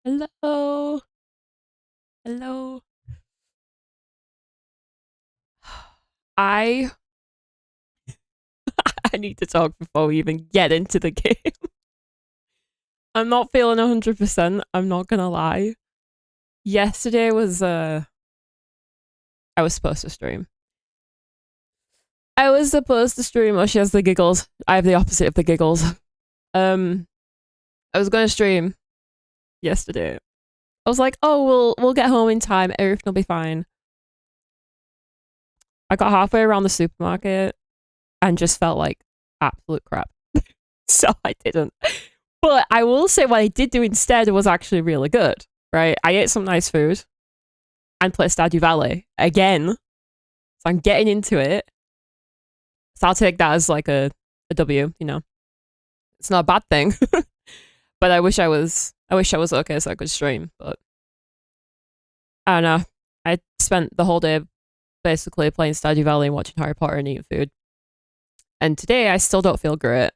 Hello. Hello. I I need to talk before we even get into the game. I'm not feeling 100%, I'm not gonna lie. Yesterday was I was supposed to stream. I was supposed to stream. Oh, she has the giggles. I have the opposite of the giggles. Um I was gonna stream yesterday. I was like, oh, we'll get home in time, everything will be fine. I got halfway around the supermarket and just felt like absolute crap. So I didn't. But I will say what I did do instead was actually really good, right? I ate some nice food and played Stardew Valley again. So I'm getting into it. So I'll take that as like a W, you know. It's not a bad thing. But I wish I was okay so I could stream, but I don't know. I spent the whole day basically playing Stardew Valley and watching Harry Potter and eating food. And today I still don't feel great.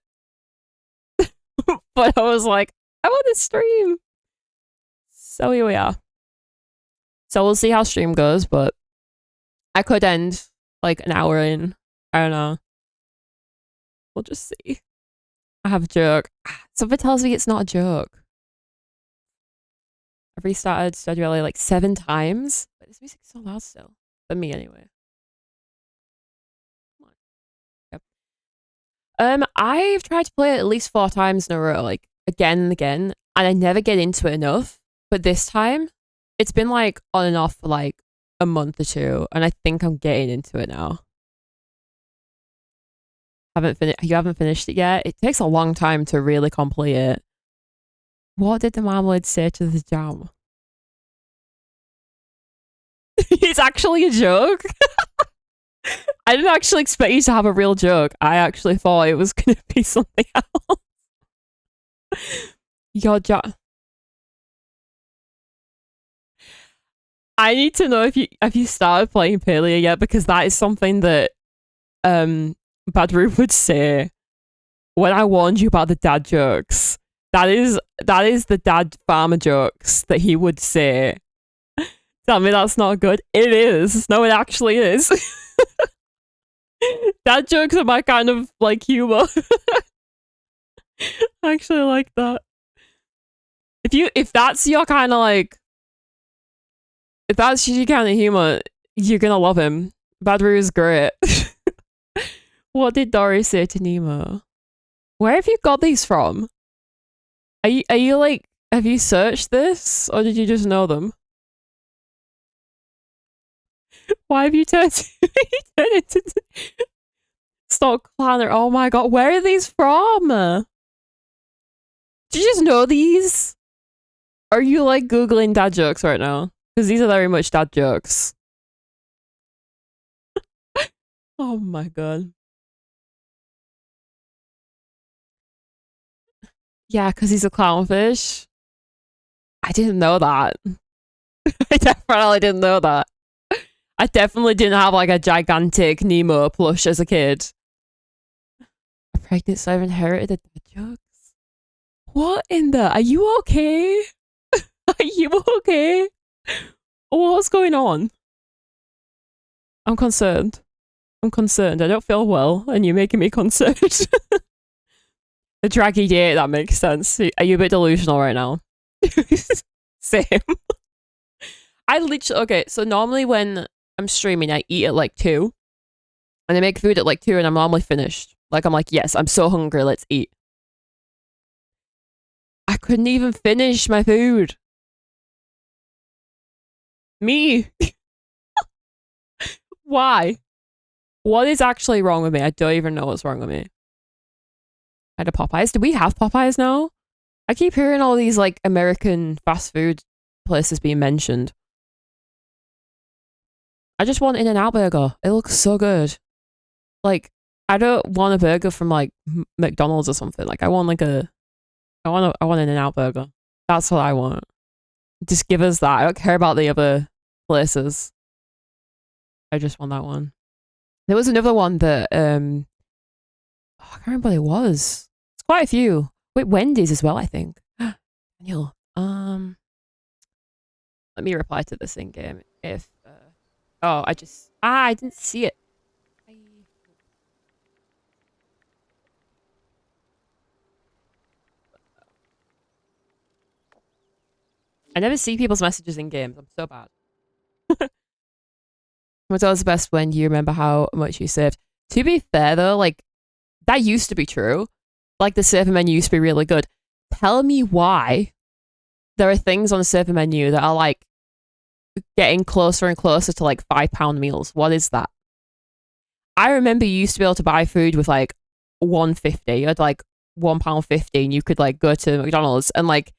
But I was like, I want to stream. So here we are. So we'll see how stream goes, but I could end like an hour in. I don't know. We'll just see. I have a joke. Something tells me it's not a joke. I've restarted Stardew Valley like 7 times. But this music's so loud still. For me anyway. Come on. Yep. I've tried to play it at least 4 times in a row, like again and again, and I never get into it enough. But this time, it's been like on and off for like a month or two, and I think I'm getting into it now. You haven't finished it yet? It takes a long time to really complete it. What did the marmalade say to the jam? It's actually a joke. I didn't actually expect you to have a real joke. I actually thought it was gonna be something else. Your jam. I need to know if you started playing PALIA yet, because that is something that Bad Roof would say when I warned you about the dad jokes. That is the dad farmer jokes that he would say. Tell me that's not good. It is. No, it actually is. Dad jokes are my kind of like humor. I actually like that. If that's your kind of like, if that's your kind of humor, you're gonna love him. Badru is great. What did Dory say to Nemo? Where have you got these from? Are you like, have you searched this or did you just know them? Why have you turned, you turned into stock planner? Oh my god, where are these from? Did you just know these? Are you like Googling dad jokes right now? Because these are very much dad jokes. Oh my god. Yeah, because he's a clownfish. I didn't know that. I definitely didn't know that. I definitely didn't have like a gigantic Nemo plush as a kid. A pregnant so I've inherited the dad jokes. What in the? Are you okay? Are you okay? What's going on? I'm concerned. I'm concerned. I don't feel well, and you're making me concerned. The draggy date, that makes sense. Are you a bit delusional right now? Same. I literally, okay, so normally when I'm streaming, I eat at like 2. And I make food at like 2 and I'm normally finished. Like, I'm like, yes, I'm so hungry, let's eat. I couldn't even finish my food. Me. Why? What is actually wrong with me? I don't even know what's wrong with me. I had a Popeyes. Do we have Popeyes now? I keep hearing all these like American fast food places being mentioned. I just want In-N-Out burger. It looks so good. Like, I don't want a burger from like McDonald's or something. Like, I want an In-N-Out burger. That's what I want. Just give us that. I don't care about the other places. I just want that one. There was another one that I can't remember what it was. It's quite a few. Wait, Wendy's as well, I think. Daniel. Let me reply to this in game. If oh, I didn't see it. I never see people's messages in games. I'm so bad. What's always the best when you remember how much you saved? To be fair though, like that used to be true. Like the server menu used to be really good. Tell me why there are things on the server menu that are like getting closer and closer to like £5 meals. What is that? I remember you used to be able to buy food with like 150. You had like £1.50 and you could like go to McDonald's and like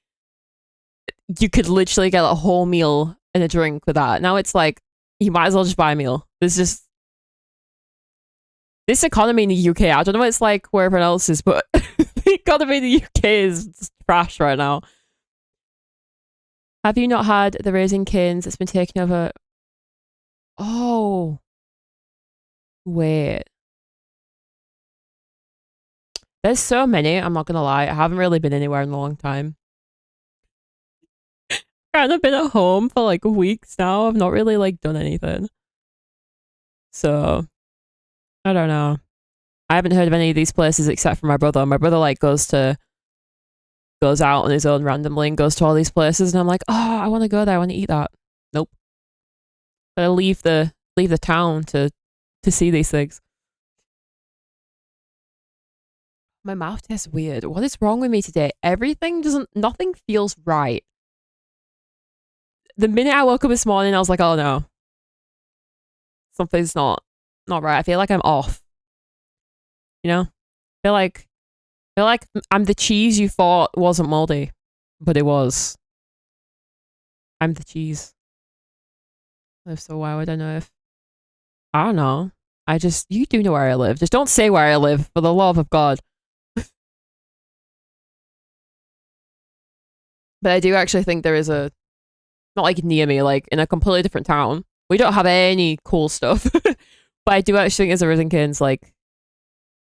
you could literally get a whole meal and a drink with that. Now it's like you might as well just buy a meal. There's just this economy in the UK. I don't know what it's like wherever else is, but the economy in the UK is trash right now. Have you not had the Raising Cane's? It's been taken over. Oh, wait. There's so many. I'm not gonna lie. I haven't really been anywhere in a long time. I've been at home for like weeks now. I've not really like done anything. So I don't know. I haven't heard of any of these places except for my brother. My brother like goes out on his own randomly and goes to all these places, and I'm like, oh, I want to go there. I want to eat that. Nope. But I leave the town to see these things. My mouth tastes weird. What is wrong with me today? Nothing feels right. The minute I woke up this morning, I was like, oh no. Something's not right. I feel like I'm off. You know? I feel like I'm the cheese you thought wasn't moldy, but it was. I'm the cheese. So why would I know if... I don't know. You do know where I live. Just don't say where I live, for the love of God. But I do actually think there is not like near me, like in a completely different town. We don't have any cool stuff. But I do actually think there's a Raising Cane's like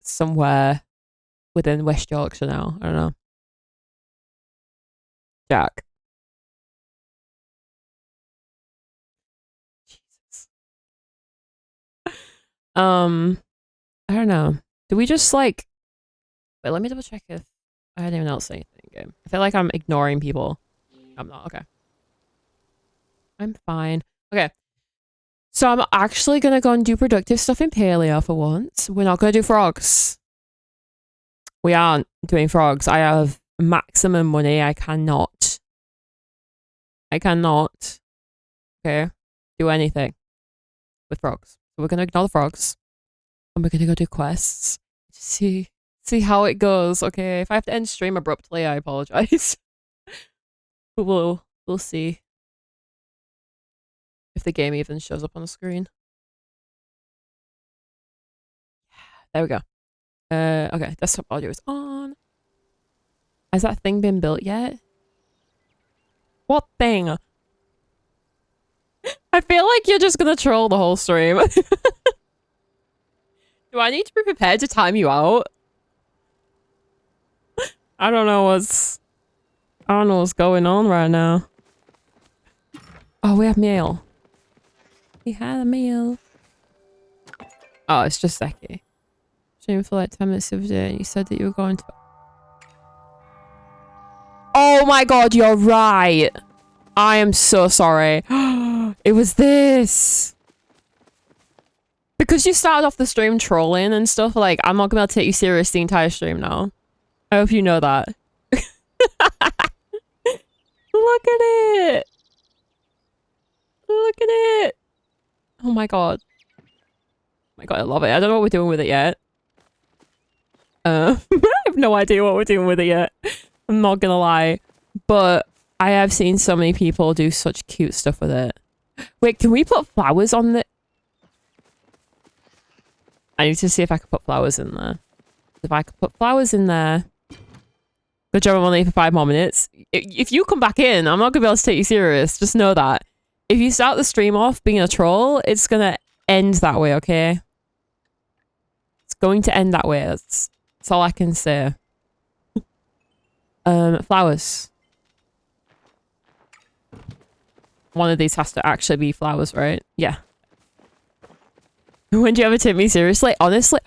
somewhere within West Yorkshire now. I don't know. Jack. Jesus. I don't know. Do we just like... Wait, let me double check if I had anyone else say anything in game. I feel like I'm ignoring people. I'm not. Okay. I'm fine. Okay. So I'm actually going to go and do productive stuff in PALIA for once. We're not going to do frogs. We aren't doing frogs. I have maximum money. I cannot, okay, do anything with frogs. So we're going to ignore the frogs. And we're going to go do quests. See how it goes. Okay, if I have to end stream abruptly, I apologize. But we'll see if the game even shows up on the screen. There we go. Okay, desktop audio is on. Has that thing been built yet? What thing? I feel like you're just gonna troll the whole stream. Do I need to be prepared to time you out? I don't know what's going on right now. Oh, we have mail. We had a meal. Oh, it's just Seki. Stream for like 10 minutes the other day and you said that you were going to... Oh my god, you're right. I am so sorry. It was this. Because you started off the stream trolling and stuff, like, I'm not gonna be able to take you serious the entire stream now. I hope you know that. Look at it. Look at it. Oh my god. Oh my god, I love it. I don't know what we're doing with it yet. I have no idea what we're doing with it yet. I'm not gonna lie. But I have seen so many people do such cute stuff with it. Wait, can we put flowers on the... I need to see if I can put flowers in there. If I could put flowers in there... Good job, I'm only for 5 more minutes. If you come back in, I'm not gonna be able to take you serious. Just know that. If you start the stream off being a troll, it's gonna end that way, okay? It's going to end that way. That's all I can say. Flowers. One of these has to actually be flowers, right? Yeah. When do you ever take me seriously? Honestly.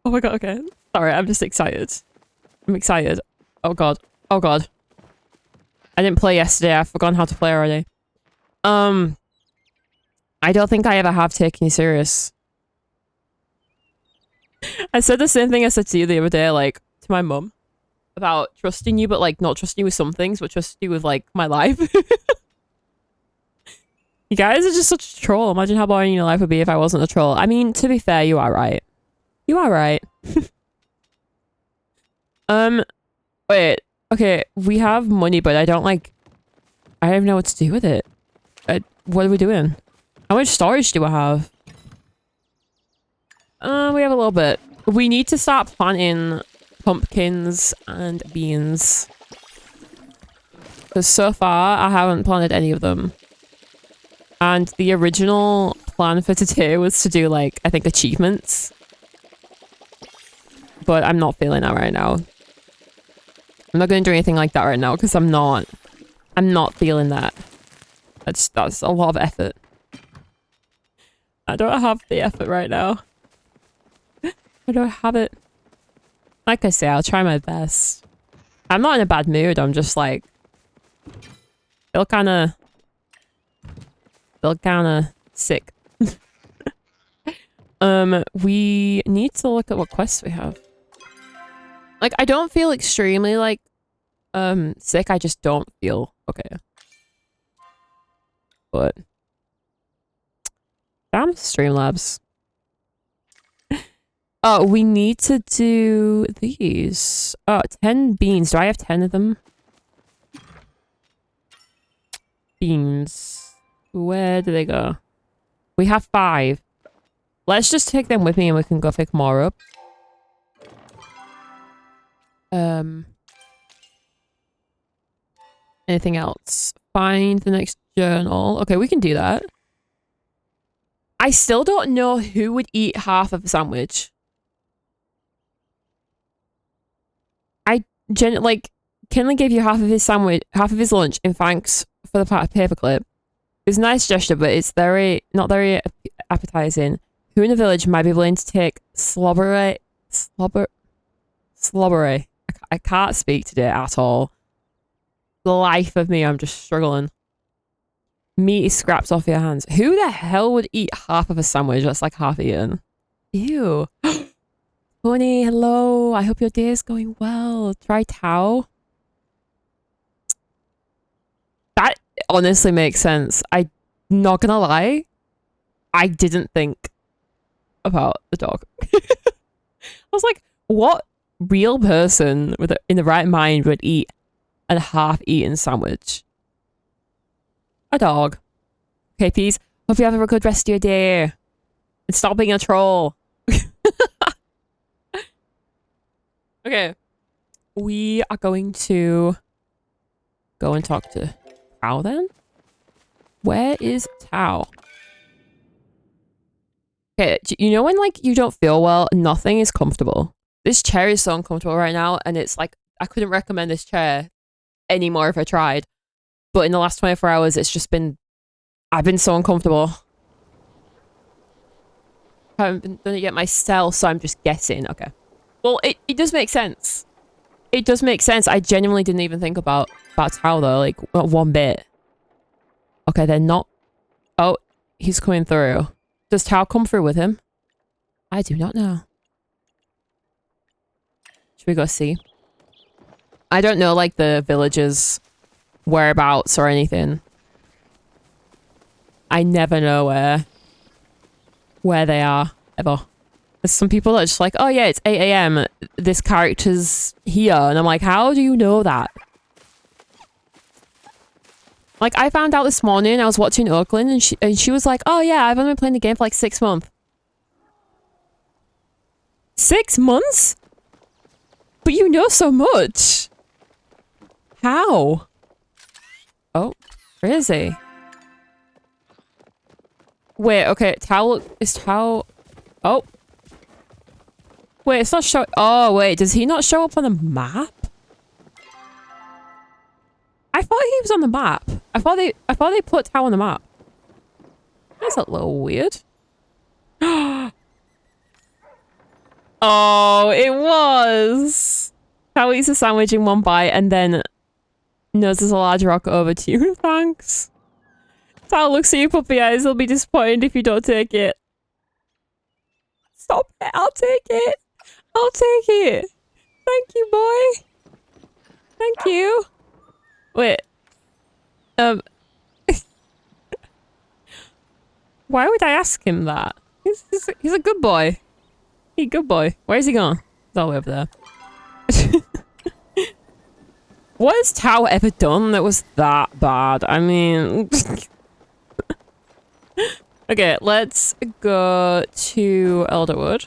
Oh my god, okay. Sorry, I'm just excited. I'm excited. Oh god. Oh god. I didn't play yesterday. I've forgotten how to play already. I don't think I ever have taken you serious. I said the same thing I said to you the other day, like, to my mum. About trusting you, but, like, not trusting you with some things, but trusting you with, like, my life. You guys are just such a troll. Imagine how boring your life would be if I wasn't a troll. I mean, to be fair, you are right. You are right. Wait. Okay, we have money, but I don't, like... I don't even know what to do with it. What are we doing? How much storage do I have? We have a little bit. We need to start planting pumpkins and beans. Because so far, I haven't planted any of them. And the original plan for today was to do, like, I think achievements. But I'm not feeling that right now. I'm not going to do anything like that right now because I'm not feeling that. That's a lot of effort. I don't have the effort right now. I don't have it. Like I say, I'll try my best. I'm not in a bad mood. I'm just like... Feel kind of sick. We need to look at what quests we have. Like, I don't feel extremely, like, sick. I just don't feel okay. But... Damn Streamlabs. Oh, we need to do these. Oh, 10 beans. Do I have 10 of them? Beans. Where do they go? We have 5. Let's just take them with me and we can go pick more up. Anything else? Find the next journal. Okay, we can do that. I still don't know who would eat half of a sandwich. Like, Kinley gave you half of his sandwich, half of his lunch in thanks for the paperclip. It's a nice gesture, but it's not very appetizing. Who in the village might be willing to take slobbery? I can't speak today at all. The life of me, I'm just struggling. Meat scraps off your hands. Who the hell would eat half of a sandwich that's like half eaten? Ew. Honey, hello. I hope your day is going well. Try Tao. That honestly makes sense. I'm not gonna lie. I didn't think about the dog. I was like, what real person in the right mind would eat a half-eaten sandwich? A dog. Okay, peace. Hope you have a good rest of your day. And stop being a troll. Okay. We are going to go and talk to Tao then. Where is Tao? Okay, you know when like you don't feel well, nothing is comfortable. This chair is so uncomfortable right now, and it's like I couldn't recommend this chair anymore if I tried. But in the last 24 hours, it's just been... I've been so uncomfortable. I haven't done it yet myself, so I'm just guessing. Okay. Well, it does make sense. It does make sense. I genuinely didn't even think about Tao, though. Like, not one bit. Okay, they're not... Oh, he's coming through. Does Tao come through with him? I do not know. Should we go see? I don't know, like, the villages... whereabouts or anything. I never know where they are, ever. There's some people that are just like, oh yeah, it's 8 AM, this character's here, and I'm like, how do you know that? Like, I found out this morning, I was watching Oakland, and she was like, oh yeah, I've only been playing the game for like 6 months. 6 months? But you know so much. How? Oh, where is he? Wait, okay, Tao is Tao... Oh. Wait, it's not show... Oh, wait, does he not show up on the map? I thought he on the map? I thought they put Tao on the map. That's a little weird. Oh, it was. Tao eats a sandwich in one bite and then noses a large rock over to you. Thanks. Tao looks at your puppy eyes. He'll be disappointed if you don't take it. Stop it. I'll take it. I'll take it. Thank you, boy. Thank you. Wait. Why would I ask him that? He's a good boy. He's a good boy. Where's he gone? He's all the way over there. What has Tao ever done that was that bad? I mean... Okay, let's go to Elderwood.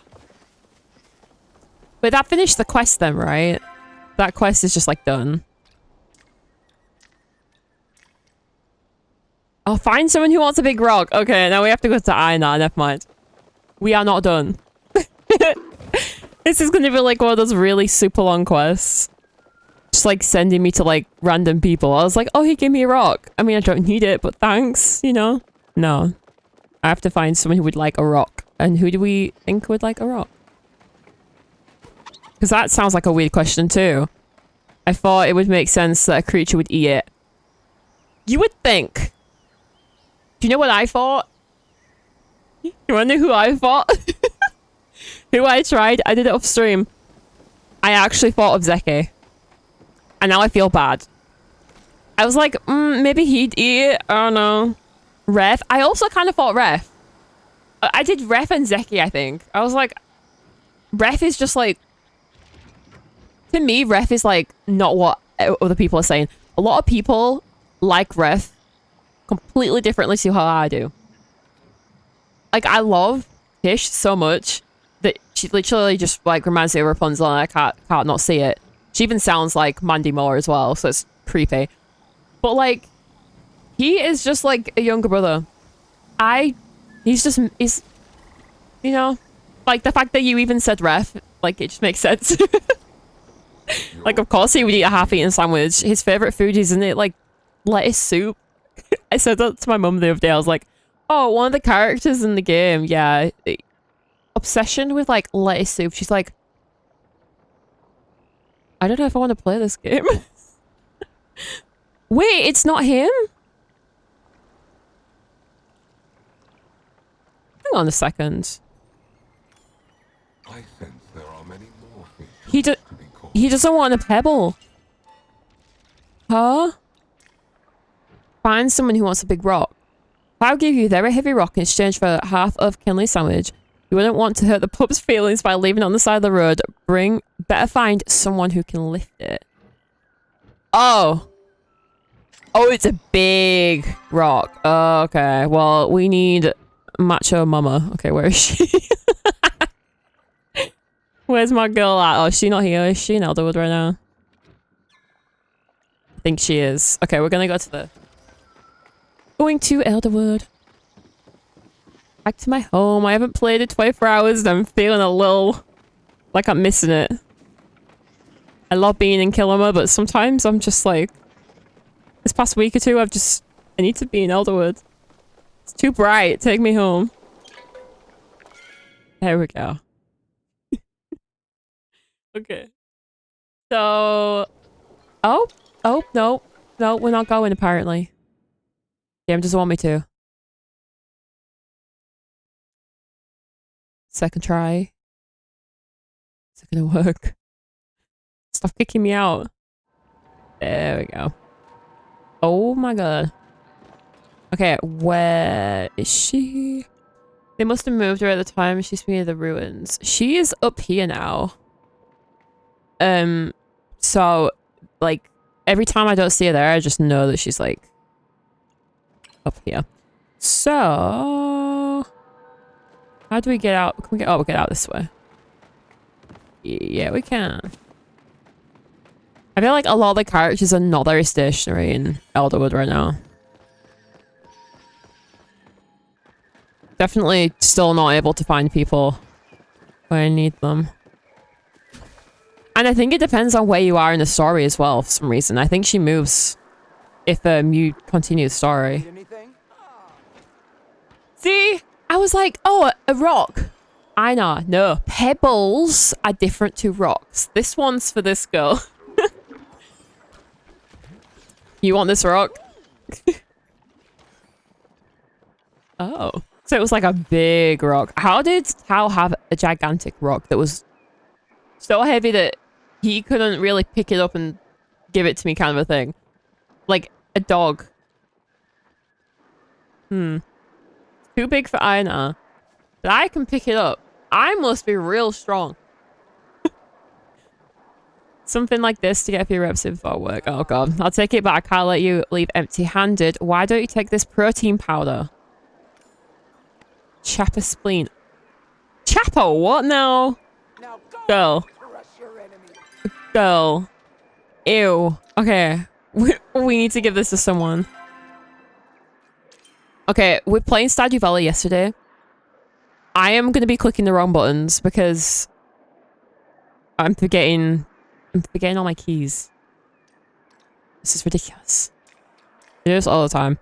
Wait, that finished the quest then, right? That quest is just like done. I'll find someone who wants a big rock. Okay, now we have to go to Aina. Never mind. We are not done. This is gonna be like one of those really super long quests. Just like sending me to like random people. I was like, oh, he gave me a rock. I mean, I don't need it, but thanks, you know? No. I have to find someone who would like a rock. And who do we think would like a rock? Because that sounds like a weird question too. I thought it would make sense that a creature would eat it. You would think. Do you know what I thought? You wanna know who I thought? Who I tried? I did it off stream. I actually thought of Zeki. And now I feel bad. I was like, maybe he'd eat it. I don't know. Ref. I also kind of thought Ref. I did Ref and Zeki, I think. I was like, Ref is just like... To me, Ref is like not what other people are saying. A lot of people like Ref completely differently to how I do. Like, I love Tish so much that she literally just like reminds me of Rapunzel and I can't not see it. She even sounds like Mandy Moore as well, so it's creepy. But like, he is just like a younger brother. He's, you know, like the fact that you even said Ref, like it just makes sense. Like, of course he would eat a half-eaten sandwich. His favorite food is, isn't it, like lettuce soup? I said that to my mum the other day. I was like, oh, one of the characters in the game, yeah, obsession with like lettuce soup. She's like, I don't know if I want to play this game. Wait, it's not him? Hang on a second. I sense there are many more fish He doesn't want a pebble. Huh? Find someone who wants a big rock. I'll give you their heavy rock in exchange for half of Kinley's sandwich. You wouldn't want to hurt the pub's feelings by leaving it on the side of the road. Better find someone who can lift it. Oh. Oh, it's a big rock. Oh, okay. Well, we need Macho Mama. Okay, where is she? Where's my girl at? Oh, is she not here? Is she in Elderwood right now? I think she is. Okay, we're gonna go to the... Going to Elderwood. Back to my home. I haven't played it 24 hours and I'm feeling a little like I'm missing it. I love being in Killamur, but sometimes I'm just like... This past week or two, I need to be in Elderwood. It's too bright. Take me home. There we go. Okay. So... Oh, no. No, we're not going apparently. Game doesn't want me to. Second try. Is it gonna work? Stop kicking me out. There we go. Oh my god. Okay, where is she? They must have moved her at the time she's near the ruins. She is up here now. So, like, every time I don't see her there, I just know that she's, like, up here. So... How do we get out? Can we get... Oh, we'll get out this way. Yeah, we can. I feel like a lot of the characters are not very stationary in Elderwood right now. Definitely still not able to find people where I need them. And I think it depends on where you are in the story as well, for some reason. I think she moves if you continue the story. Anything? See? I was like, oh, a rock. I know. No. Pebbles are different to rocks. This one's for this girl. You want this rock? Oh. So it was like a big rock. How did Tal have a gigantic rock that was so heavy that he couldn't really pick it up and give it to me, kind of a thing? Like a dog. Too big for Aina. But I can pick it up. I must be real strong. Something like this to get a few reps in for work. Oh god. I'll take it back. I'll let you leave empty-handed. Why don't you take this protein powder? Chapper spleen. Chapper what now? Now Girl. crush your enemy. Girl. Ew. Okay. We need to give this to someone. Okay, we're playing Stardew Valley yesterday. I am going to be clicking the wrong buttons because I'm forgetting all my keys. This is ridiculous. I do this all the time.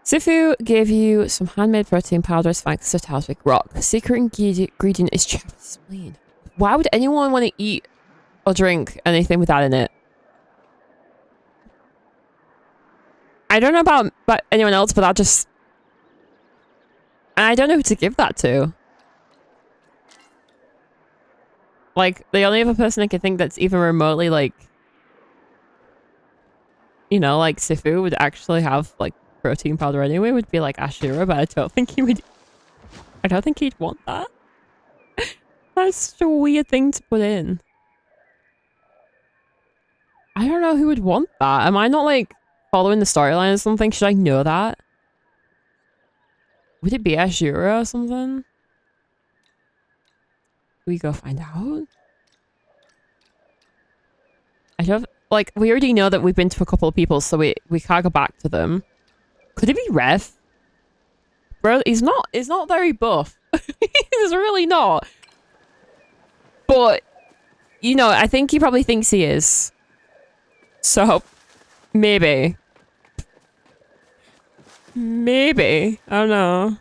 Sifu gave you some handmade protein powder thanks to Tal's big rock. The secret ingredient is chapter spleen. Why would anyone want to eat or drink anything with that in it? I don't know about anyone else, but and I don't know who to give that to. Like, the only other person I can think that's even remotely, like, you know, like Sifu would actually have, like, protein powder anyway would be, like, Ashura, but I don't think he would... I don't think he'd want that. That's such a weird thing to put in. I don't know who would want that. Am I not, like, following the storyline or something? Should I know that? Would it be Ashura or something? We go find out? I don't... Like, we already know that we've been to a couple of people, so we can't go back to them. Could it be Rev? Bro, he's not very buff. He's really not. But, you know, I think he probably thinks he is. So, maybe. Maybe. I don't know.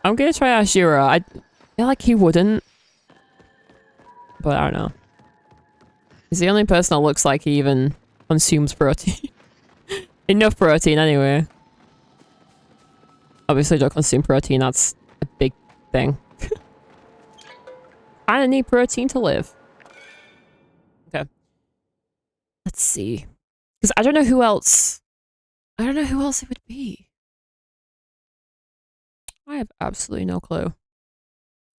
I'm gonna try Ashura. I feel like he wouldn't. But I don't know. He's the only person that looks like he even consumes protein. Enough protein anyway. Obviously don't consume protein, that's a big thing. I need protein to live. Okay. Let's see. Because I don't know who else... I don't know who else it would be. I have absolutely no clue.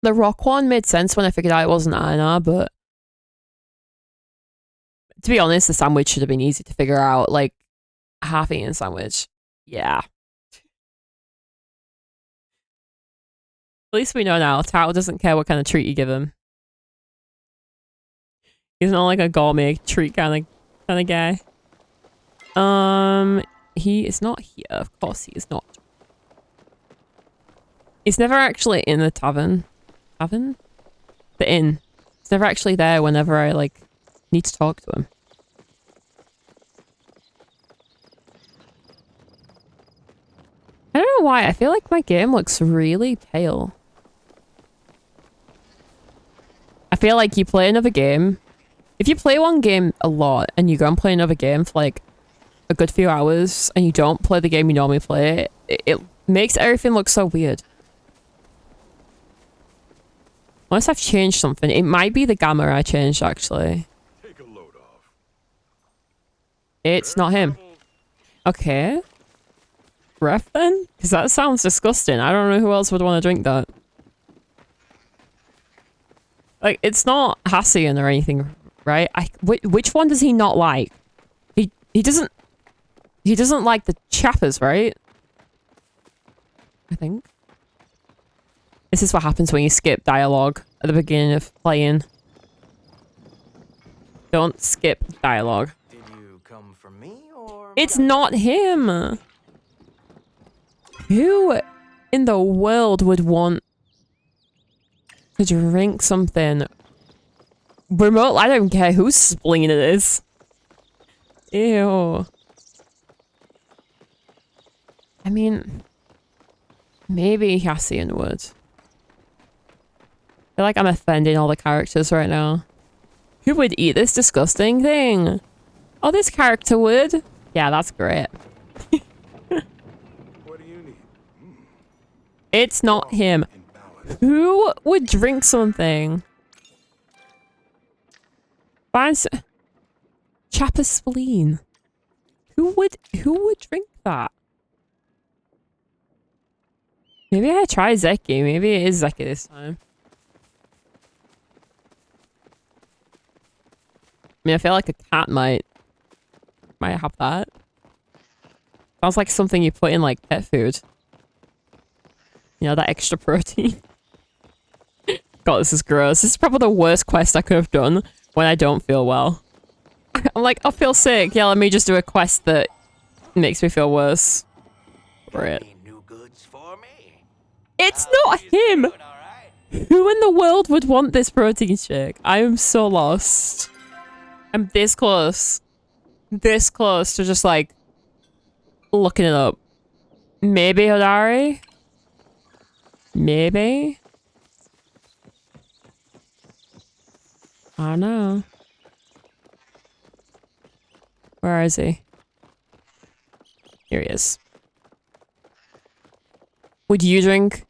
The rock one made sense when I figured out it wasn't Anna, but... To be honest, the sandwich should have been easy to figure out. Like, half-eaten sandwich. Yeah. At least we know now. Tao doesn't care what kind of treat you give him. He's not like a gourmet treat kind of guy. He is not here. Of course he is not. He's never actually in the tavern. Tavern? The inn. He's never actually there whenever I, like, need to talk to him. I don't know why. I feel like my game looks really pale. I feel like you play another game. If you play one game a lot and you go and play another game for like a good few hours and you don't play the game you normally play, it makes everything look so weird. Unless I've changed something. It might be the gamma I changed actually. Take a load off. It's not him. Okay. Ref then? Because that sounds disgusting. I don't know who else would want to drink that. Like, it's not Hassian or anything, right? Which one does he not like? He doesn't like the chappers, right? I think. This is what happens when you skip dialogue at the beginning of playing. Don't skip dialogue. Did you come for me or... It's not him! Who in the world would want to drink something remote? I don't care whose spleen it is. Ew. I mean, maybe Cassie and Wood. I feel like I'm offending all the characters right now. Who would eat this disgusting thing? Oh, this character would. Yeah, that's great. What do you need? It's not him. Who would drink something? Chapper spleen. Who would drink that? Maybe I try Zeki. Maybe it is Zeki this time. I mean, I feel like a cat might have that. Sounds like something you put in like pet food. You know, that extra protein. God, this is gross. This is probably the worst quest I could have done when I don't feel well. I'm like, I feel sick. Yeah, let me just do a quest that makes me feel worse. Great. New goods for me. It's not him! Who in the world would want this protein shake? I am so lost. I'm this close. This close to just like looking it up. Maybe Hodari? Maybe? I don't know. Where is he? Here he is. Would you drink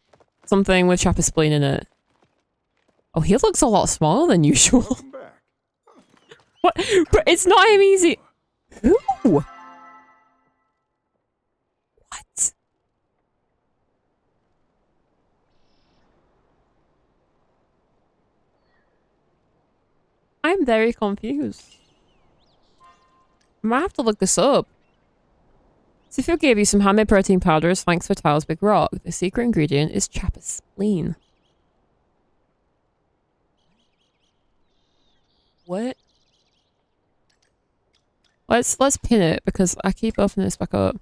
something with chapter spleen in it? Oh, he looks a lot smaller than usual. Welcome back. What? But it's not him easy. Who? What? I'm very confused. I might have to look this up. Sifil gave you some handmade protein powder as thanks for Tao's Big Rock. The secret ingredient is chapper spleen. What? Let's pin it because I keep opening this back up.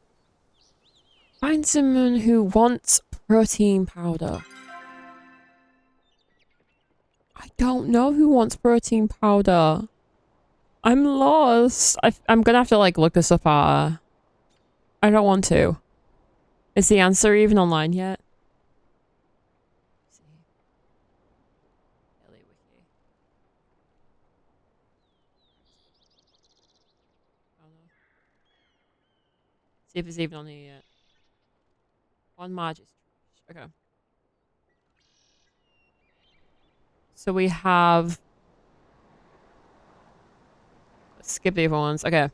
Find someone who wants protein powder. I don't know who wants protein powder. I'm lost. I'm gonna have to like look this up. I don't want to. Is the answer even online yet? See if it's even on here yet. One Marge is trash. Okay. So we have... Let's skip the other ones. Okay.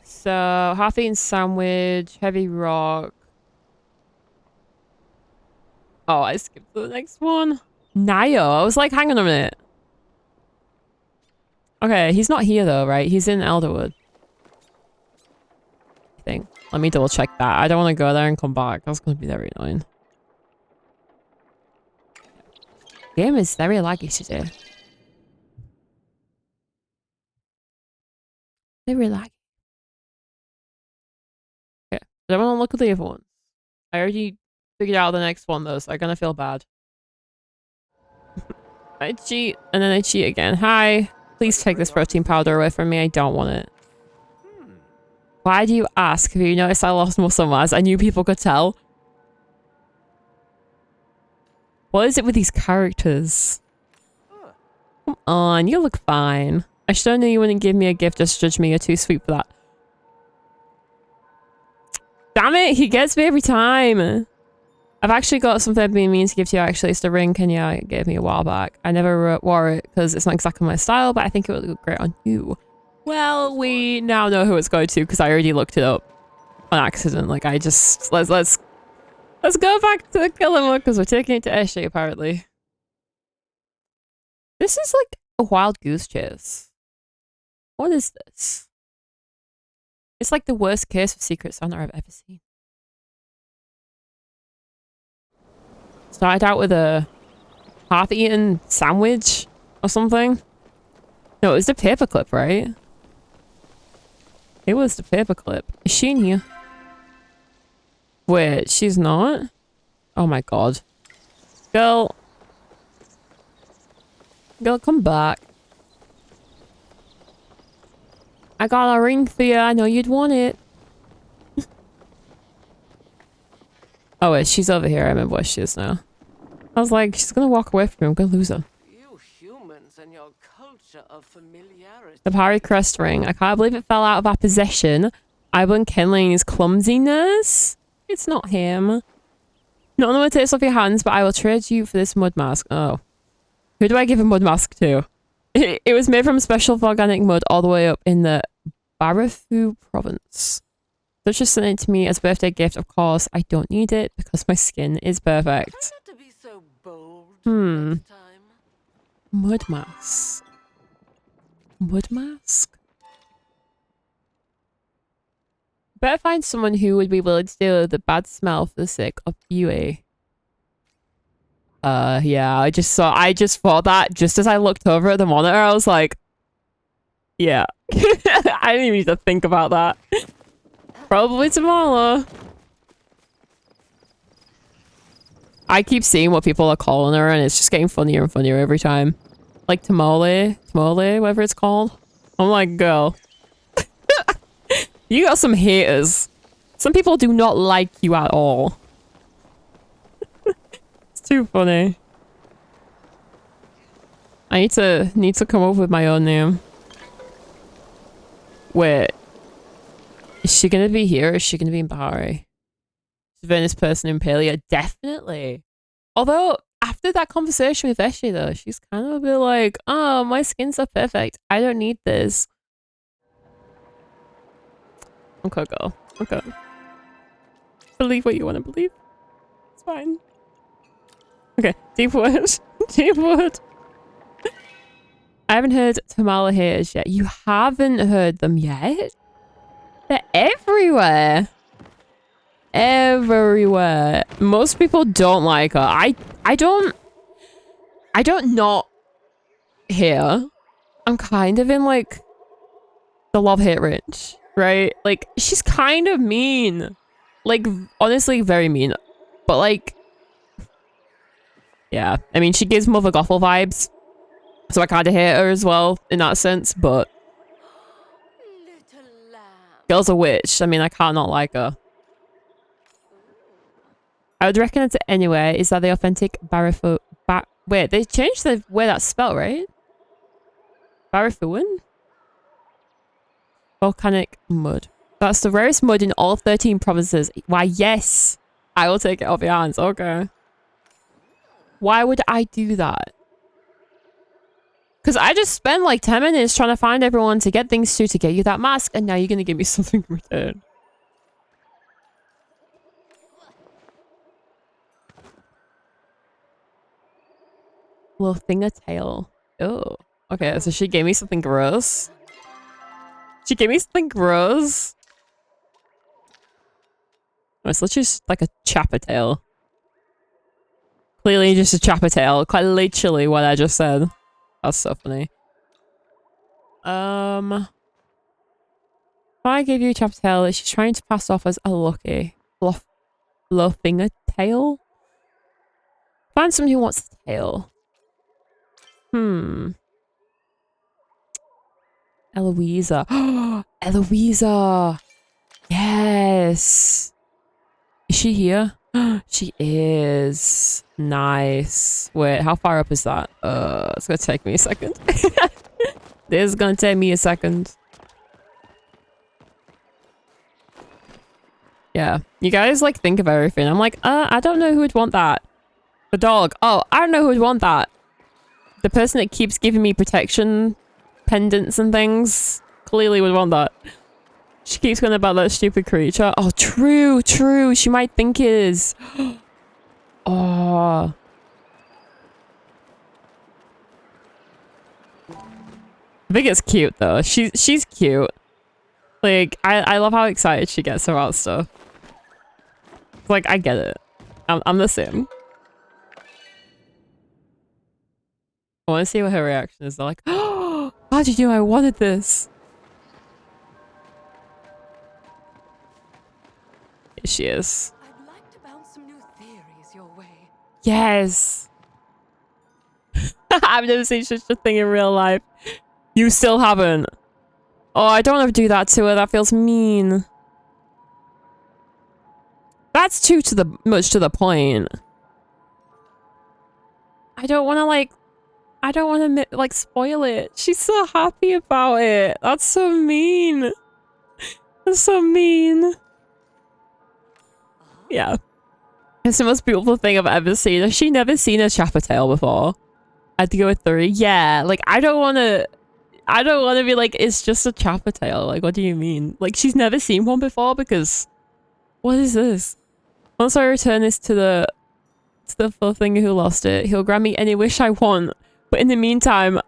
So, half-eaten sandwich, heavy rock. Oh, I skipped the next one. Nayo. I was like, hang on a minute. Okay, he's not here though, right? He's in Elderwood. I think. Let me double check that. I don't want to go there and come back. That's going to be very annoying. Game is very laggy today. Very laggy. Okay. I don't want to look at the other ones. I already figured out the next one though, so I'm gonna feel bad. I cheat, and then I cheat again. Hi. Please take this protein powder away from me. I don't want it. Why do you ask? Have you noticed I lost muscle mass? I knew people could tell. What is it with these characters? Come on, you look fine. I should have known you wouldn't give me a gift just to judge me. You're too sweet for that. Damn it, he gets me every time. I've actually got something I've been meaning to give to you actually. It's the ring Kenya gave me a while back. I never wore it because it's not exactly my style, but I think it would look great on you. Well, we now know who it's going to because I already looked it up on accident. Like I just let's go back to the killer mode because we're taking it to Eshe apparently. This is like a wild goose chase. What is this? It's like the worst case of Secret Santa I've ever seen. Started out with a half-eaten sandwich or something. No, it was the paperclip, right? It was the paperclip. Is she in here? Wait, she's not? Oh my god. Girl. Girl, come back. I got a ring for you. I know you'd want it. Oh wait, she's over here. I remember where she is now. I was like, she's gonna walk away from me. I'm gonna lose her. You humans and your culture of familiarity. The Parry Crest ring. I can't believe it fell out of our possession. Ivan Kenley's clumsiness. It's not him. Not on the tips off your hands, but I will trade you for this mud mask. Oh. Who do I give a mud mask to? It was made from special organic mud all the way up in the Barafu province. Such just sent it to me as a birthday gift. Of course, I don't need it because my skin is perfect. Try not to be so bold Hmm. next time. Mud mask. Mud mask? Better find someone who would be willing to deal with the bad smell for the sake of beauty. Yeah, I just thought that just as I looked over at the monitor, I was like, yeah. I didn't even need to think about that. Probably tomorrow. I keep seeing what people are calling her and it's just getting funnier and funnier every time. Like tamale, whatever it's called. I'm like, girl. You got some haters. Some people do not like you at all. It's too funny. I need to come up with my own name. Wait. Is she gonna be here or is she gonna be in Bahari? Venice person in Palia? Definitely. Although, after that conversation with Eshi though, she's kind of a bit like, oh, my skin's so perfect. I don't need this. Okay, girl. Okay. Believe what you want to believe. It's fine. Okay, deep wood. Deep wood. I haven't heard Tamala haters yet. You haven't heard them yet? They're everywhere. Everywhere. Most people don't like her. I don't not here. I'm kind of in like the love-hate range, right? Like she's kind of mean. Like honestly very mean. But like yeah, I mean she gives Mother Gothel vibes. So I kind of hate her as well in that sense, but Little lamb. girl's a witch. I mean, I can't not like her. I would reckon it's anywhere. Is that the authentic Barafu... Wait, they changed the way that's spelled, right? Barafuan? Volcanic mud. That's the rarest mud in all 13 provinces. Why, yes! I will take it off your hands. Okay. Why would I do that? Because I just spent like 10 minutes trying to find everyone to get things to get you that mask, and now you're going to give me something in return. Little finger tail. Oh. Okay, so she gave me something gross. She gave me something gross. Oh, it's literally just like a chapper tail. Clearly just a chapper tail. Quite literally what I just said. That's so funny. If I gave you a chapter tail, she's trying to pass off as a lucky low finger tail. Find someone who wants the tail. Eloisa. Eloisa. Yes. Is she here? She is. Nice. Wait, how far up is that? It's gonna take me a second. This is gonna take me a second. Yeah. You guys like think of everything. I'm like, I don't know who would want that. The dog. Oh, I don't know who would want that. The person that keeps giving me protection pendants and things clearly would want that. She keeps going about that stupid creature. Oh, true, true. She might think it is. Oh. I think it's cute though. She's cute. Like, I love how excited she gets about stuff. Like, I get it. I'm the same. I want to see what her reaction is. They're like, oh, how did you know I wanted this? Here she is. I'd like to bounce some new theories your way. Yes. I've never seen such a thing in real life. You still haven't. Oh, I don't want to do that to her. That feels mean. That's too much to the point. I don't want to like... I don't want to like spoil it. She's so happy about it. That's so mean. That's so mean. Yeah. It's the most beautiful thing I've ever seen. Has she never seen a Chappell before? I had to go with 3. Yeah, like I don't want to be like, it's just a Chappell. Like, what do you mean? Like, she's never seen one before because... What is this? Once I return this to the full thing who lost it, he'll grant me any wish I want. But in the meantime,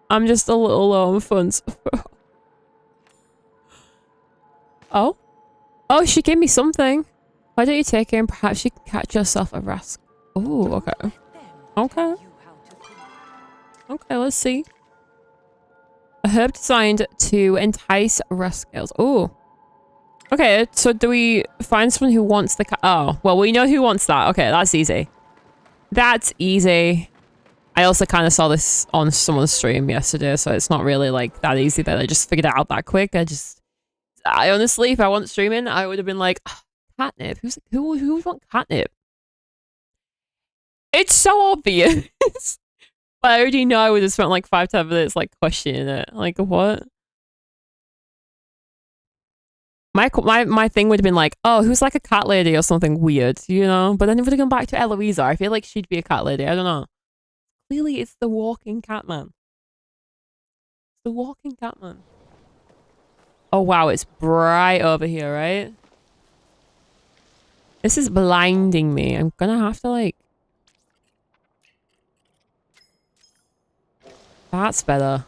I'm just a little low on funds. Oh? Oh, she gave me something. Why don't you take her and perhaps you can catch yourself a rascal? Oh, okay. Okay. Okay, let's see. A herb designed to entice rascals. Oh. Okay, so do we find someone who wants the cat? Oh, well, we know who wants that. Okay, that's easy. That's easy. I also kind of saw this on someone's stream yesterday, so it's not really like that easy that I just figured it out that quick. I honestly, if I wasn't streaming, I would have been like, oh, catnip. Who would want catnip? It's so obvious. But I already know I would have spent like 5-10 minutes like questioning it. Like, what? My thing would have been like, oh, who's like a cat lady or something weird, you know? But then it would have gone back to Eloisa. I feel like she'd be a cat lady. I don't know. Clearly, it's the walking catman. It's the walking catman. Oh, wow. It's bright over here, right? This is blinding me. I'm gonna have to, like... That's better.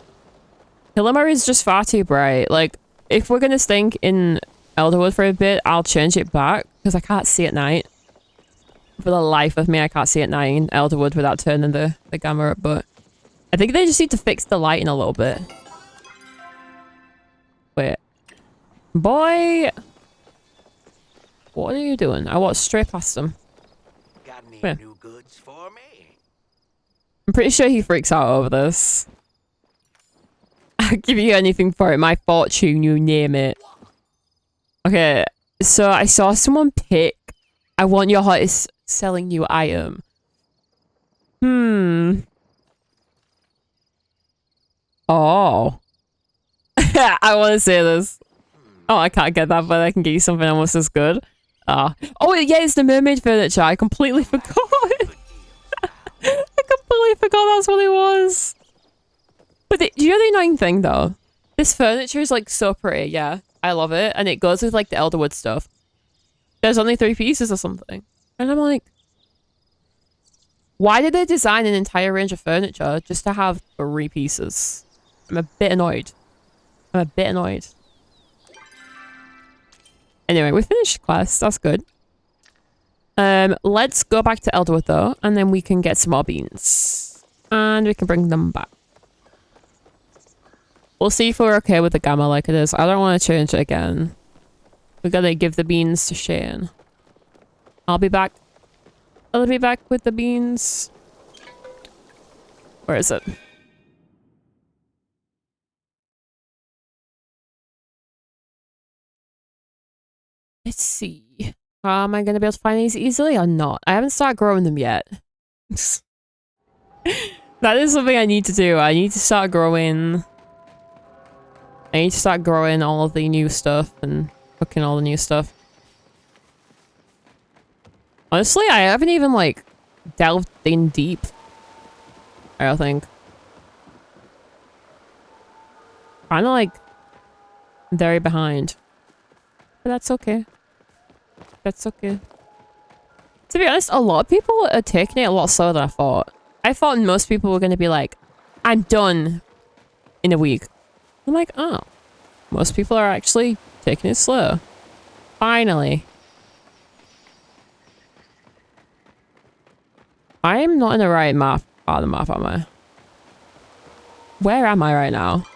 Hillamar is just far too bright. Like, if we're gonna stink in Elderwood for a bit, I'll change it back. Because I can't see at night. For the life of me, I can't see at night in Elderwood without turning the gamma up, but... I think they just need to fix the lighting a little bit. Wait. Boy! What are you doing? I walked straight past him. Got any Where? new goods for me? I'm pretty sure he freaks out over this. I'll give you anything for it. My fortune, you name it. Okay, so I saw someone pick. I want your hottest selling you item. Oh. I want to say this. Oh, I can't get that, but I can get you something almost as good. Oh, yeah, it's the mermaid furniture. I completely forgot. I completely forgot that's what it was. But do you know the annoying thing, though? This furniture is, like, so pretty, yeah. I love it. And it goes with, like, the Elderwood stuff. There's only 3 pieces or something. And I'm like... Why did they design an entire range of furniture just to have 3 pieces? I'm a bit annoyed. Anyway, we finished class. That's good. Let's go back to Elderwood, though. And then we can get some more beans. And we can bring them back. We'll see if we're okay with the gamma like it is. I don't want to change it again. We gotta give the beans to Shane. I'll be back with the beans. Where is it? Let's see. Am I gonna be able to find these easily or not? I haven't started growing them yet. That is something I need to do. I need to start growing... I need to start growing all of the new stuff and cooking all the new stuff. Honestly, I haven't even, like, delved in deep. I don't think. Kinda, like, very behind. But that's okay. That's okay. To be honest, a lot of people are taking it a lot slower than I thought. I thought most people were going to be like, I'm done in a week. I'm like, oh. Most people are actually taking it slow. Finally. I am not in the right map. Part of the map, am I? Where am I right now?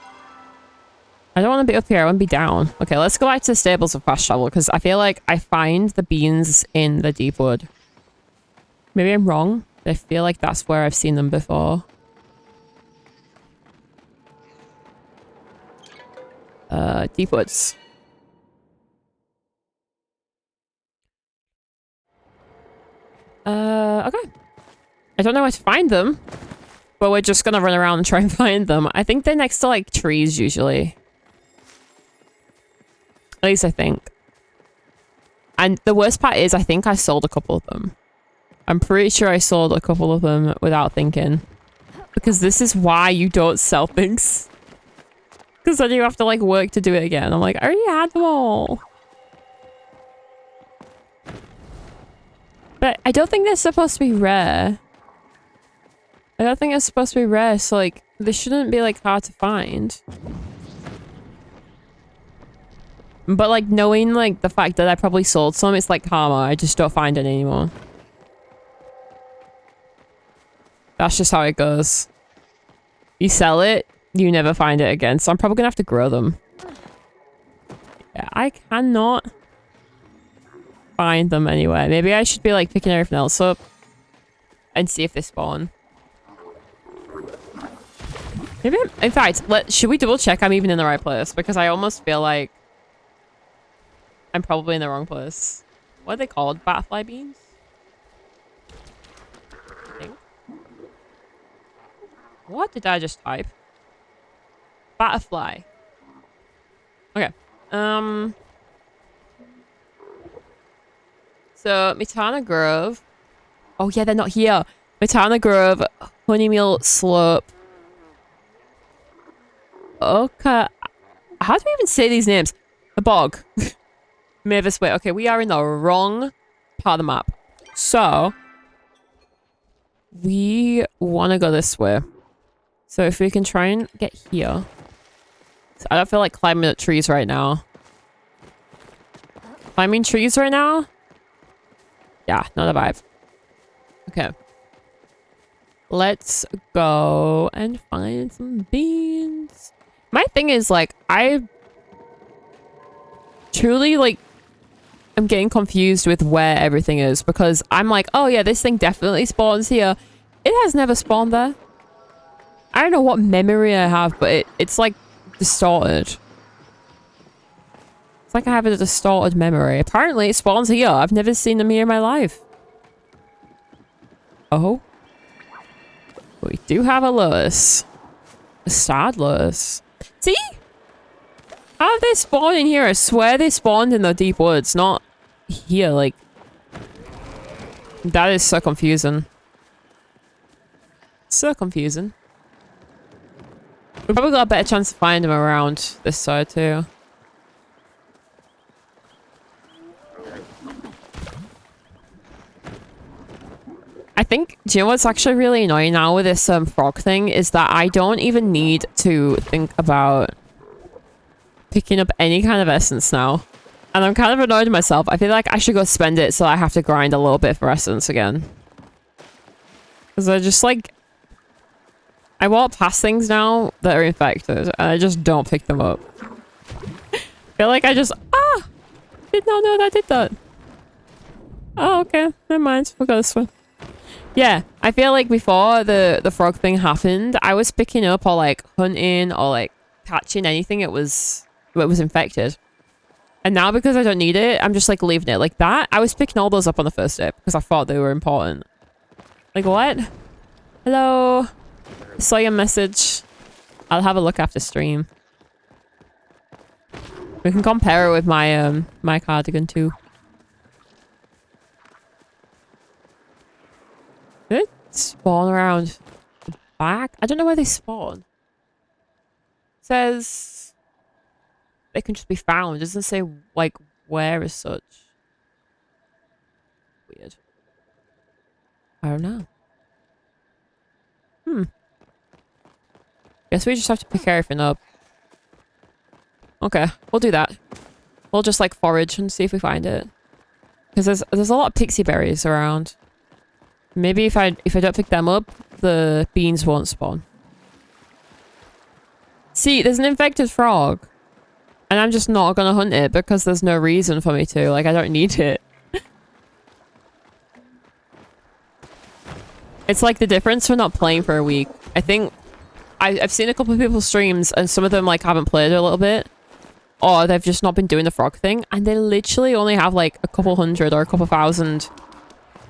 I don't want to be up here. I want to be down. Okay, let's go back to the stables of fast travel because I feel like I find the beans in the deep wood. Maybe I'm wrong. I feel like that's where I've seen them before. Deep woods. I don't know where to find them. But we're just gonna run around and try and find them. I think they're next to like trees usually. At least I think. And the worst part is I think I sold a couple of them. I'm pretty sure I sold a couple of them without thinking. Because this is why you don't sell things. Because then you have to like work to do it again. I'm like, I already had them all. But I don't think they're supposed to be rare. I don't think it's supposed to be rare, so like, this shouldn't be like hard to find. But like, knowing like the fact that I probably sold some, it's like karma. I just don't find it anymore. That's just how it goes. You sell it, you never find it again. So I'm probably gonna have to grow them. Yeah, I cannot find them anywhere. Maybe I should be like picking everything else up and see if they spawn. Maybe in fact, should we double check I'm even in the right place? Because I almost feel like I'm probably in the wrong place. What are they called? Butterfly beans? I think. What did I just type? Butterfly. Okay. So, Mitana Grove. Oh yeah, they're not here. Mitana Grove, Honeymeal Slope. Okay. How do we even say these names? The Bog. Mavis Way. Okay, we are in the wrong part of the map. So, we want to go this way. So if we can try and get here. So I don't feel like climbing up trees right now. Climbing trees right now? Yeah, not a vibe. Okay. Let's go and find some beans. My thing is, like, I truly, like, I'm getting confused with where everything is because I'm like, oh yeah, this thing definitely spawns here. It has never spawned there. I don't know what memory I have, but it's like distorted. It's like I have a distorted memory. Apparently it spawns here. I've never seen them here in my life. Oh. We do have a Lotus. A sad Lotus. See? How have they spawned in here? I swear they spawned in the deep woods, not here. Like, that is so confusing. So confusing. We probably got a better chance to find them around this side too. I think, do you know what's actually really annoying now with this frog thing is that I don't even need to think about picking up any kind of essence now. And I'm kind of annoyed with myself. I feel like I should go spend it so I have to grind a little bit for essence again. Because I just like... I walk past things now that are infected and I just don't pick them up. I feel like I just... Ah! Did not know that I did that. Oh, okay. Never mind. We'll go this way. Yeah, I feel like before the frog thing happened, I was picking up or like hunting or like catching anything that was infected. And now because I don't need it, I'm just like leaving it like that. I was picking all those up on the first day because I thought they were important. Like what? Hello? I saw your message. I'll have a look after stream. We can compare it with my my cardigan too. Did it spawn around the back? I don't know where they spawn. It says they can just be found. It doesn't say like where as such. Weird. I don't know. Guess we just have to pick everything up. Okay, we'll do that. We'll just like forage and see if we find it. Because there's a lot of pixie berries around. Maybe if I don't pick them up, the beans won't spawn. See, there's an infected frog. And I'm just not gonna hunt it because there's no reason for me to. Like, I don't need it. It's like the difference for not playing for a week. I think I've seen a couple of people's streams and some of them like haven't played a little bit. Or they've just not been doing the frog thing. And they literally only have like a couple hundred or a couple thousand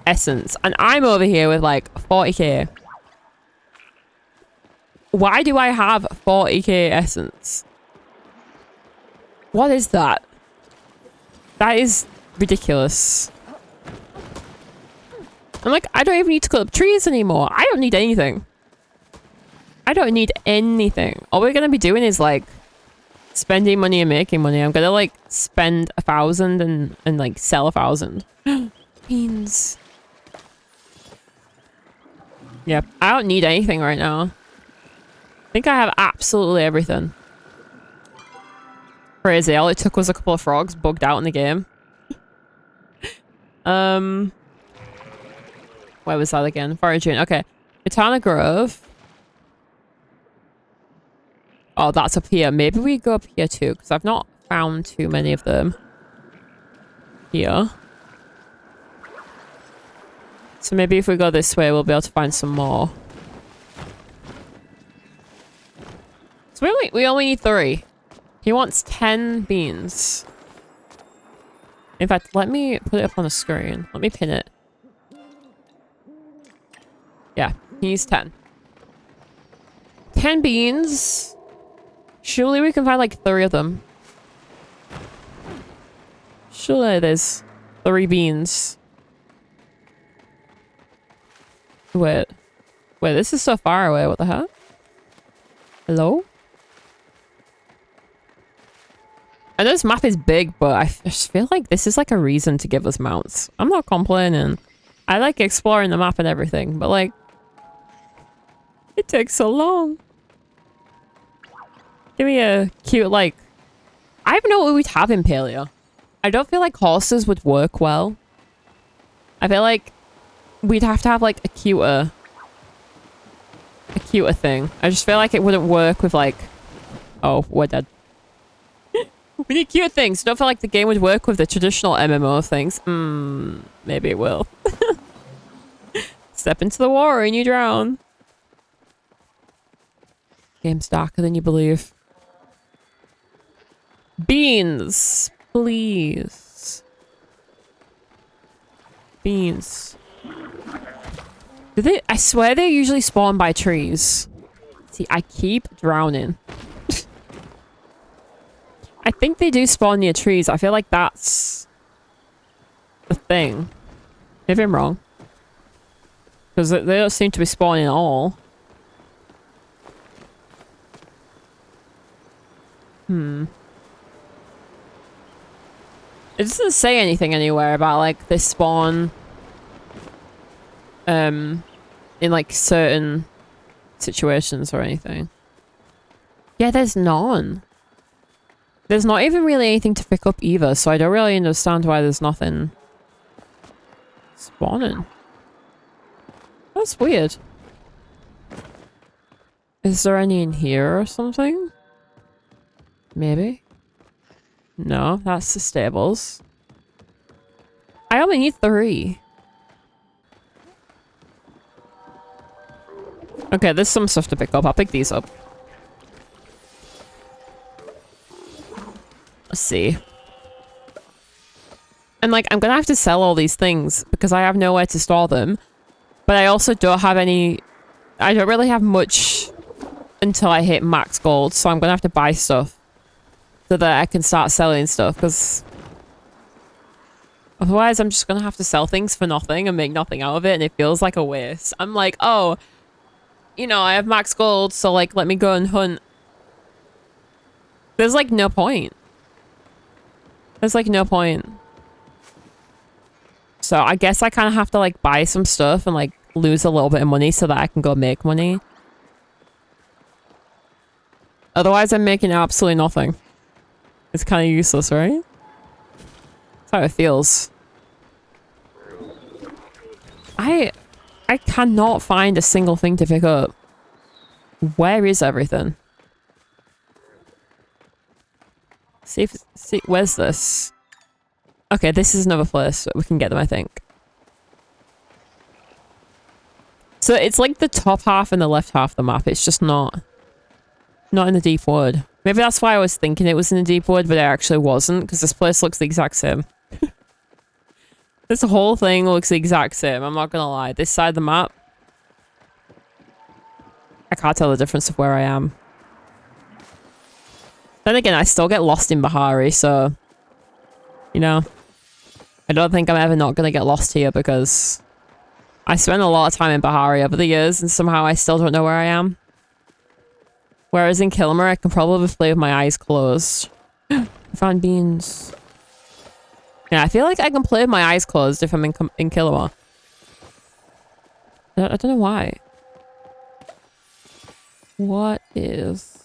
essence, and I'm over here with like 40k. Why do I have 40k essence? What is that? That is ridiculous. I'm like, I don't even need to cut up trees anymore. I don't need anything. I don't need anything. All we're gonna be doing is like spending money and making money. I'm gonna like spend 1,000 and like sell 1,000. Beans. Yep, I don't need anything right now. I think I have absolutely everything. Crazy. All it took was a couple of frogs bugged out in the game. Where was that again? Foraging. Okay. Katana Grove. Oh, that's up here. Maybe we go up here too, because I've not found too many of them here. So maybe if we go this way, we'll be able to find some more. So we only need 3. He wants 10 beans. In fact, let me put it up on the screen. Let me pin it. Yeah, he needs 10. 10 beans. Surely we can find like 3 of them. Surely there's 3 beans. Wait, this is so far away. What the heck? Hello? I know this map is big, but I just feel like this is like a reason to give us mounts. I'm not complaining. I like exploring the map and everything, but like, it takes so long. Give me a cute, like, I don't know what we'd have in PALIA. I don't feel like horses would work well. I feel like we'd have to have like a cuter thing. I just feel like it wouldn't work with like, oh, we're dead. We need cute things. Don't feel like the game would work with the traditional MMO things. Maybe it will. Step into the water and you drown. Game's darker than you believe. Beans, please. Beans. Do they? I swear they usually spawn by trees. See, I keep drowning. I think they do spawn near trees. I feel like that's the thing. Maybe I'm wrong. Because they don't seem to be spawning at all. It doesn't say anything anywhere about like they spawn in like certain situations or anything. Yeah, there's none. There's not even really anything to pick up either, so I don't really understand why there's nothing spawning. That's weird. Is there any in here or something? Maybe? No, that's the stables. I only need 3. Okay, there's some stuff to pick up. I'll pick these up. Let's see. And like, I'm gonna have to sell all these things because I have nowhere to store them. But I also don't have any... I don't really have much until I hit max gold, so I'm gonna have to buy stuff so that I can start selling stuff, because otherwise I'm just gonna have to sell things for nothing and make nothing out of it, and it feels like a waste. I'm like, oh, you know, I have max gold, so like, let me go and hunt. There's like no point. There's like no point. So I guess I kind of have to like buy some stuff and like lose a little bit of money so that I can go make money. Otherwise I'm making absolutely nothing. It's kind of useless, right? That's how it feels. I cannot find a single thing to pick up. Where is everything? See, where's this? Okay, this is another place we can get them, I think. So it's like the top half and the left half of the map. It's just not in the deep wood. Maybe that's why I was thinking it was in the deep wood, but it actually wasn't, because this place looks the exact same. This whole thing looks the exact same. I'm not gonna lie. This side of the map, I can't tell the difference of where I am. Then again, I still get lost in Bahari, so... You know, I don't think I'm ever not gonna get lost here because I spent a lot of time in Bahari over the years and somehow I still don't know where I am. Whereas in Kilmer, I can probably play with my eyes closed. I found beans. Yeah, I feel like I can play with my eyes closed if I'm in Kilmer. I don't know why. What is...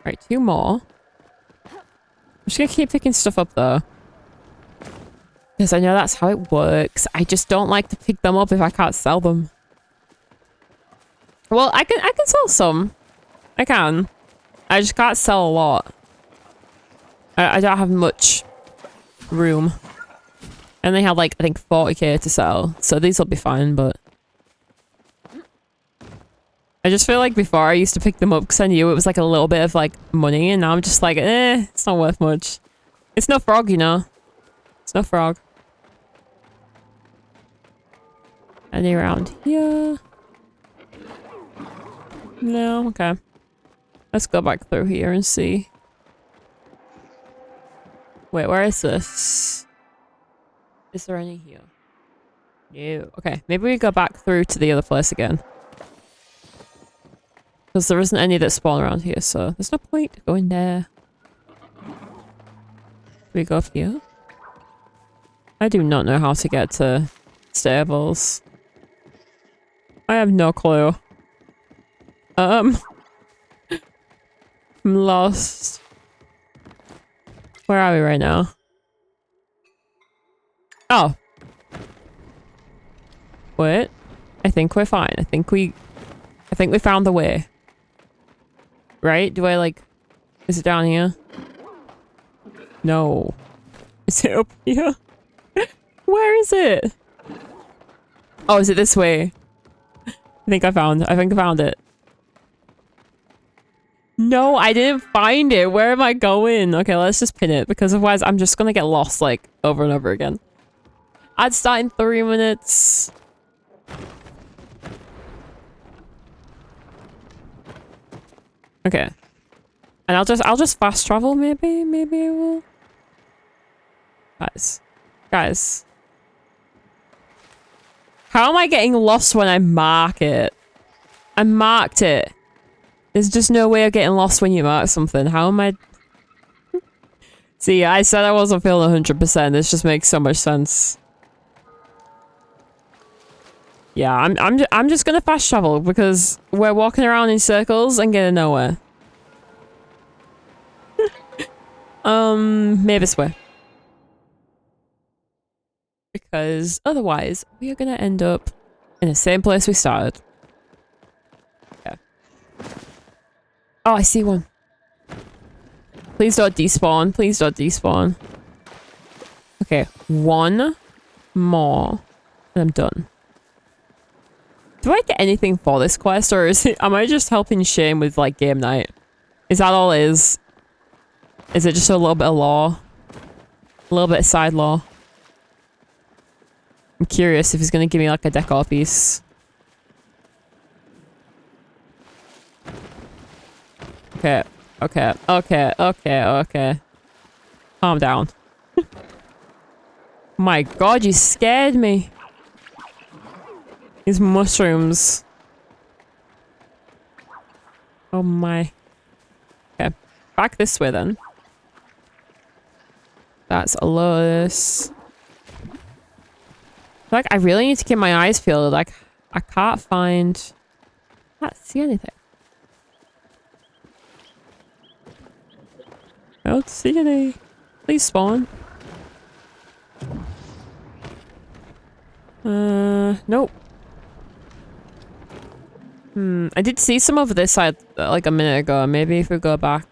Right, 2 more. I'm just gonna keep picking stuff up though. Because I know that's how it works. I just don't like to pick them up if I can't sell them. Well, I can sell some. I can. I just can't sell a lot. I don't have much room. And they have like, I think 40k to sell. So these will be fine, but... I just feel like before I used to pick them up because I knew it was like a little bit of like money and now I'm just like, it's not worth much. It's no frog, you know. It's no frog. Any around here? No, okay. Let's go back through here and see. Wait, where is this? Is there any here? No. Okay, maybe we go back through to the other place again. Because there isn't any that spawn around here, so there's no point going there. Do we go up here? I do not know how to get to stables. I have no clue. I'm lost. Where are we right now? Oh. Wait. I think we're fine. I think we found the way. Right? Do I like... Is it down here? No. Is it up here? Where is it? Oh, is it this way? I think I found it. No, I didn't find it. Where am I going? Okay, let's just pin it because otherwise I'm just gonna get lost like over and over again. I'd start in 3 minutes. Okay. And I'll just fast travel maybe I will. Guys. How am I getting lost when I mark it? I marked it. There's just no way of getting lost when you mark something. How am I... See, I said I wasn't feeling 100%. This just makes so much sense. Yeah, I'm just gonna fast travel because we're walking around in circles and getting nowhere. Maybe this way. Because otherwise, we are gonna end up in the same place we started. Okay. Oh, I see one. Please don't despawn. Please don't despawn. Okay, 1 more. And I'm done. Do I get anything for this quest or am I just helping Shane with like game night? Is that all it is? Is it just a little bit of lore? A little bit of side lore? I'm curious if he's gonna give me like a decor piece. Okay. Calm down. My god, you scared me. These mushrooms. Oh my. Okay. Back this way then. That's a Lotus. Like, I really need to keep my eyes peeled. Like, I can't see anything. I don't see any. Please spawn. Nope. I did see some over this side like a minute ago. Maybe if we go back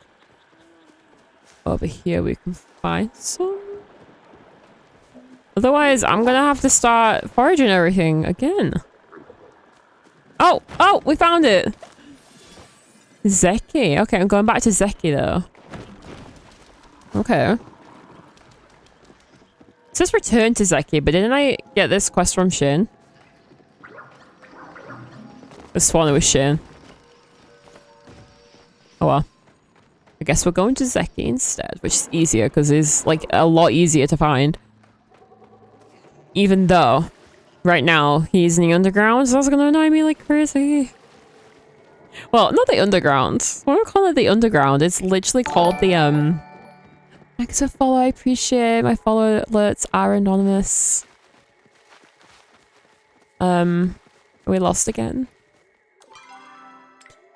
over here we can find some. Otherwise, I'm gonna have to start foraging everything again. Oh, we found it. Zeki. Okay, I'm going back to Zeki though. Okay. It says return to Zeki, but didn't I get this quest from Shane? This one was Shane. Oh well. I guess we're going to Zeki instead, which is easier because it's like a lot easier to find. Even though right now he's in the underground, so that's gonna annoy me like crazy. Well, not the underground. Why don't I call it the underground? It's literally called the thanks for follow, I appreciate my follow alerts are anonymous. Are we lost again?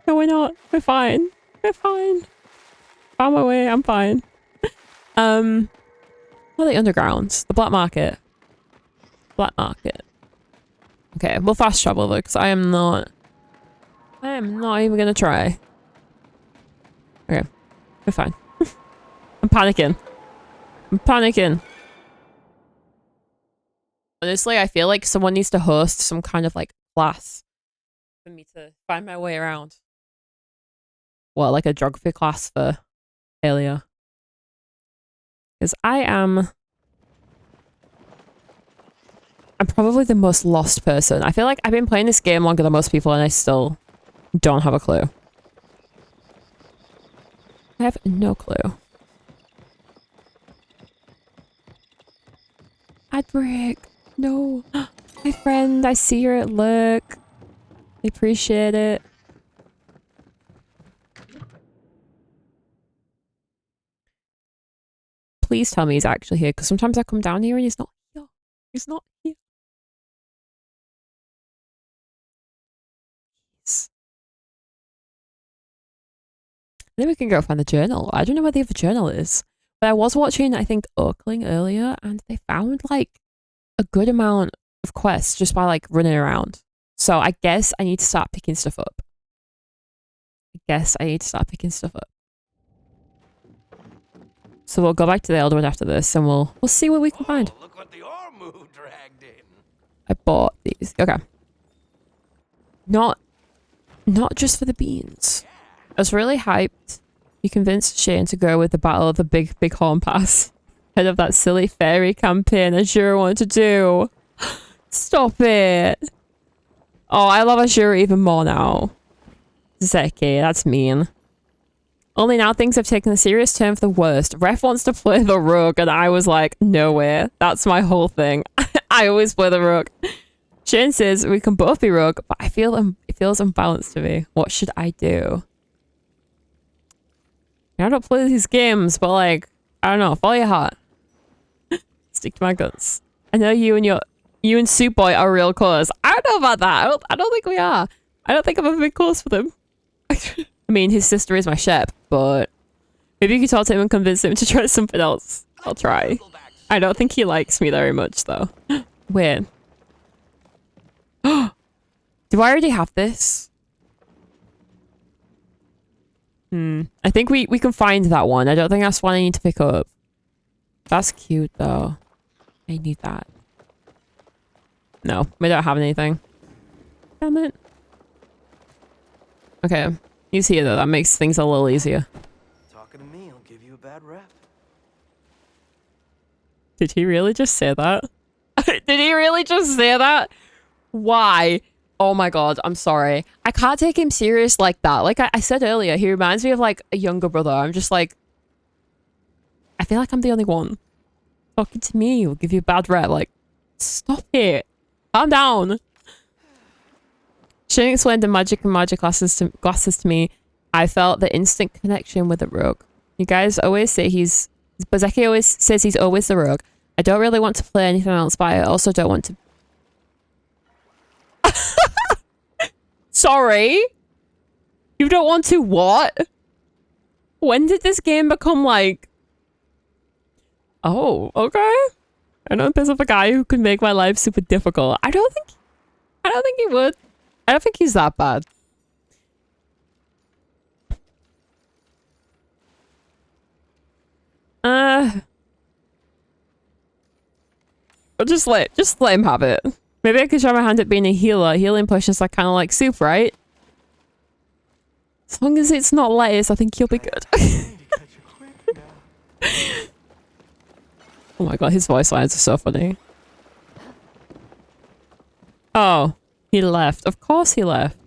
No, we're not. We're fine. We're fine. Found my way, I'm fine. Well, the underground. The black market. Black market. Okay, we'll fast travel though, because I am not even gonna try. Okay, we're fine. I'm panicking. I'm panicking. Honestly, I feel like someone needs to host some kind of like class for me to find my way around. Well, like a geography class for PALIA. Because I'm probably the most lost person. I feel like I've been playing this game longer than most people and I still don't have a clue. I have no clue. Ad break. No. My friend, I see her at look. I appreciate it. Please tell me he's actually here, because sometimes I come down here and he's not here. He's not here. Then we can go find the journal. I don't know where the other journal is. But I was watching, I think, Oakling earlier, and they found, like, a good amount of quests just by, like, running around. So I guess I need to start picking stuff up. So we'll go back to the Elderwood after this, and we'll see what we can find. Look what the Ormu dragged in. I bought these. Okay. Not just for the beans. I was really hyped. You convinced Shane to go with the Battle of the Big Horn Pass. Head of that silly fairy campaign I sure wanted to do. Stop it. Oh, I love Ashura even more now. Zeki, that's mean. Only now things have taken a serious turn for the worst. Ref wants to play the rogue, and I was like, no way. That's my whole thing. I always play the rogue. Shane says we can both be rogue, but I feel it feels unbalanced to me. What should I do? I don't play these games, but like, I don't know. Follow your heart. Stick to my guns. I know you and Soup Boy are real close. I don't know about that. I don't think we are. I don't think I've ever been close with him. I mean, his sister is my shep, but maybe you could talk to him and convince him to try something else. I'll try. I don't think he likes me very much, though. Weird. Do I already have this? I think we can find that one. I don't think that's one I need to pick up. That's cute, though. I need that. No, we don't have anything. Damn it. Okay. He's here, though. That makes things a little easier. Talking to me will give you a bad rep. Did he really just say that? Did he really just say that? Why? Oh my god, I'm sorry. I can't take him serious like that. Like I said earlier, he reminds me of like a younger brother. I'm just like... I feel like I'm the only one. Talking to me will give you a bad rep. Like, stop it. Calm down. Shane explained the magic and magic glasses to me. I felt the instant connection with the rogue. You guys always say he's... Zeki always says he's always the rogue. I don't really want to play anything else, but I also don't want to... Sorry? You don't want to what? When did this game become like... Oh, okay. I know there's a guy who could make my life super difficult. I don't think he would. I don't think he's that bad. Just let him have it. Maybe I could try my hand at being a healer. Healing potions are kind of like soup, right? As long as it's not lettuce, I think you'll be good. Oh my god, his voice lines are so funny. Oh, he left. Of course he left.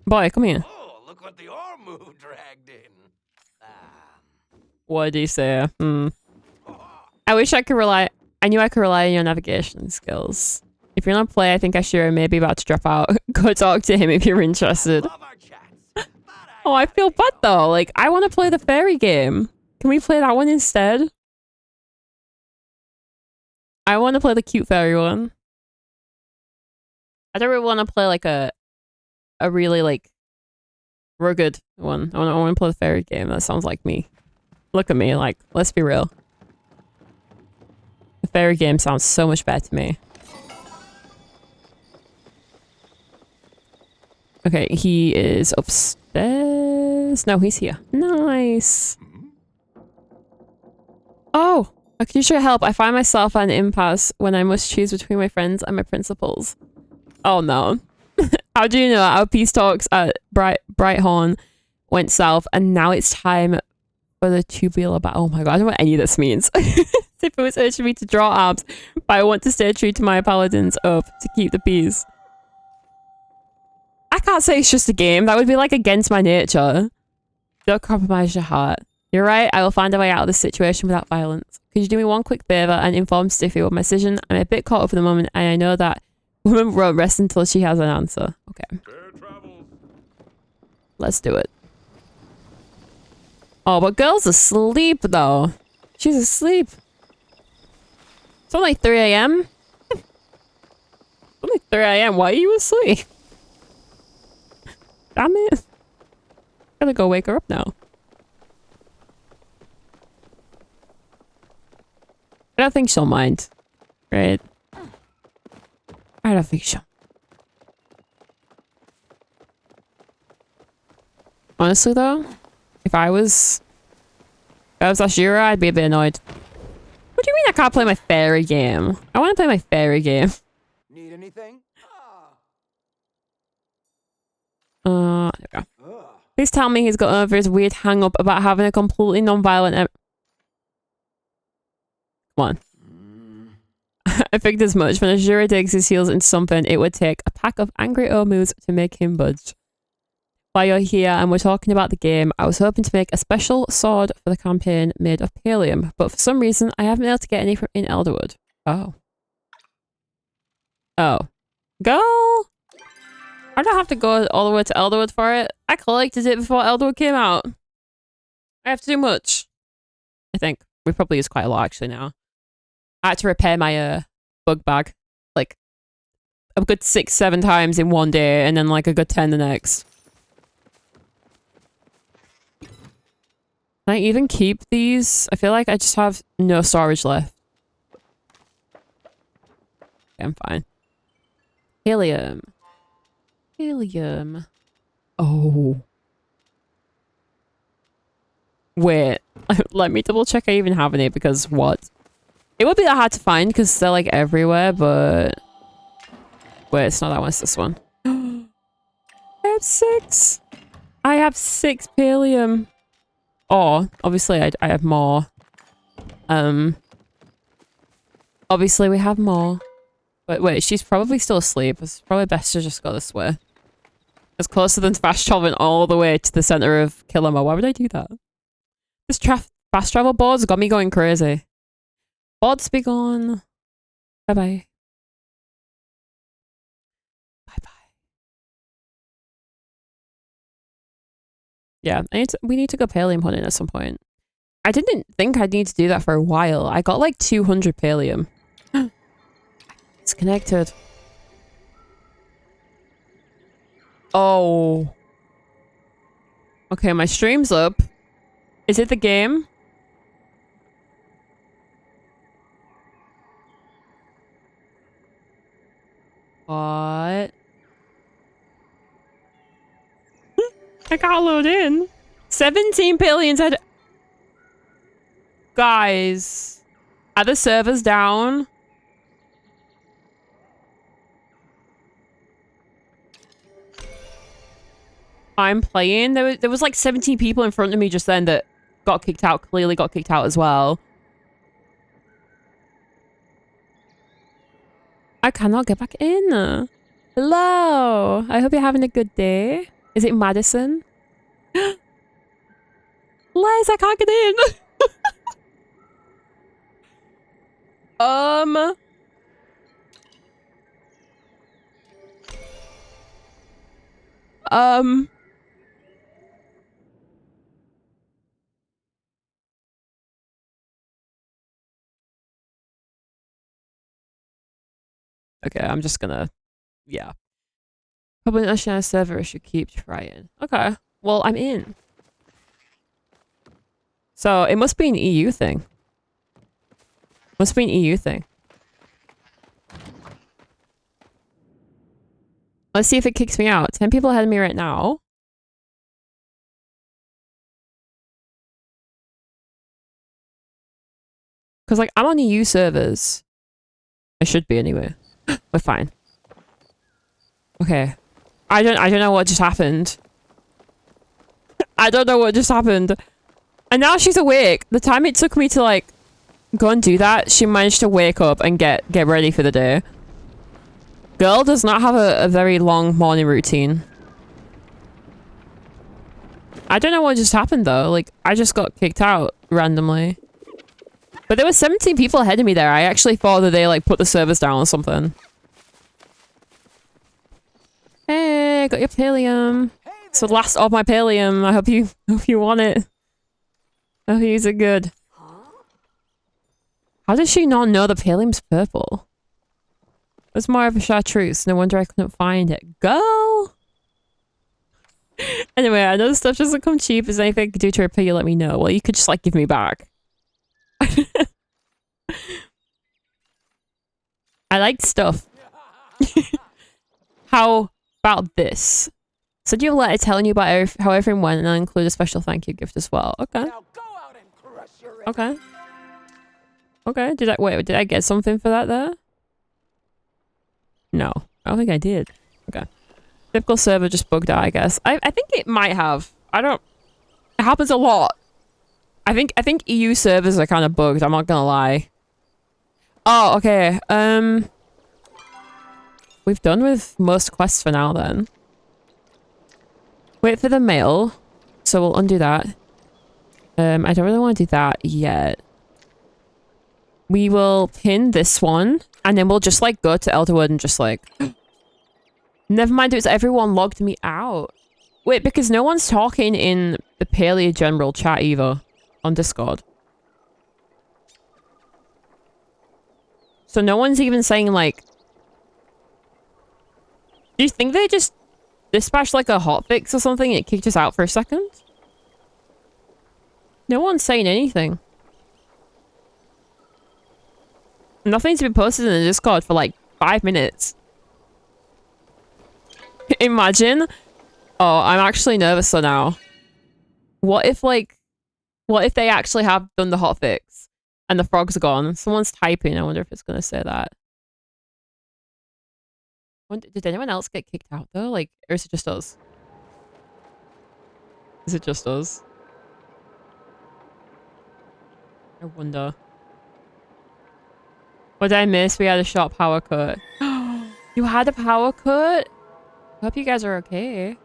Boy, come here. Oh, look what the arm move dragged in. What did he say? I wish I could rely. I knew I could rely on your navigation skills. If you're not play, I think Ashura may be about to drop out. Go talk to him if you're interested. Love our chats. Oh, I feel bad though. Like, I want to play the fairy game. Can we play that one instead? I want to play the cute fairy one. I don't really want to play like a really like rugged one. I want to play the fairy game. That sounds like me. Look at me. Like, let's be real. The fairy game sounds so much better to me. Okay, he is upstairs. No, he's here. Nice. Oh, I could use your help. I find myself at an impasse when I must choose between my friends and my principles. Oh no. How do you know our peace talks at Brighthorn went south and now it's time for the tubular battle? Oh my god, I don't know what any of this means. If it was urging me to draw arms, but I want to stay true to my paladin's oath to keep the peace. I can't say it's just a game. That would be like against my nature. Don't compromise your heart. You're right, I will find a way out of this situation without violence. Could you do me one quick favour and inform Stiffy of my decision? I'm a bit caught up for the moment and I know that woman won't rest until she has an answer. Okay. Let's do it. Oh, but girl's asleep though. She's asleep. It's only 3 a.m. It's only 3 a.m. Why are you asleep? Damn it. Gotta go wake her up now. I don't think she'll mind. Right? I don't think she'll. Honestly though, if I was Ashura, I'd be a bit annoyed. What do you mean I can't play my fairy game? I want to play my fairy game. Need anything? There we go. Please tell me he's got over his weird hang-up about having a completely non-violent Come on. I figured as much. When Ashura digs his heels into something, it would take a pack of angry Omus to make him budge. While you're here and we're talking about the game, I was hoping to make a special sword for the campaign made of Palium, but for some reason, I haven't been able to get any from in Elderwood. Oh. Oh. Girl! I don't have to go all the way to Elderwood for it. I collected it before Elderwood came out. I have to do much. I think. We probably use quite a lot actually now. I had to repair my bug bag like a good 6-7 times in one day and then like a good 10 the next. Can I even keep these? I feel like I just have no storage left. Okay, I'm fine. Helium. Helium. Oh. Wait. Let me double check I even have any because what? It would be that hard to find because they're like everywhere, but... Wait, it's not that one, it's this one. I have 6! I have 6 Palium. Or, obviously I have more. Obviously we have more. But wait, she's probably still asleep. It's probably best to just go this way. It's closer than fast traveling all the way to the center of Kilima. Why would I do that? This fast travel board's got me going crazy. Boards be gone. Bye-bye. Bye-bye. Yeah, we need to go Palium hunting at some point. I didn't think I'd need to do that for a while. I got like 200 Palium. It's connected. Oh. Okay, my stream's up. Is it the game? What? I can't load in. 17 billions had... Guys. Are the servers down? I'm playing. There was like 17 people in front of me just then that got kicked out. Clearly got kicked out as well. I cannot get back in. Hello. I hope you're having a good day. Is it Madison? Les, I can't get in. Okay, I'm just gonna, yeah. Probably not share a server, I should keep trying. Okay, well, I'm in. So, it must be an EU thing. Must be an EU thing. Let's see if it kicks me out. 10 people ahead of me right now. Because, like, I'm on EU servers. I should be anyway. We're fine. Okay. I don't know what just happened. I don't know what just happened. And now she's awake. The time it took me to, like, go and do that, she managed to wake up and get ready for the day. Girl does not have a very long morning routine. I don't know what just happened, though. Like, I just got kicked out randomly. But there were 17 people ahead of me there. I actually thought that they, like, put the servers down or something. Hey, got your pallium. It's the last of my pallium. I hope you want it. I hope you use it good. How does she not know the pallium's purple? It's more of a chartreuse. No wonder I couldn't find it. Girl! Anyway, I know this stuff doesn't come cheap. Is there anything I could do to repair you? Let me know. Well, you could just, like, give me back. I like stuff. How about this? Send you a letter telling you about how everything went, and I'll include a special thank you gift as well. Okay. Now go out and crush your Okay. Okay. Did I get something for that there? No. I don't think I did. Okay. Typical server just bugged out, I guess. I think it might have. It happens a lot. I think EU servers are kind of bugged, I'm not gonna lie. Oh, okay. We've done with most quests for now then. Wait for the mail. So we'll undo that. I don't really want to do that yet. We will pin this one, and then we'll just, like, go to Elderwood and just, like... Never mind, it's everyone logged me out. Wait, because no one's talking in the PALIA general chat either. On Discord. So no one's even saying, like... Do you think they just dispatched, like, a hotfix or something and it kicked us out for a second? No one's saying anything. Nothing's been posted in the Discord for, like, 5 minutes. Imagine. Oh, I'm actually nervous so now. What if they actually have done the hotfix and the frogs are gone? Someone's typing. I wonder if it's going to say that. Did anyone else get kicked out though? Like, or is it just us? Is it just us? I wonder. What did I miss? We had a short power cut. You had a power cut? I hope you guys are okay.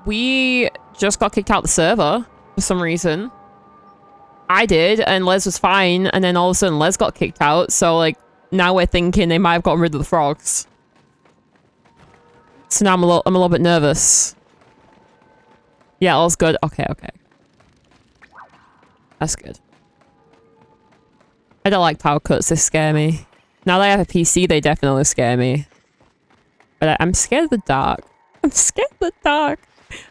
We just got kicked out the server for some reason. I did, and Les was fine, and then all of a sudden Les got kicked out, so, like, now we're thinking they might have gotten rid of the frogs. So now I'm a little bit nervous. Yeah, all's good. Okay, okay. That's good. I don't like power cuts, they scare me. Now that I have a PC, they definitely scare me. But I'm scared of the dark. I'm scared of the dark.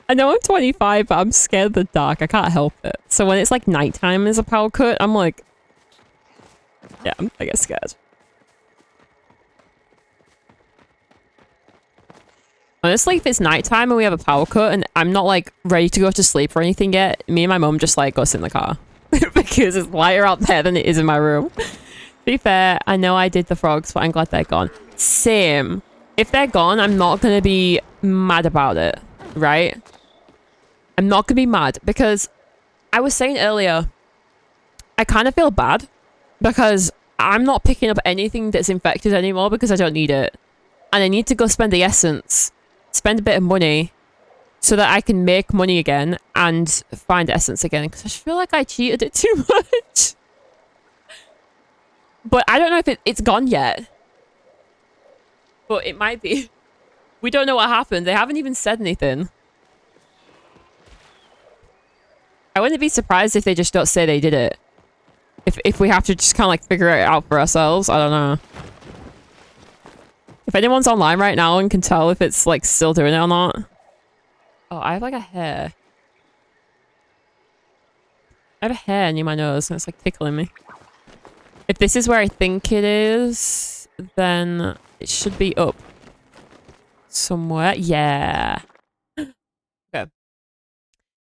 I know I'm 25, but I'm scared of the dark. I can't help it. So when it's like nighttime and there's a power cut, I'm like... Yeah, I get scared. Honestly, if it's nighttime and we have a power cut and I'm not like ready to go to sleep or anything yet, me and my mum just like go sit in the car. Because it's lighter out there than it is in my room. To be fair, I know I did the frogs, but I'm glad they're gone. Same. If they're gone, I'm not going to be mad about it, right? I'm not going to be mad because I was saying earlier, I kind of feel bad because I'm not picking up anything that's infected anymore because I don't need it. And I need to go spend the essence, spend a bit of money so that I can make money again and find essence again. Because I feel like I cheated it too much. But I don't know if it's gone yet. But it might be. We don't know what happened. They haven't even said anything. I wouldn't be surprised if they just don't say they did it. If we have to just kind of like figure it out for ourselves. I don't know. If anyone's online right now and can tell if it's like still doing it or not. Oh, I have like a hair. I have a hair near my nose and it's like tickling me. If this is where I think it is, then it should be up somewhere. Yeah. Okay.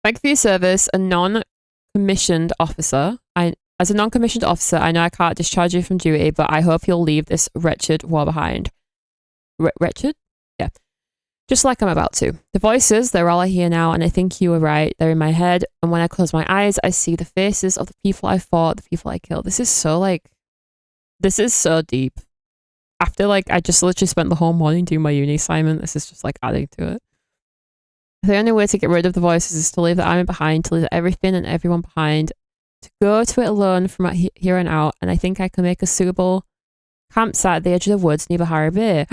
Thank you for your service, a non-commissioned officer. As a non-commissioned officer, I know I can't discharge you from duty, but I hope you'll leave this wretched war behind. Wretched? Yeah. Just like I'm about to. The voices, they're all here now, and I think you were right. They're in my head, and when I close my eyes, I see the faces of the people I fought, the people I killed. This is so, like... This is so deep. After, like, I just literally spent the whole morning doing my uni assignment, this is just, like, adding to it. The only way to get rid of the voices is to leave the army behind, to leave everything and everyone behind, to go to it alone from here on out, and I think I can make a suitable campsite at the edge of the woods near Bahari Bay.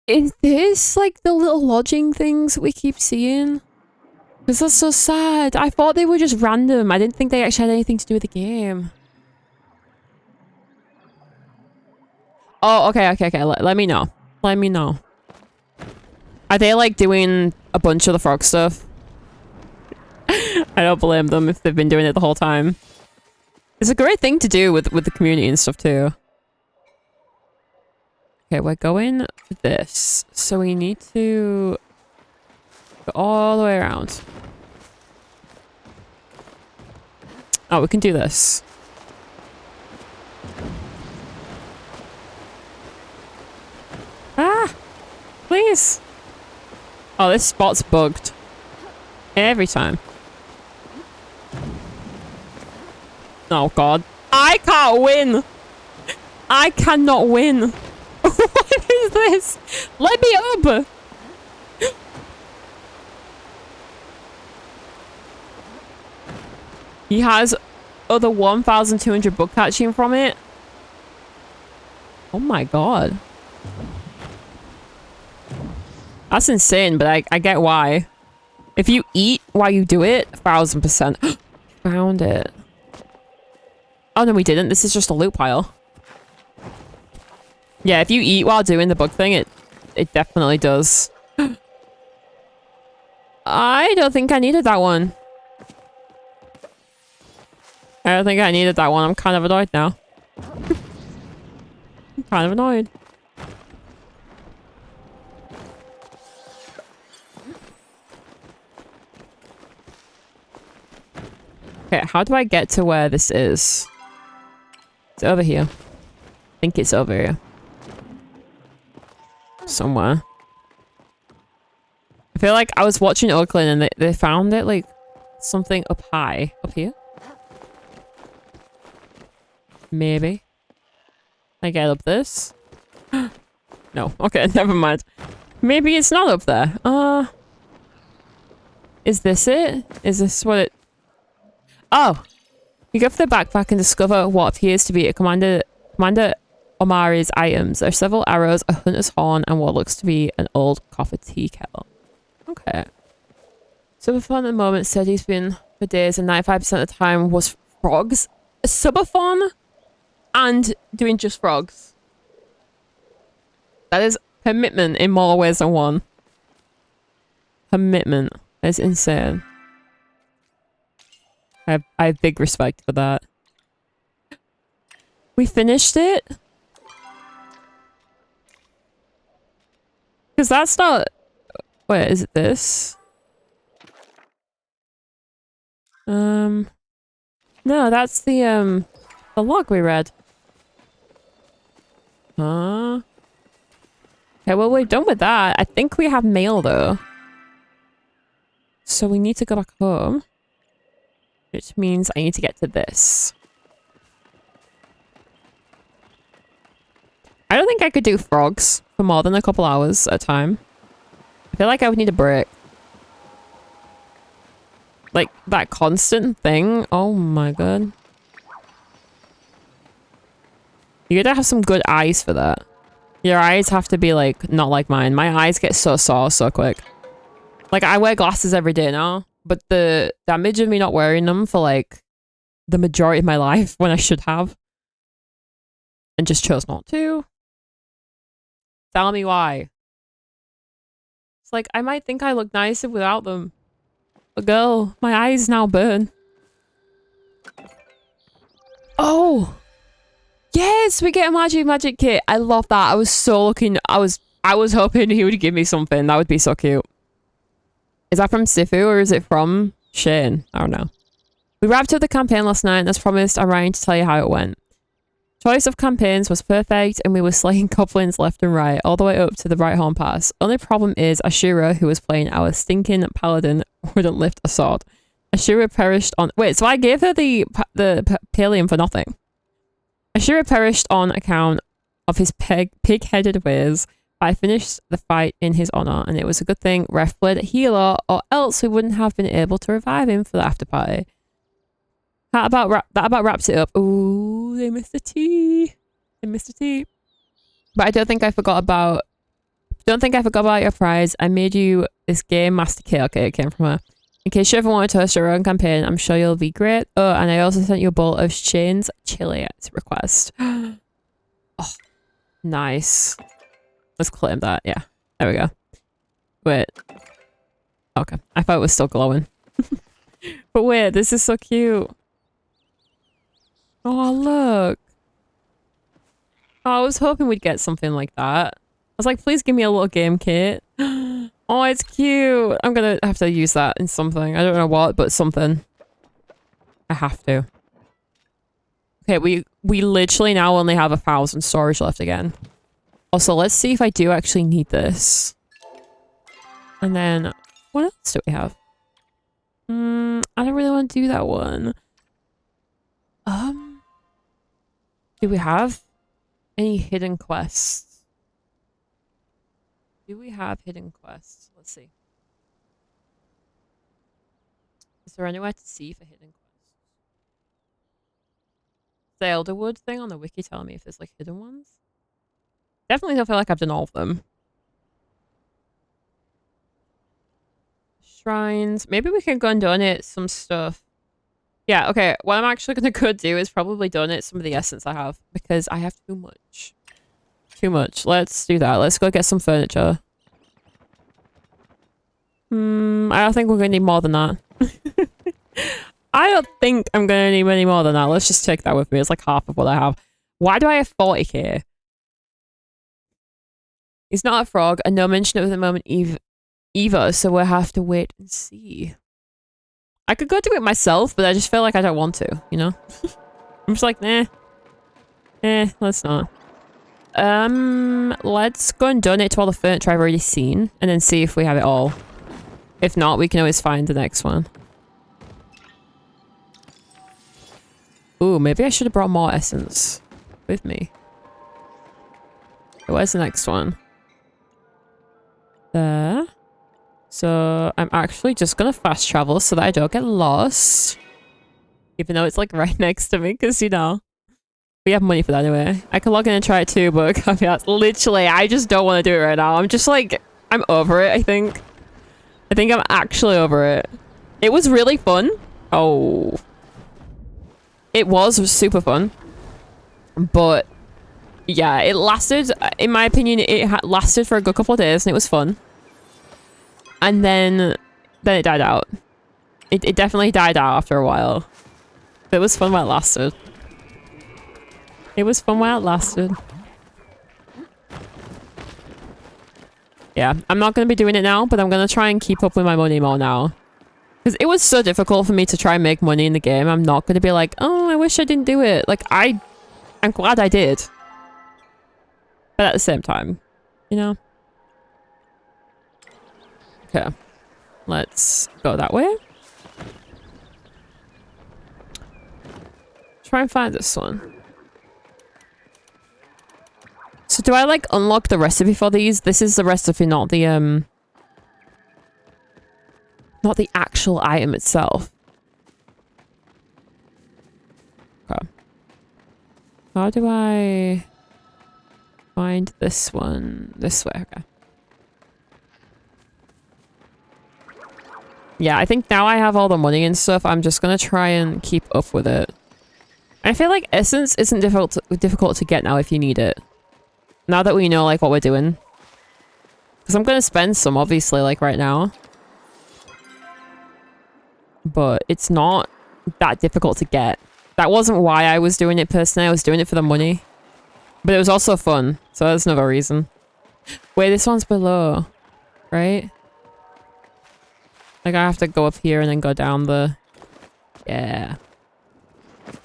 Is this like the little lodging things we keep seeing? Because that's so sad. I thought they were just random. I didn't think they actually had anything to do with the game. Oh, okay. Let me know. Let me know. Are they like doing a bunch of the frog stuff? I don't blame them if they've been doing it the whole time. It's a great thing to do with the community and stuff too. Okay, we're going to this. So we need to go all the way around. Oh, we can do this. Ah! Please! Oh, this spot's bugged. Every time. Oh god. I can't win! I cannot win! What is this? Let me up! He has other 1,200 book catching from it. Oh my god. That's insane, but I get why. If you eat while you do it, 1,000%. Found it. Oh no, we didn't. This is just a loot pile. Yeah, if you eat while doing the bug thing, it definitely does. I don't think I needed that one. I don't think I needed that one. I'm kind of annoyed now. I'm kind of annoyed. Okay, how do I get to where this is? It's over here. I think it's over here. Somewhere. I feel like I was watching Oakland and they found it like something up high. Up here? Maybe. I get up this? No. Okay, never mind. Maybe it's not up there. Is this it? Is this what it... Oh! You go for the backpack and discover what appears to be a Commander Omari's items. There are several arrows, a hunter's horn, and what looks to be an old copper tea kettle. Okay. Subathon at the moment said he's been for days and 95% of the time was frogs. A subathon and doing just frogs. That is commitment in more ways than one. Commitment. That is insane. I have big respect for that. We finished it? Because that's not... Wait, is it this? No, that's the log we read. Huh? Okay, well, we're done with that. I think we have mail, though. So we need to go back home. Which means I need to get to this. think I could do frogs for more than a couple hours at a time. I feel like I would need a break. Like, that constant thing. Oh my god. You gotta have some good eyes for that. Your eyes have to be, like, not like mine. My eyes get so sore so quick. Like, I wear glasses every day now, but the damage of me not wearing them for, like, the majority of my life when I should have. And just chose not to. Tell me why. It's like, I might think I look nicer without them. But girl, my eyes now burn. Oh! Yes, we get a magic kit. I love that. I was so looking. I was hoping he would give me something. That would be so cute. Is that from Sifu or is it from Shane? I don't know. We wrapped up the campaign last night and as promised, I'm writing to tell you how it went. Choice of campaigns was perfect and we were slaying goblins left and right, all the way up to the right horn pass. Only problem is Ashura, who was playing our stinking paladin, wouldn't lift a sword. Ashura perished on... Wait, so I gave her the Palium for nothing. Ashura perished on account of his pig-headed ways. I finished the fight in his honor, and it was a good thing Ref played a healer, or else we wouldn't have been able to revive him for the after party. That about wraps it up. Ooh, they missed a T. They missed a T. But I don't think I forgot about your prize. I made you this game master kit. Okay, it came from her. In case you ever wanted to host your own campaign, I'm sure you'll be great. Oh, and I also sent you a bowl of Shane's chili as a request. Oh, nice. Let's claim that. Yeah, there we go. Wait. Okay, I thought it was still glowing. But wait, this is so cute. Oh, look. Oh, I was hoping we'd get something like that. I was like, please give me a little game kit. Oh, it's cute. I'm gonna have to use that in something. I don't know what, but something. I have to. Okay, we literally now only have 1,000 storage left again. Also, let's see if I do actually need this. And then, what else do we have? I don't really want to do that one. Do we have any hidden quests? Do we have hidden quests? Let's see. Is there anywhere to see for hidden quests? The Elderwood thing on the wiki telling me if there's like hidden ones? Definitely don't feel like I've done all of them. Shrines. Maybe we can go and donate some stuff. Yeah, okay. What I'm actually going to go do is probably donate some of the essence I have because I have too much. Too much. Let's do that. Let's go get some furniture. I don't think we're going to need more than that. I don't think I'm going to need any more than that. Let's just take that with me. It's like half of what I have. Why do I have 40k? He's not a frog and no mention of it at the moment either, so we'll have to wait and see. I could go do it myself, but I just feel like I don't want to, you know? I'm just like, nah. Let's not. Let's go and donate to all the furniture I've already seen, and then see if we have it all. If not, we can always find the next one. Ooh, maybe I should have brought more essence with me. Where's the next one? There. So I'm actually just gonna fast travel so that I don't get lost. Even though it's like right next to me, because you know, we have money for that anyway. I can log in and try it too, but caveats. Literally, I just don't want to do it right now. I'm just like, I'm over it, I think. I think I'm actually over it. It was really fun. Oh. It was super fun. But yeah, it lasted, in my opinion, it lasted for a good couple of days and it was fun. And then it died out. It definitely died out after a while. But it was fun while it lasted. It was fun while it lasted. Yeah, I'm not going to be doing it now, but I'm going to try and keep up with my money more now. Because it was so difficult for me to try and make money in the game. I'm not going to be like, oh, I wish I didn't do it. Like, I'm glad I did. But at the same time, you know? Okay. Let's go that way. Try and find this one. So So do I like unlock the recipe for these? This is the recipe, not the actual item itself. Okay. How do I find this one? This way, okay. Yeah, I think now I have all the money and stuff. I'm just gonna try and keep up with it. I feel like essence isn't difficult to get now if you need it. Now that we know like what we're doing. Because I'm gonna spend some obviously like right now. But it's not that difficult to get. That wasn't why I was doing it personally. I was doing it for the money. But it was also fun. So that's another reason. Wait, this one's below. Right? Like I have to go up here and then go down the... Yeah. There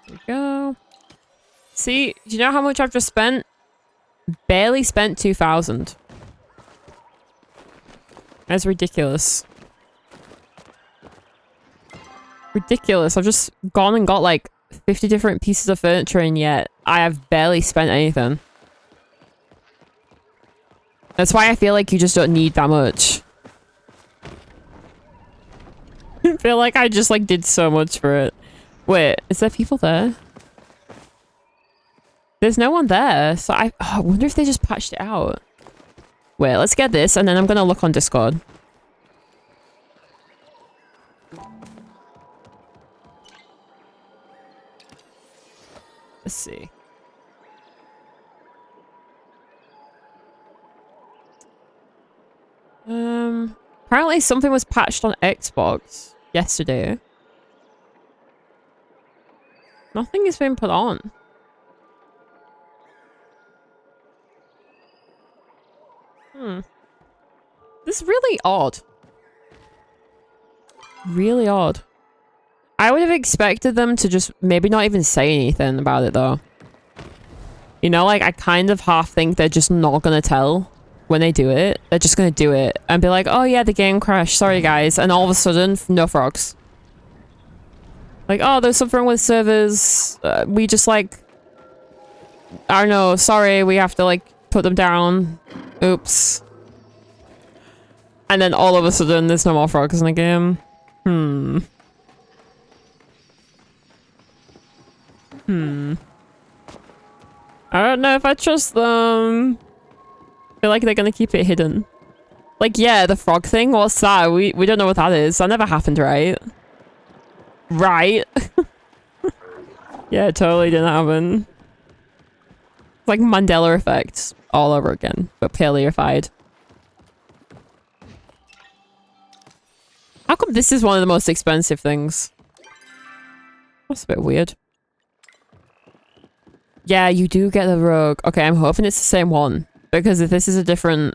we go. See, do you know how much I've just spent? Barely spent 2,000. That's ridiculous. Ridiculous. I've just gone and got like 50 different pieces of furniture and yet I have barely spent anything. That's why I feel like you just don't need that much. I feel like I just like did so much for it. Wait, is there people there? There's no one there, so I wonder if they just patched it out. Wait, let's get this and then I'm gonna look on Discord. Let's see. Apparently something was patched on Xbox yesterday. Nothing has been put on. This is really odd. Really odd. I would have expected them to just maybe not even say anything about it though. You know, like I kind of half think they're just not gonna tell when they do it. They're just gonna do it and be like, oh yeah, the game crashed, sorry guys. And all of a sudden, no frogs. Like, oh, there's something wrong with servers. We just like, I don't know, sorry, we have to like put them down. Oops. And then all of a sudden, there's no more frogs in the game. I don't know if I trust them. I feel like they're gonna keep it hidden. Like, yeah, the frog thing, what's that? We don't know what that is. That never happened, right? Right? Yeah, it totally didn't happen. It's like Mandela effect all over again, but paleofied. How come this is one of the most expensive things? That's a bit weird. Yeah, you do get the rogue. Okay, I'm hoping it's the same one. Because if this is a different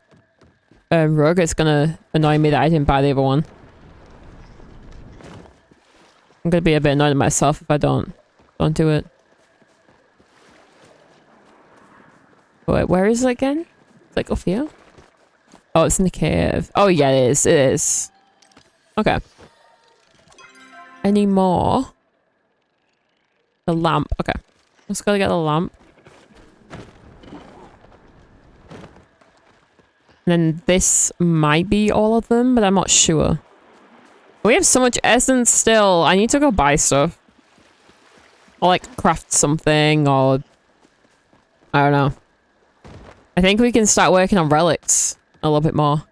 rogue, it's gonna annoy me that I didn't buy the other one. I'm gonna be a bit annoyed at myself if I don't do it. Wait, where is it again? It's like up here? Oh, it's in the cave. Oh yeah, it is. It is. Okay. Any more? The lamp. Okay. Let's go get the lamp. And then this might be all of them, but I'm not sure. We have so much essence still. I need to go buy stuff. Or like craft something or... I don't know. I think we can start working on relics a little bit more.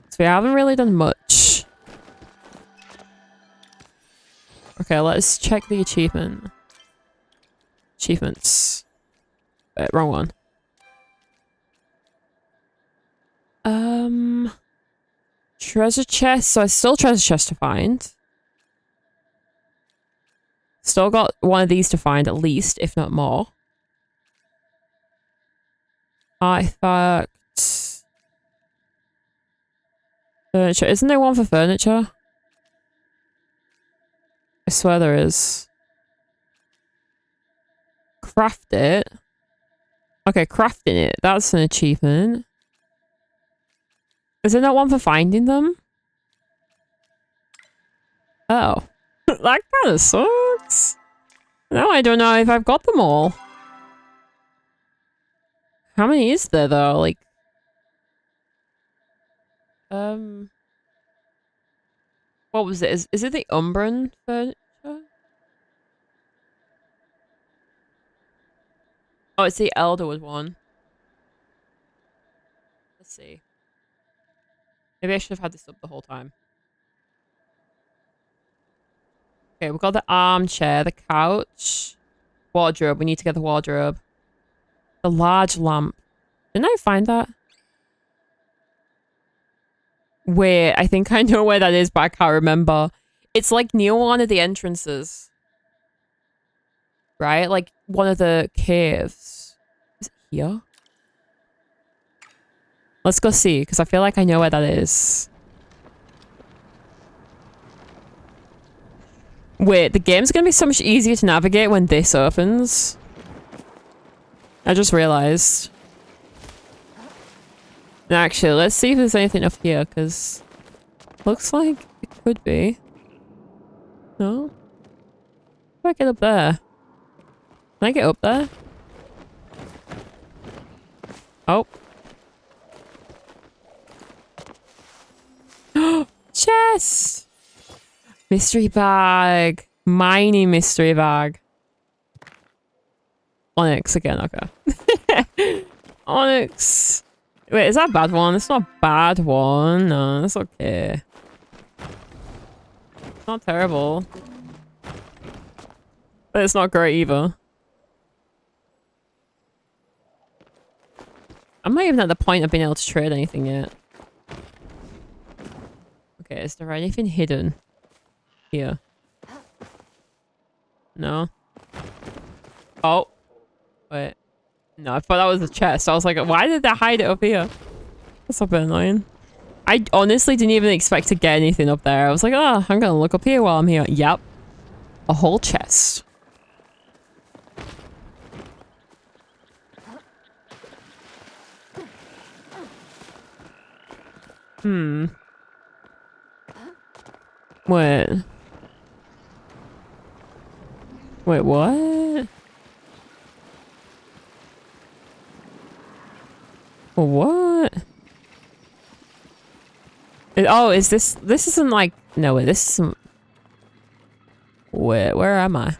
So we haven't really done much. Okay, let's check the achievement. Achievements. Wrong one. Treasure chest. So it's still treasure chest to find. Still got one of these to find at least, if not more. Artifact. Furniture. Isn't there one for furniture? I swear there is. Craft it. Okay, crafting it. That's an achievement. Is there not one for finding them? Oh. That kind of sucks. Now I don't know if I've got them all. How many is there though? Like, what was it? Is it the Umbran furniture? Oh, it's the Elderwood one. Let's see. Maybe I should have had this up the whole time. Okay, we've got the armchair, the couch, wardrobe. We need to get the wardrobe. The large lamp. Didn't I find that? Wait, I think I know where that is, but I can't remember. It's like near one of the entrances. Right? Like one of the caves. Is it here? Let's go see, because I feel like I know where that is. Wait, the game's gonna be so much easier to navigate when this opens. I just realized. Actually, let's see if there's anything up here, because looks like it could be. No? How do I get up there? Can I get up there? Oh. Chest! Mystery bag. Mining mystery bag. Onyx again, okay. Onyx. Wait, is that a bad one? It's not a bad one. No, it's okay. It's not terrible. But it's not great either. I'm not even at the point of being able to trade anything yet. Okay, is there anything hidden here? No. Oh. Wait. No, I thought that was a chest. I was like, why did they hide it up here? That's a bit annoying. I honestly didn't even expect to get anything up there. I was like, oh, I'm gonna look up here while I'm here. Yep. A whole chest. Hmm. Wait. Wait, what? What? Oh, is this... This isn't like... No, wait, this isn't... Wait, where am I?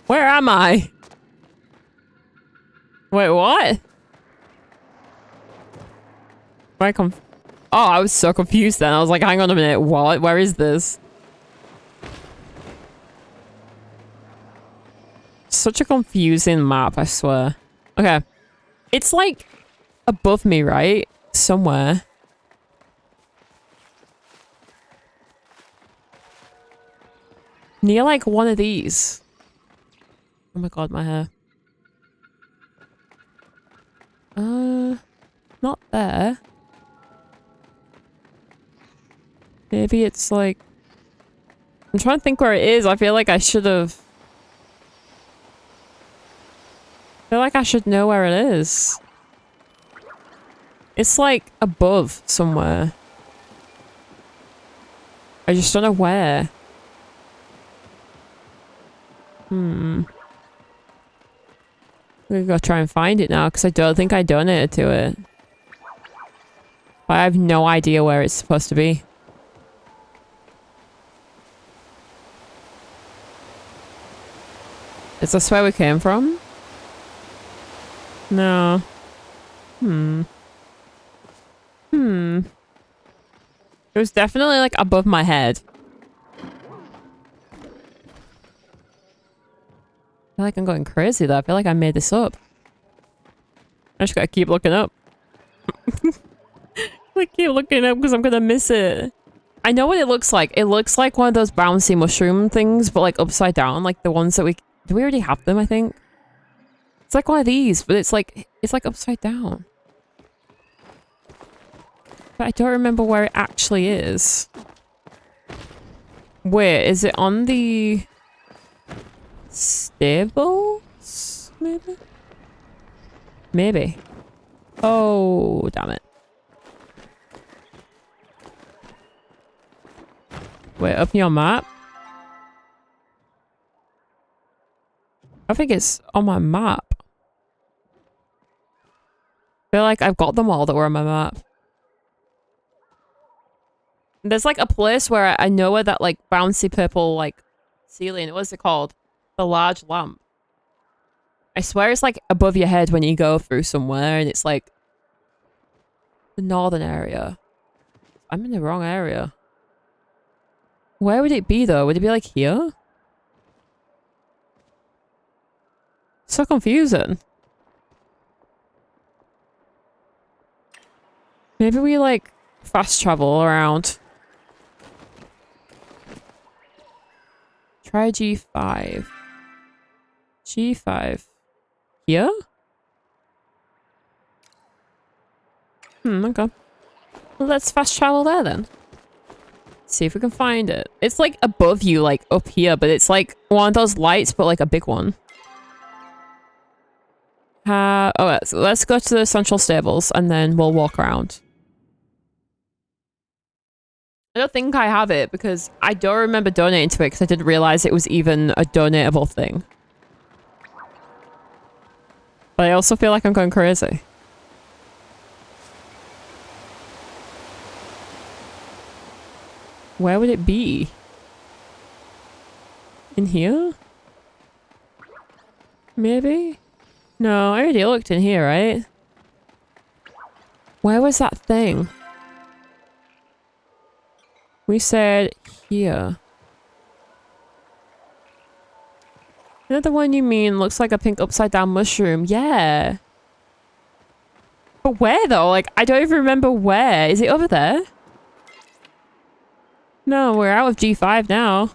Where am I? Wait, what? Where I Oh, I was so confused then. I was like, hang on a minute, what? Where is this? Such a confusing map, I swear. Okay. It's like above me, right? Somewhere. Near like one of these. Oh my god, my hair. Not there. Maybe it's like... I'm trying to think where it is. I feel like I should have... I feel like I should know where it is. It's like above somewhere. I just don't know where. I'm gonna go try and find it now because I don't think I donated to it. But I have no idea where it's supposed to be. Is this where we came from? No. It was definitely like above my head. I feel like I'm going crazy though. I feel like I made this up. I just gotta keep looking up. I keep looking up because I'm gonna miss it. I know what it looks like. It looks like one of those bouncy mushroom things, but like upside down, like the ones that we... Do we already have them, I think? It's like one of these, but it's like upside down. But I don't remember where it actually is. Wait, is it on the... stables? Maybe? Maybe. Oh, damn it. Wait, open your map. I think it's on my map. feel like I've got them all that were on my map. There's like a place where I know where that like bouncy purple like ceiling, what's it called? The large lamp. I swear it's like above your head when you go through somewhere and it's like the northern area. I'm in the wrong area. Where would it be though? Would it be like here? So confusing. Maybe we like fast travel around. Try G5. G5. Here? Okay. Well, let's fast travel there then. See if we can find it. It's like above you, like up here, but it's like one of those lights, but like a big one. Oh, so let's go to the central stables and then we'll walk around. I don't think I have it because I don't remember donating to it because I didn't realize it was even a donatable thing. But I also feel like I'm going crazy. Where would it be? In here? Maybe? No, I already looked in here, right? Where was that thing? We said here. Another one you mean looks like a pink upside down mushroom. Yeah. But where though? Like, I don't even remember where. Is it over there? No, we're out of G5 now.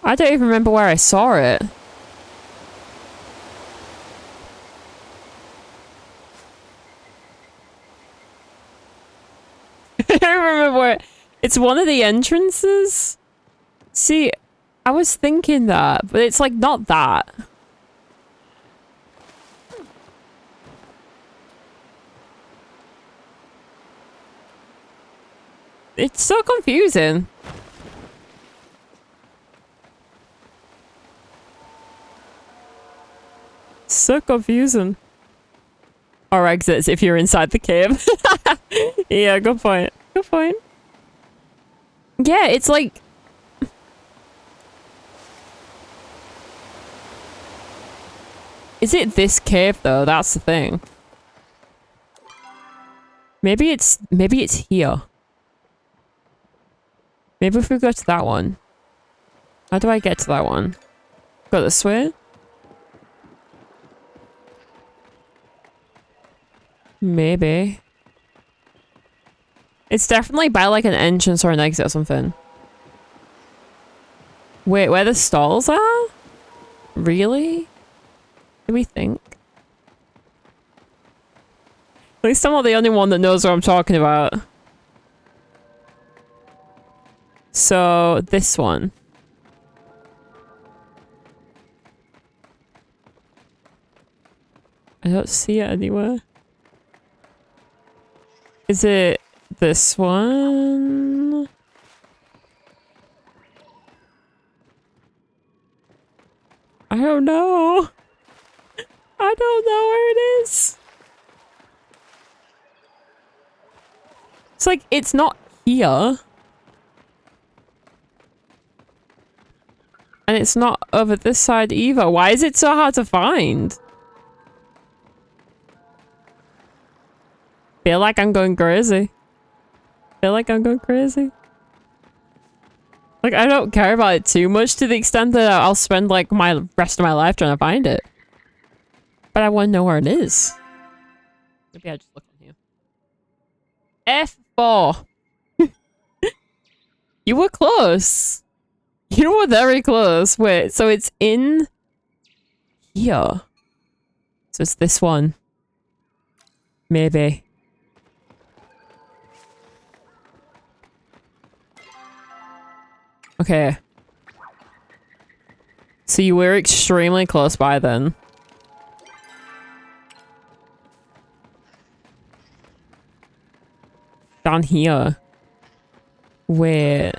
I don't even remember where I saw it. I don't remember where. It's one of the entrances. See, I was thinking that, but it's like not that. It's so confusing. So confusing. Or exits if you're inside the cave. Yeah, good point. Good point. Yeah, it's like... Is it this cave though? That's the thing. Maybe it's here. Maybe if we go to that one. How do I get to that one? Go this way? Maybe. It's definitely by like an entrance or an exit or something. Wait, where the stalls are? Really? Do we think? At least I'm not the only one that knows what I'm talking about. So, this one. I don't see it anywhere. Is it this one? I don't know. I don't know where it is. It's like, it's not here. And it's not over this side either. Why is it so hard to find? Feel like I'm going crazy. Feel like I'm going crazy. Like, I don't care about it too much to the extent that I'll spend like my rest of my life trying to find it. But I want to know where it is. Maybe I just look in here. F4. You were close. You were very close. Wait, so it's in here. So it's this one. Maybe. Okay. So you were extremely close by then. Down here. Wait.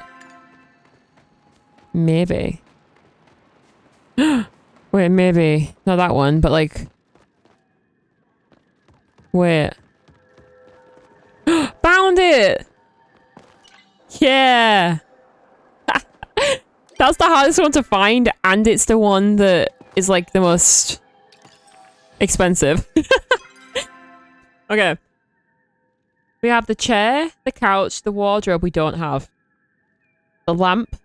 Maybe. Wait, maybe. Not that one, but like... Wait. Found it! Yeah! That's the hardest one to find, and it's the one that is like the most expensive. Okay. We have the chair, the couch, the wardrobe we don't have. The lamp.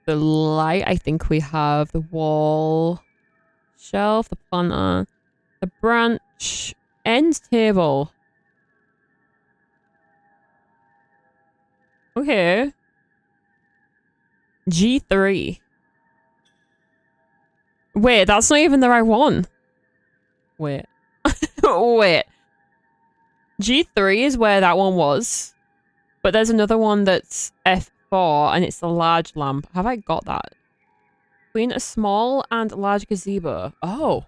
The light, I think we have. The wall. Shelf, the planter. The branch. End table. Okay. G3. Wait, that's not even the right one. Wait. Wait. G3 is where that one was. But there's another one that's F4 and it's the large lamp. Have I got that? Between a small and large gazebo. Oh.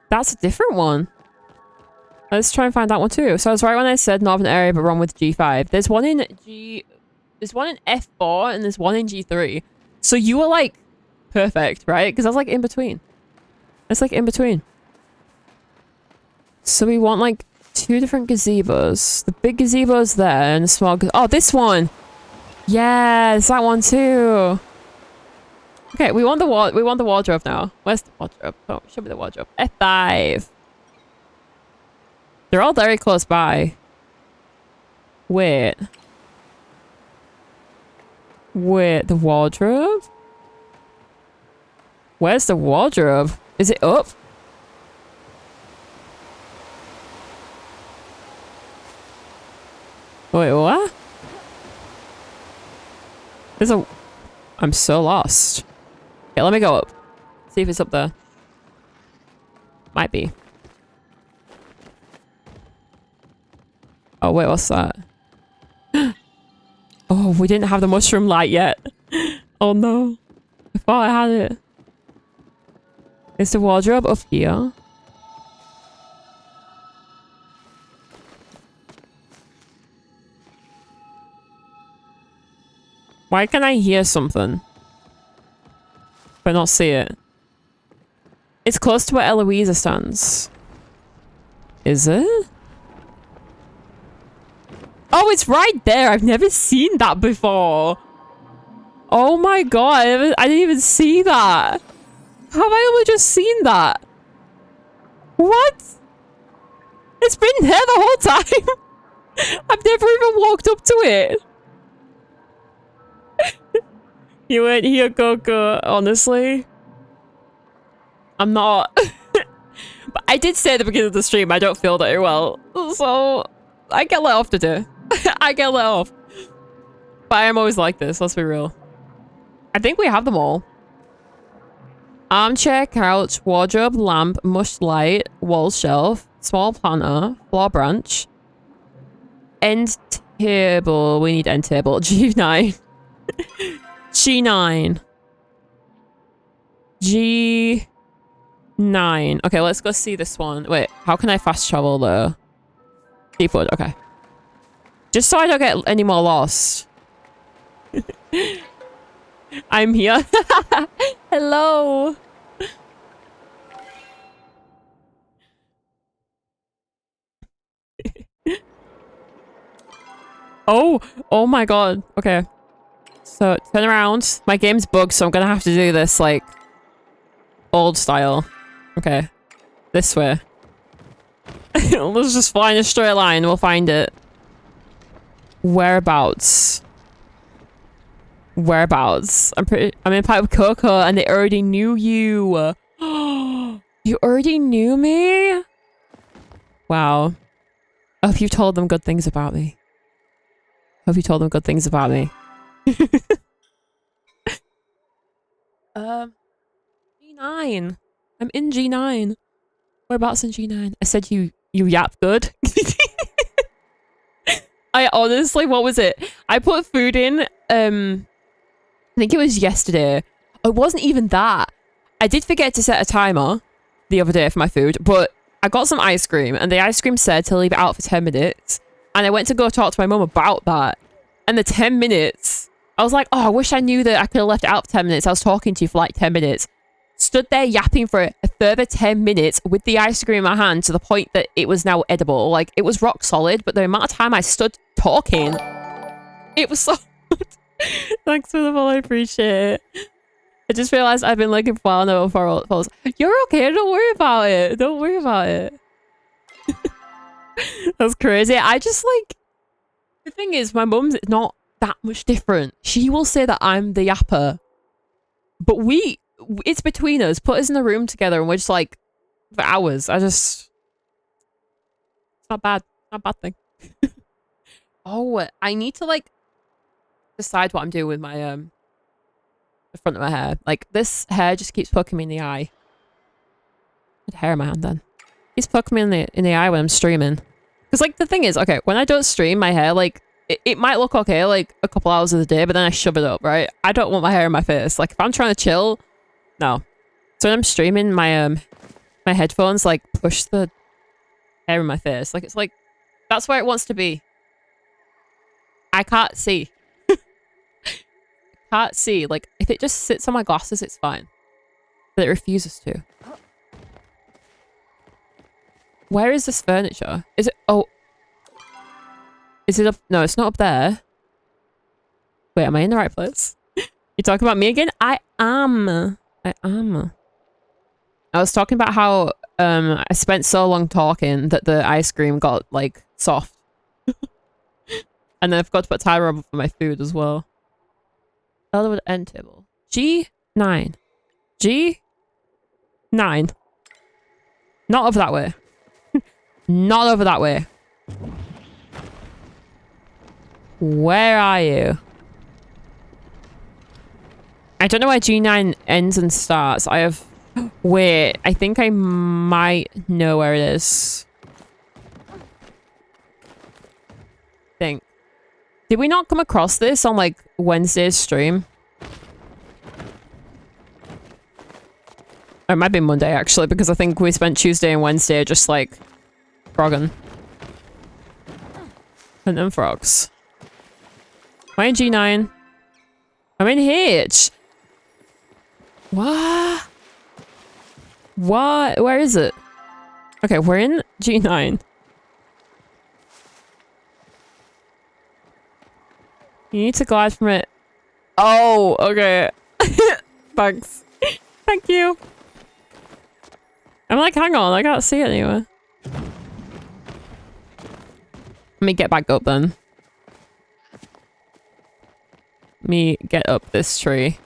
That's a different one. Let's try and find that one too. So I was right when I said northern area, but wrong with G5. There's one in There's one in F4 and there's one in G3. So you were like perfect, right? Because I was like in between. It's like in between. So we want like 2 different gazebos. The big gazebo's there and the small oh, this one. Yes, that one too. Okay, we want the wardrobe now. Where's the wardrobe? Oh, show me the wardrobe. F5. They're all very close by. Wait. Wait, the wardrobe? Where's the wardrobe? Is it up? Wait, what? There's a... I'm so lost. Okay, let me go up. See if it's up there. Might be. Oh, wait, what's that? Oh, we didn't have the mushroom light yet. Oh, no. I thought I had it. Is the wardrobe up here? Why can I hear something but not see it? It's close to where Eloisa stands. Is it? Oh, it's right there. I've never seen that before. Oh my god. I didn't even see that. How have I only just seen that? What? It's been there the whole time. I've never even walked up to it. You weren't here, Coco. Honestly. I'm not. But I did say at the beginning of the stream I don't feel very well. So I get let off today. I get let off. But I am always like this, let's be real. I think we have them all. Armchair, couch, wardrobe, lamp, mush light, wall shelf, small planter, floor branch. End table. We need end table. G9. G9. G9. Okay, let's go see this one. Wait, how can I fast travel though? Deepwood, okay. Just so I don't get any more lost. I'm here. Hello. Oh my god. Okay. So turn around. My game's bugged, so I'm gonna have to do this like old style. Okay. This way. Let's just fly in a straight line. We'll find it. Whereabouts? Whereabouts? I'm in part with Coco and they already knew you. You already knew me? Wow. I hope you told them good things about me. Hope you told them good things about me. G9. I'm in G9. Whereabouts in G9? I said you yap good. I honestly, what was it? I put food in, I think it was yesterday. It wasn't even that. I did forget to set a timer the other day for my food, but I got some ice cream and the ice cream said to leave it out for 10 minutes. And I went to go talk to my mum about that. And the 10 minutes, I was like, oh, I wish I knew that I could have left it out for 10 minutes. I was talking to you for like 10 minutes. stood there yapping for a further 10 minutes with the ice cream in my hand to the point that it was now edible. Like, it was rock solid, but the amount of time I stood talking, it was so Thanks for the follow, I appreciate it. I just realized I've been looking for a while for follows. You're okay, don't worry about it. Don't worry about it. That's crazy. I just like... The thing is, my mum's not that much different. She will say that I'm the yapper. But it's between us. Put us in a room together and we're just like... For hours. It's not bad. Not a bad thing. Oh, I need to like... decide what I'm doing with my the front of my hair. Like, this hair just keeps poking me in the eye. I had hair in my hand then. Keeps poking me in the eye when I'm streaming. Because like the thing is, okay, when I don't stream my hair, like it might look okay like a couple hours of the day, but then I shove it up, right? I don't want my hair in my face. Like if I'm trying to chill, no. So when I'm streaming, my my headphones like push the hair in my face. Like it's like that's where it wants to be. I can't see. Can't see. Like if it just sits on my glasses, it's fine. But it refuses to. Where is this furniture? Is it? Oh. Is it up? No, it's not up there. Wait, am I in the right place? You talking about me again? I am. I am. I was talking about how I spent so long talking that the ice cream got like soft. And then I forgot to put Tyler on for my food as well. Elderwood end table. G9. G9. Not over that way. Not over that way. Where are you? I don't know where G9 ends and starts. I have... Wait, I think I might know where it is. Think. Did we not come across this on like Wednesday's stream? Or it might be Monday actually, because I think we spent Tuesday and Wednesday just like frogging. And then frogs. Am I in G9? I'm in H. What? What? Where is it? Okay, we're in G9. You need to glide from it. Oh, okay. Thanks. Thank you. I'm like, hang on, I can't see it anywhere. Let me get back up then. Let me get up this tree.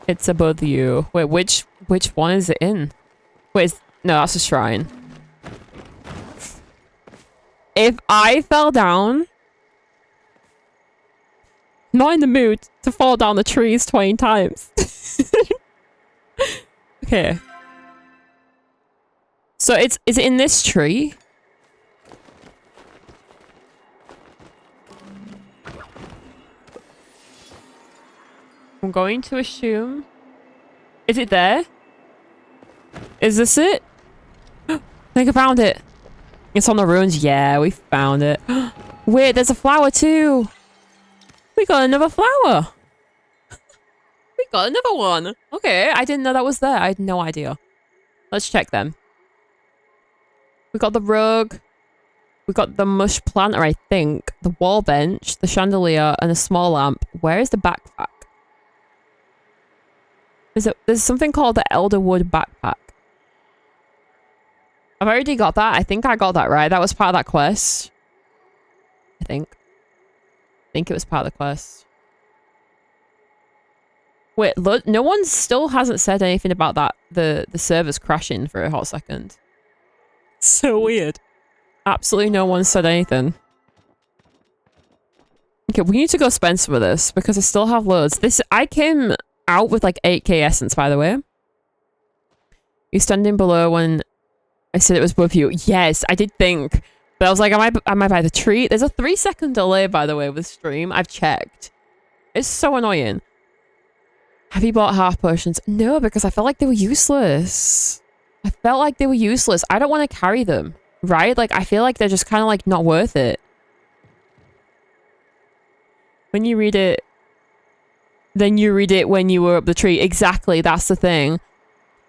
It's above you. Wait, which one is it in? Wait, no, that's a shrine. If I fell down... Not in the mood to fall down the trees 20 times. Okay. So is it in this tree? I'm going to assume... Is it there? Is this it? I think I found it. It's on the ruins. Yeah, we found it. Wait, there's a flower too. We got another flower. We got another one. Okay, I didn't know that was there. I had no idea. Let's check them. We got the rug. We got the mush planter, I think. The wall bench, the chandelier, and a small lamp. Where is the backpack? There's something called the Elderwood backpack. I've already got that. I think I got that right. That was part of that quest. I think it was part of the quest. Wait, look, no one still hasn't said anything about that. The server's crashing for a hot second. So weird. Absolutely no one said anything. Okay, we need to go spend some of this because I still have loads. I came out with like 8k essence, by the way. You're standing below when I said it was above you. Yes, I did think. But I was like, am I by the tree? There's a 3-second delay, by the way, with stream. I've checked. It's so annoying. Have you bought half potions? No, because I felt like they were useless. I felt like they were useless. I don't want to carry them, right? Like, I feel like they're just kind of like not worth it. When you read it, then you read it when you were up the tree. Exactly, that's the thing.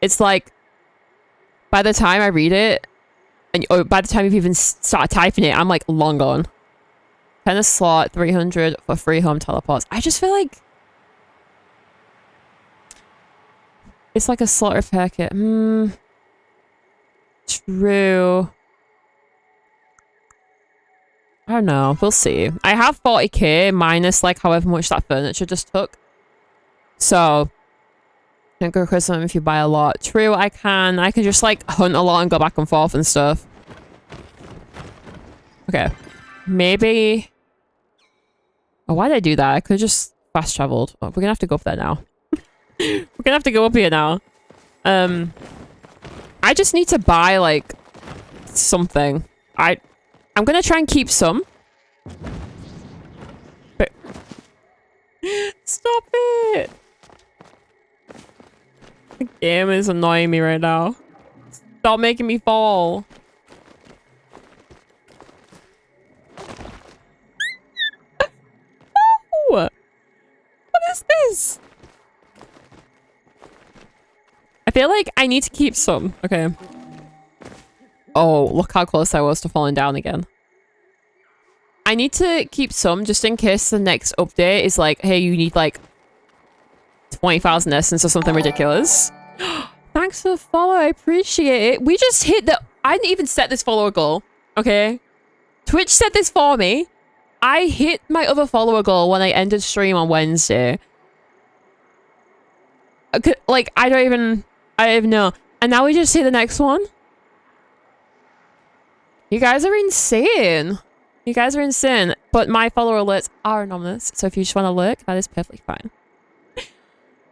It's like, by the time I read it, and by the time you've even started typing it, I'm like long gone. 10 a slot, 300 for free home teleports. I just feel like it's like a slot repair kit. True. I don't know. We'll see. I have 40k minus like however much that furniture just took. So, don't go Christmas if you buy a lot. True, I can. I can just like hunt a lot and go back and forth and stuff. Okay. Maybe... Oh, why did I do that? I could have just fast traveled. Oh, we're gonna have to go up there now. We're gonna have to go up here now. I just need to buy like something. I'm gonna try and keep some. But stop it! The game is annoying me right now. Stop making me fall. What is this? I feel like I need to keep some. Okay. Oh, look how close I was to falling down again. I need to keep some just in case the next update is like, hey, you need like 20,000 essence or something ridiculous. Thanks for the follow. I appreciate it. We just hit the... I didn't even set this follower goal. Okay. Twitch set this for me. I hit my other follower goal when I ended stream on Wednesday. Like, I don't even know. And now we just hit the next one. You guys are insane. You guys are insane. But my follower alerts are anonymous. So if you just want to lurk, that is perfectly fine.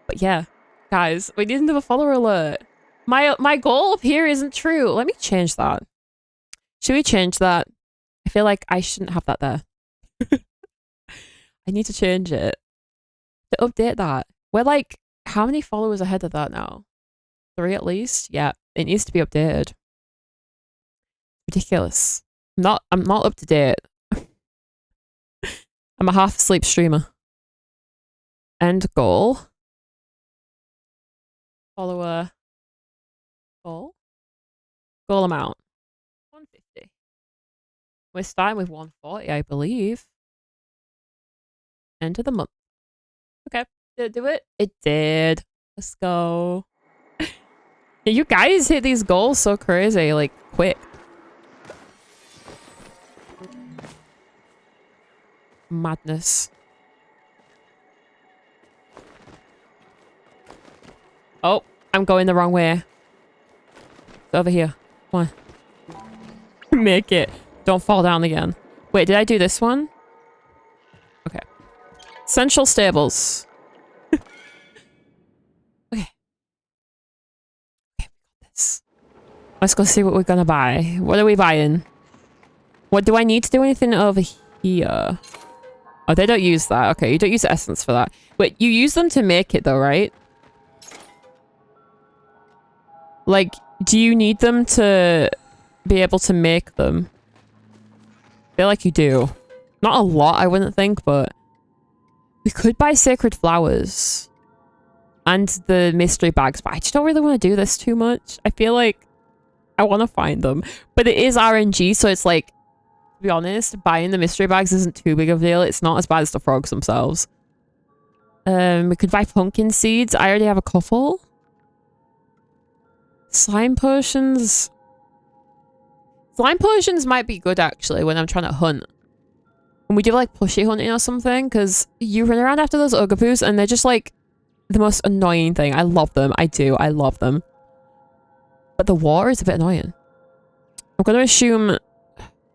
But yeah, guys, we need another follower alert. My goal up here isn't true. Let me change that. Should we change that? I feel like I shouldn't have that there. I need to change it. To update that. We're like, how many followers ahead of that now? 3 at least? Yeah, it needs to be updated. Ridiculous. I'm not up to date. I'm a half asleep streamer. End goal. Follower goal. Goal amount. 150. We're starting with 140, I believe. End of the month. Okay. Did it do it? It did. Let's go. You guys hit these goals so crazy, like, quick. Madness. Oh, I'm going the wrong way. Over here. Come on. Make it. Don't fall down again. Wait, did I do this one? Okay. Central Stables. Okay. Okay, we got this. Let's go see what we're gonna buy. What are we buying? What do I need to do anything over here? Oh, they don't use that. Okay, you don't use the essence for that. Wait, you use them to make it though, right? Like, do you need them to be able to make them? I feel like you do. Not a lot, I wouldn't think, but... We could buy sacred flowers. And the mystery bags, but I just don't really want to do this too much. I feel like I want to find them. But it is RNG, so it's like... To be honest, buying the mystery bags isn't too big of a deal. It's not as bad as the frogs themselves. We could buy pumpkin seeds. I already have a couple. Slime potions. Slime potions might be good actually when I'm trying to hunt. When we do like plushie hunting or something, because you run around after those Ugapoos and they're just like the most annoying thing. I love them. I do. I love them. But the water is a bit annoying. I'm going to assume...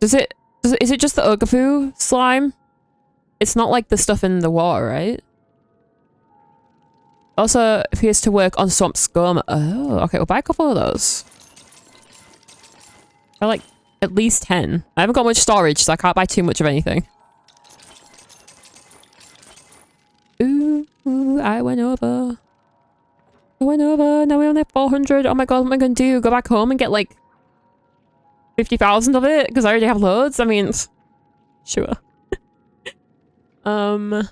Is it just the Ugapoo slime? It's not like the stuff in the water, right? Also appears to work on swamp scum. Oh, okay. We'll buy a couple of those. I like at least 10. I haven't got much storage, so I can't buy too much of anything. Ooh, I went over. I went over. Now we only have 400. Oh my god, what am I going to do? Go back home and get like 50,000 of it? Because I already have loads? I mean, sure. Okay,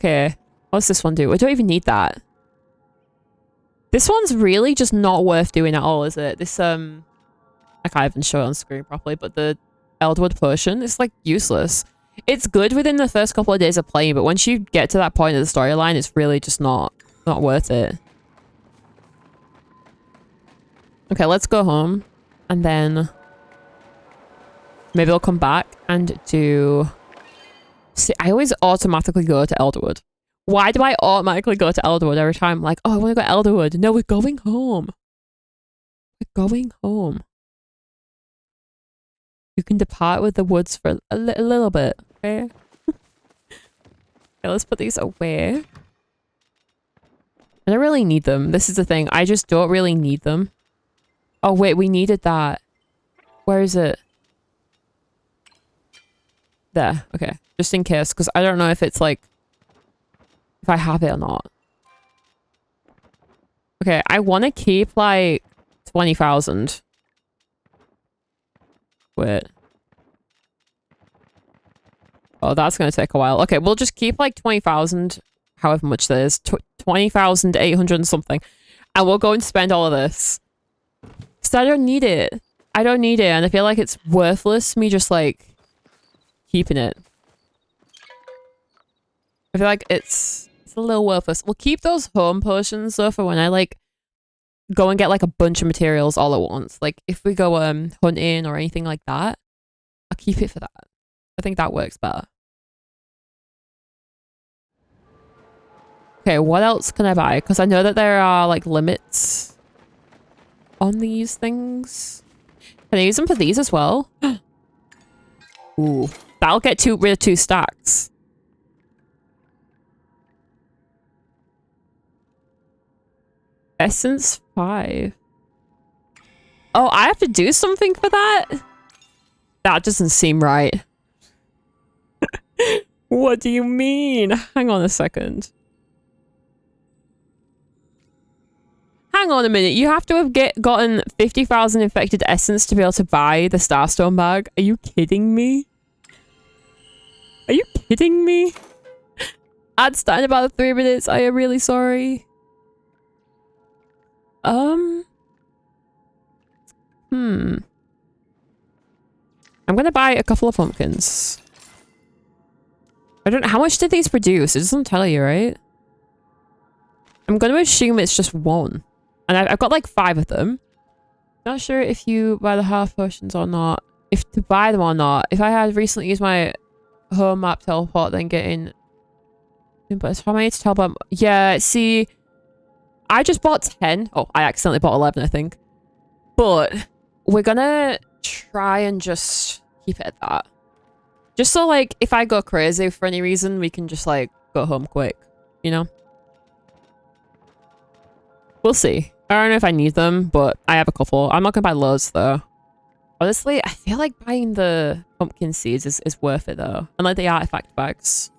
Okay. What's this one do? I don't even need that. This one's really just not worth doing at all, is it? This, I can't even show it on screen properly, but the Elderwood potion is, like, useless. It's good within the first couple of days of playing, but once you get to that point of the storyline, it's really just not worth it. Okay, let's go home. And then maybe I'll come back and do... See, I always automatically go to Elderwood. Why do I automatically go to Elderwood every time? Like, oh, I want to go to Elderwood. No, we're going home. We're going home. You can depart with the woods for a little bit, okay? Okay, let's put these away. I don't really need them. This is the thing. I just don't really need them. Oh, wait, we needed that. Where is it? There. Okay. Just in case, because I don't know if it's like... if I have it or not. Okay, I want to keep like 20,000. Wait. Oh, that's going to take a while. Okay, we'll just keep like 20,000, however much there is. 20,800 and something. And we'll go and spend all of this. So I don't need it. I don't need it, and I feel like it's worthless me just like keeping it. I feel like it's a little worthless. We'll keep those home potions though for when I like go and get like a bunch of materials all at once. Like if we go hunting or anything like that, I'll keep it for that. I think that works better. Okay, what else can I buy? Because I know that there are like limits on these things. Can I use them for these as well? Ooh, that'll get rid of 2 stacks. Essence 5. Oh, I have to do something for that? That doesn't seem right. What do you mean? Hang on a second. Hang on a minute. You have to have gotten 50,000 infected essence to be able to buy the Starstone bag. Are you kidding me? Are you kidding me? I'd stand about 3 minutes. I am really sorry. I'm gonna buy a couple of pumpkins. I don't know. How much did these produce? It doesn't tell you, right? I'm gonna assume it's just 1. And I've got like 5 of them. Not sure if you buy the half potions or not. If to buy them or not. If I had recently used my home map teleport, then getting... But it's how many to teleport? Yeah, see... I just bought 10. Oh, I accidentally bought 11, I think. But we're gonna try and just keep it at that. Just so, like, if I go crazy for any reason, we can just, like, go home quick. You know? We'll see. I don't know if I need them, but I have a couple. I'm not gonna buy loads, though. Honestly, I feel like buying the pumpkin seeds is worth it, though. And, like, the artifact bags.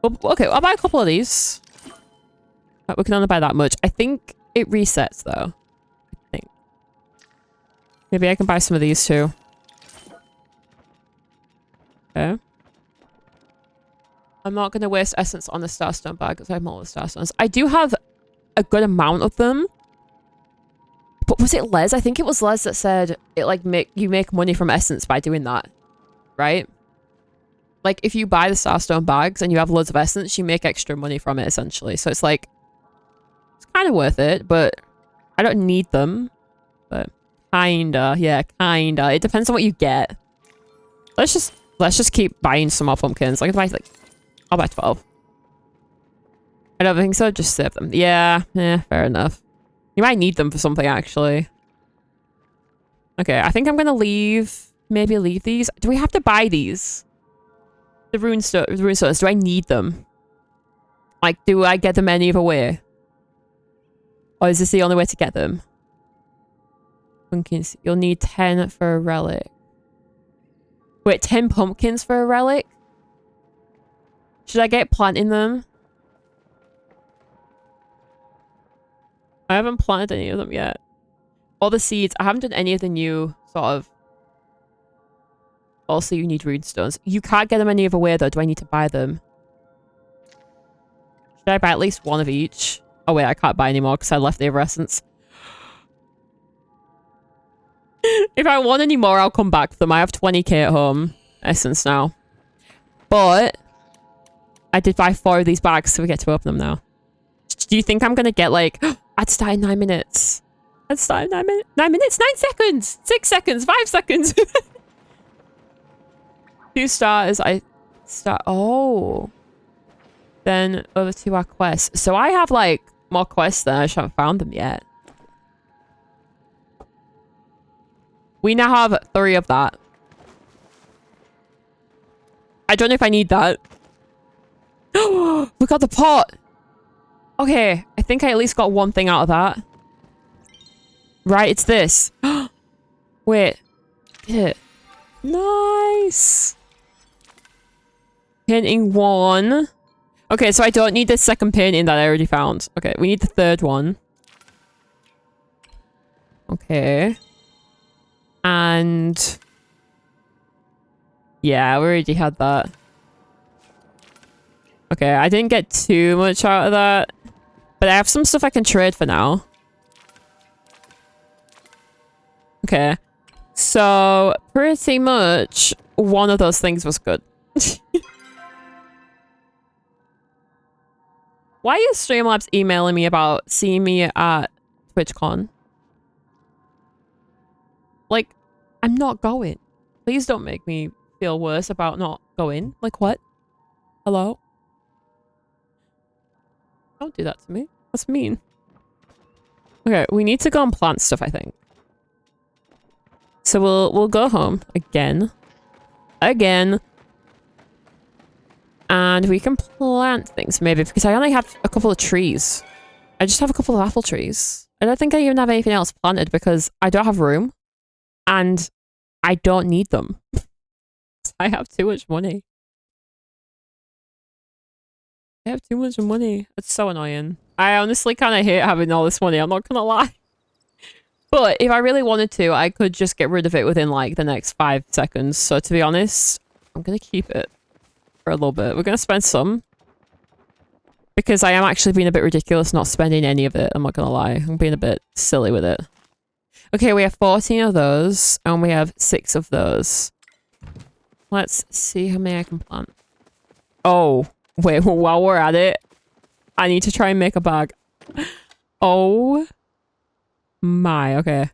Well, okay, I'll buy a couple of these. We can only buy that much. I think it resets, though. I think. Maybe I can buy some of these, too. Okay. I'm not going to waste essence on the Starstone bag because I have more of the Starstones. I do have a good amount of them. But was it Les? I think it was Les that said it like you make money from essence by doing that. Right? Like if you buy the Starstone bags and you have loads of essence, you make extra money from it essentially. So it's like it's kind of worth it, but I don't need them. But kinda, yeah, kinda. It depends on what you get. Let's just keep buying some more pumpkins. Like, I'll buy 12. I don't think so. Just save them. Yeah, fair enough. You might need them for something, actually. Okay, I think I'm gonna maybe leave these. Do we have to buy these? The rune stones, do I need them? Like, do I get them any other way? Or is this the only way to get them? Pumpkins. You'll need 10 for a relic. Wait, 10 pumpkins for a relic? Should I get planting them? I haven't planted any of them yet. All the seeds. I haven't done any of the new sort of... Also, you need rune stones. You can't get them any other way, though. Do I need to buy them? Should I buy at least one of each? Oh wait, I can't buy anymore because I left the essence. If I want any more, I'll come back for them. I have 20k at home essence now. But I did buy 4 of these bags, so we get to open them now. Do you think I'm going to get like... I'd start in 9 minutes. I'd start in 9 minutes. 9 minutes? 9 seconds! 6 seconds! 5 seconds! 2 stars. I start... Oh. Then over to our quests. So I have like more quests than I just haven't found them yet. We now have 3 of that. I don't know if I need that. We got the pot! Okay, I think I at least got one thing out of that. Right, it's this. Wait. Did it? Nice! Painting 1. Okay, so I don't need the second painting that I already found. Okay, we need the 3rd one. Okay. And... yeah, we already had that. Okay, I didn't get too much out of that. But I have some stuff I can trade for now. Okay. So, pretty much one of those things was good. Why is Streamlabs emailing me about seeing me at TwitchCon? Like, I'm not going. Please don't make me feel worse about not going. Like, what? Hello? Don't do that to me. That's mean. Okay, we need to go and plant stuff, I think. So we'll go home again. Again. And we can plant things maybe because I only have a couple of trees. I just have a couple of apple trees. I don't think I even have anything else planted because I don't have room. And I don't need them. I have too much money. I have too much money. It's so annoying. I honestly kind of hate having all this money. I'm not gonna lie. But if I really wanted to, I could just get rid of it within like the next 5 seconds. So to be honest, I'm gonna keep it for a little bit. We're gonna spend some. Because I am actually being a bit ridiculous not spending any of it. I'm not gonna lie. I'm being a bit silly with it. Okay, we have 14 of those. And we have 6 of those. Let's see how many I can plant. Oh. Wait, while we're at it, I need to try and make a bag. Oh my, okay.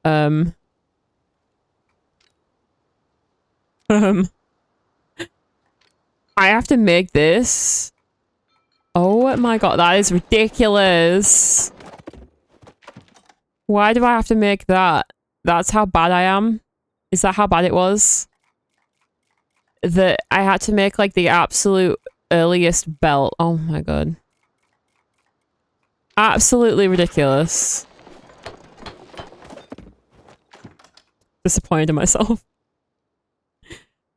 I have to make this. Oh my god, that is ridiculous. Why do I have to make that? That's how bad I am? Is that how bad it was? That I had to make like the absolute earliest belt. Oh my god. Absolutely ridiculous. Disappointed in myself.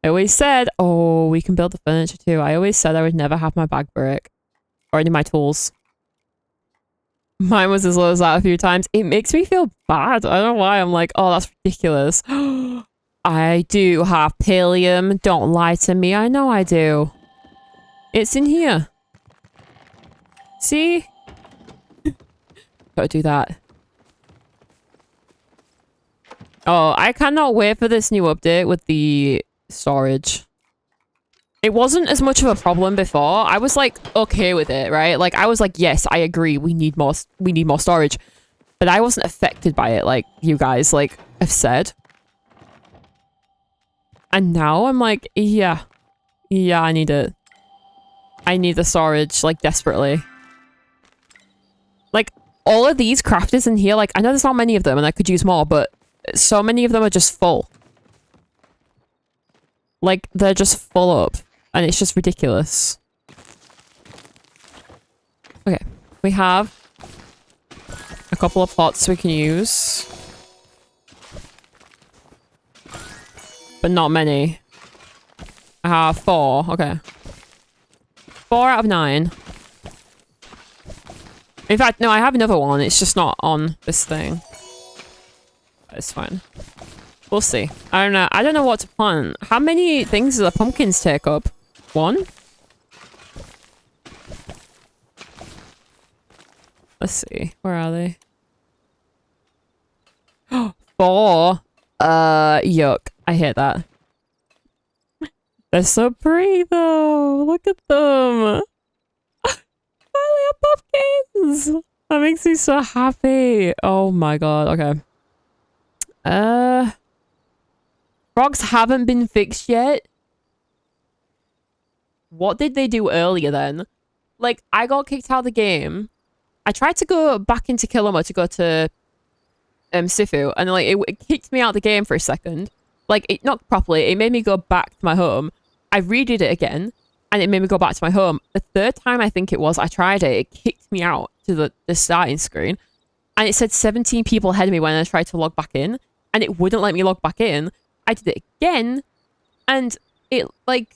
I always said, oh, we can build the furniture too. I always said I would never have my bag break. Or any of my tools. Mine was as low as that a few times. It makes me feel bad. I don't know why. I'm like, oh, that's ridiculous. I do have pallium. Don't lie to me. I know I do. It's in here. See? Gotta do that. Oh, I cannot wait for this new update with the storage. It wasn't as much of a problem before. I was like, okay with it, right? Like, I was like, yes, I agree. We need more storage. But I wasn't affected by it like you guys, like, have said. And now I'm like, yeah. Yeah, I need it. I need the storage, like, desperately. Like, all of these crafters in here, like, I know there's not many of them and I could use more, but so many of them are just full. Like, they're just full up. And it's just ridiculous. Okay. We have a couple of pots we can use. But not many. I have 4. Okay. 4 out of 9. In fact, no, I have another one. It's just not on this thing. But it's fine. We'll see. I don't know. I don't know what to plant. How many things do the pumpkins take up? 1. Let's see. Where are they? 4. Yuck. I hate that. They're so pretty though. Look at them. PALIA pumpkins. That makes me so happy. Oh my god. Okay. Frogs haven't been fixed yet. What did they do earlier then? Like, I got kicked out of the game. I tried to go back into Killamore to go to Sifu, and like it kicked me out of the game for a second. Like, it not properly. It made me go back to my home. I redid it again, and it made me go back to my home. The third time I think it was, I tried it. It kicked me out to the starting screen, and it said 17 people ahead of me when I tried to log back in, and it wouldn't let me log back in. I did it again, and it like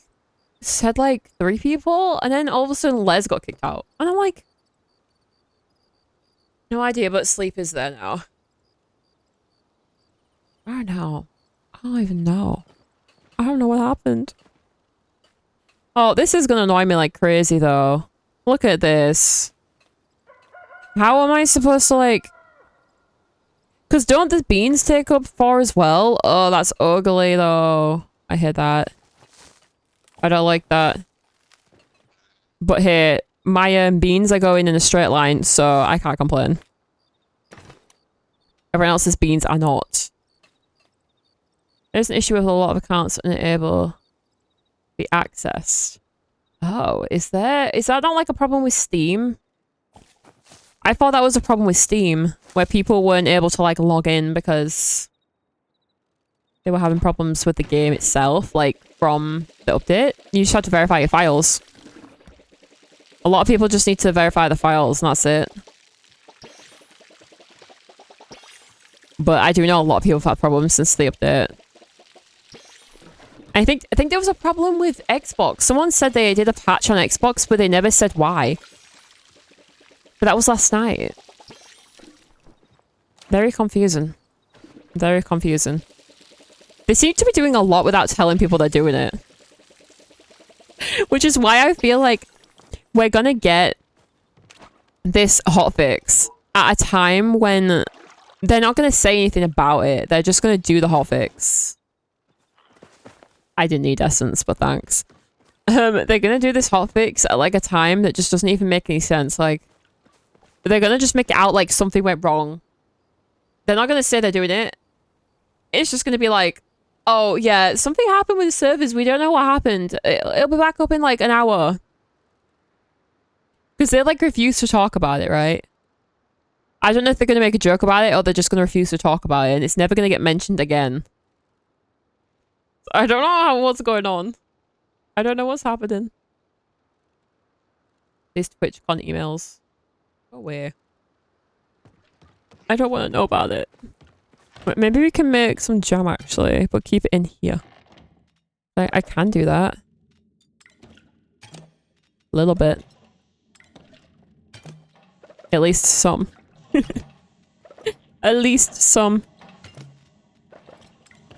said like 3 people, and then all of a sudden Les got kicked out, and I'm like, no idea, but sleep is there now. I don't know. I don't even know. I don't know what happened. Oh, this is gonna annoy me like crazy though. Look at this. How am I supposed to like... Because don't the beans take up 4 as well? Oh, that's ugly though. I hate that. I don't like that. But hey, my beans are going in a straight line, so I can't complain. Everyone else's beans are not. There's an issue with a lot of accounts unable to be accessed. Oh, is there? Is that not like a problem with Steam? I thought that was a problem with Steam, where people weren't able to like log in because they were having problems with the game itself, like from the update. You just have to verify your files. A lot of people just need to verify the files and that's it. But I do know a lot of people have had problems since the update. I think there was a problem with Xbox. Someone said they did a patch on Xbox, but they never said why. But that was last night. Very confusing. Very confusing. They seem to be doing a lot without telling people they're doing it. Which is why I feel like we're gonna get this hotfix at a time when they're not gonna say anything about it. They're just gonna do the hotfix. I didn't need essence, but thanks. They're gonna do this hotfix at like a time that just doesn't even make any sense. Like, they're gonna just make it out like something went wrong. They're not gonna say they're doing it. It's just gonna be like, oh yeah, something happened with the servers. We don't know what happened. It'll be back up in like an hour. Because they like refuse to talk about it, right? I don't know if they're gonna make a joke about it or they're just gonna refuse to talk about it and it's never gonna get mentioned again. I don't know what's going on. I don't know what's happening. These TwitchCon emails. Go away. I don't want to know about it. But maybe we can make some jam actually, but keep it in here. I can do that. A little bit. At least some. At least some.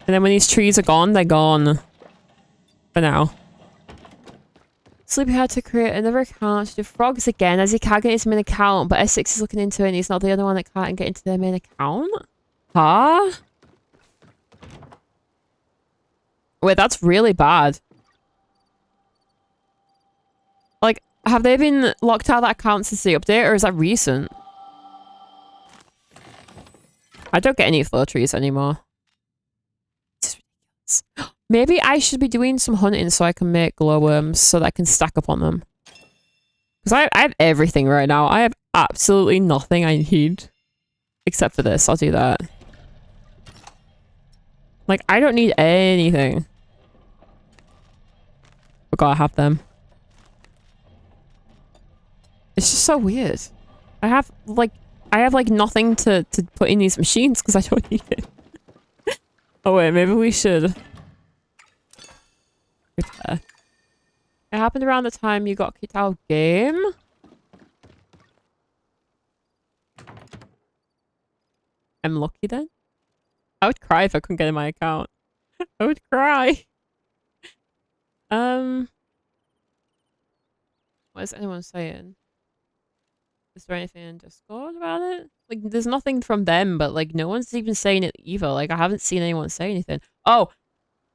And then when these trees are gone, they're gone. For now. Sleepy had to create another account to do frogs again as he can't get his main account, but Essex is looking into it and he's not the only one that can't get into their main account? Huh? Wait, that's really bad. Like, have they been locked out of that account since the update, or is that recent? I don't get any flow trees anymore. It's ridiculous. Maybe I should be doing some hunting so I can make glowworms so that I can stack up on them. Because I have everything right now. I have absolutely nothing I need. Except for this. I'll do that. Like, I don't need anything. But gotta have them. It's just so weird. I have like nothing to put in these machines because I don't need it. Oh wait, maybe we should repair. It happened around the time you got kicked out of game. I'm lucky then. I would cry if I couldn't get in my account. I would cry. What is anyone saying? Is there anything in Discord about it? Like, there's nothing from them, but like, no one's even saying it either. Like, I haven't seen anyone say anything. Oh,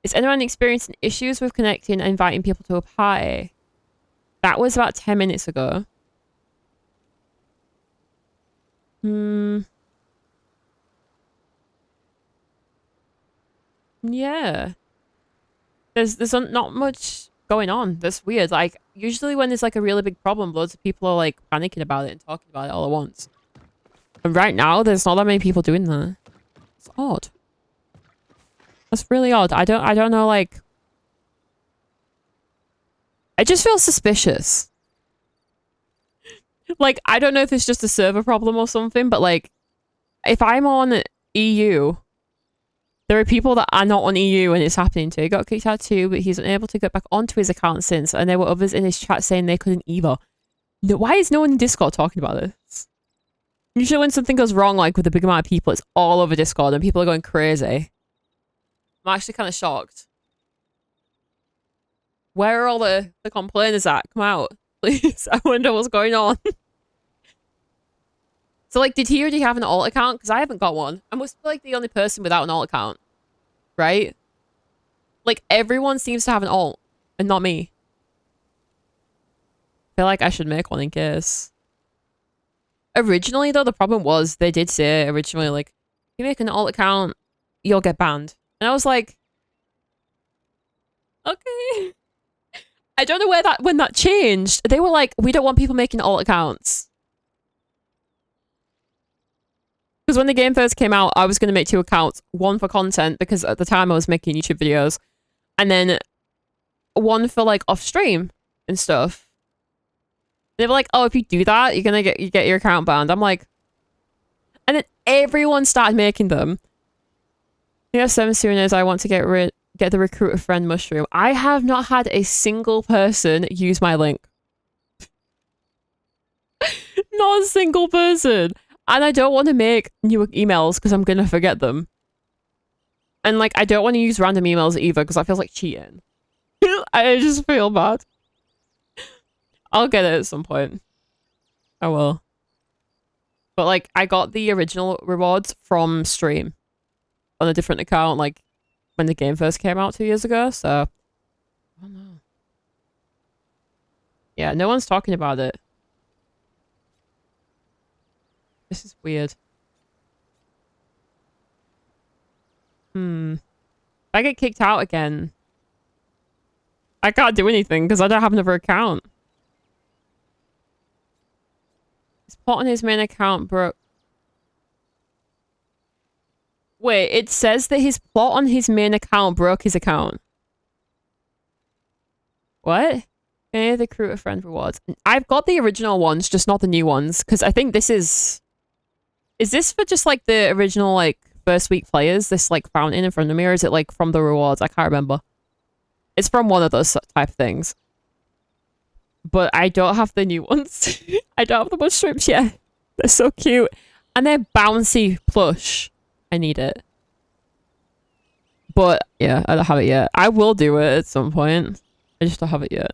is anyone experiencing issues with connecting and inviting people to a party? That was about 10 minutes ago. Yeah. There's not much going on. That's weird. Like, usually when there's like a really big problem, loads of people are like panicking about it and talking about it all at once. And right now, there's not that many people doing that. It's odd. That's really odd. I don't know, like... I just feel suspicious. Like, I don't know if it's just a server problem or something, but like, if I'm on EU, there are people that are not on EU and it's happening to. He got kicked out too, but he's unable to get back onto his account since, and there were others in his chat saying they couldn't either. No, why is no one in Discord talking about this? Usually when something goes wrong, like with a big amount of people, it's all over Discord and people are going crazy. I'm actually kind of shocked. Where are all the complainers at? Come out, please. I wonder what's going on. So, like, did he already have an alt account? Because I haven't got one. I must be, like, the only person without an alt account. Right? Like, everyone seems to have an alt. And not me. I feel like I should make one in case. Originally, though, the problem was, they did say originally, like, if you make an alt account, you'll get banned. And I was like... Okay. I don't know when that changed. They were like, we don't want people making alt accounts. Because when the game first came out, I was going to make 2 accounts. One for content, because at the time I was making YouTube videos. And then one for, like, off-stream and stuff. They were like, oh, if you do that, you're going to get your account banned. I'm like... And then everyone started making them. Yeah, 7 sooners, I want to get the recruiter friend mushroom. I have not had a single person use my link. Not a single person. And I don't want to make new emails because I'm going to forget them. And, like, I don't want to use random emails either because that feels like cheating. I just feel bad. I'll get it at some point. I will. But, like, I got the original rewards from stream on a different account, like, when the game first came out 2 years ago, so... I don't know. Yeah, no one's talking about it. This is weird. If I get kicked out again, I can't do anything because I don't have another account. His plot on his main account broke. Wait, it says that his plot on his main account broke his account. What? Any of the recruiter friend rewards? I've got the original ones, just not the new ones, because I think this is... Is this for just, like, the original, like, first week players? This, like, fountain in front of me, or is it, like, from the rewards? I can't remember. It's from one of those type of things. But I don't have the new ones. I don't have the mushrooms yet. They're so cute. And they're bouncy plush. I need it. But, yeah, I don't have it yet. I will do it at some point. I just don't have it yet.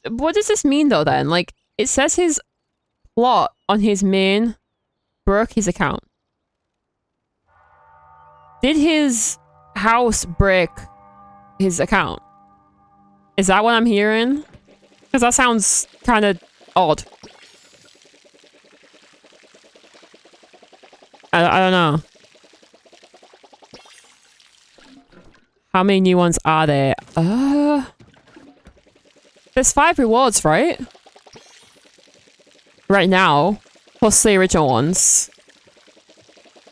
What does this mean, though, then? Like, it says his plot on his main broke his account. Did his house break his account? Is that what I'm hearing? Because that sounds kind of odd. I don't know. How many new ones are there? There's 5 rewards, right? Right now. Plus the original ones.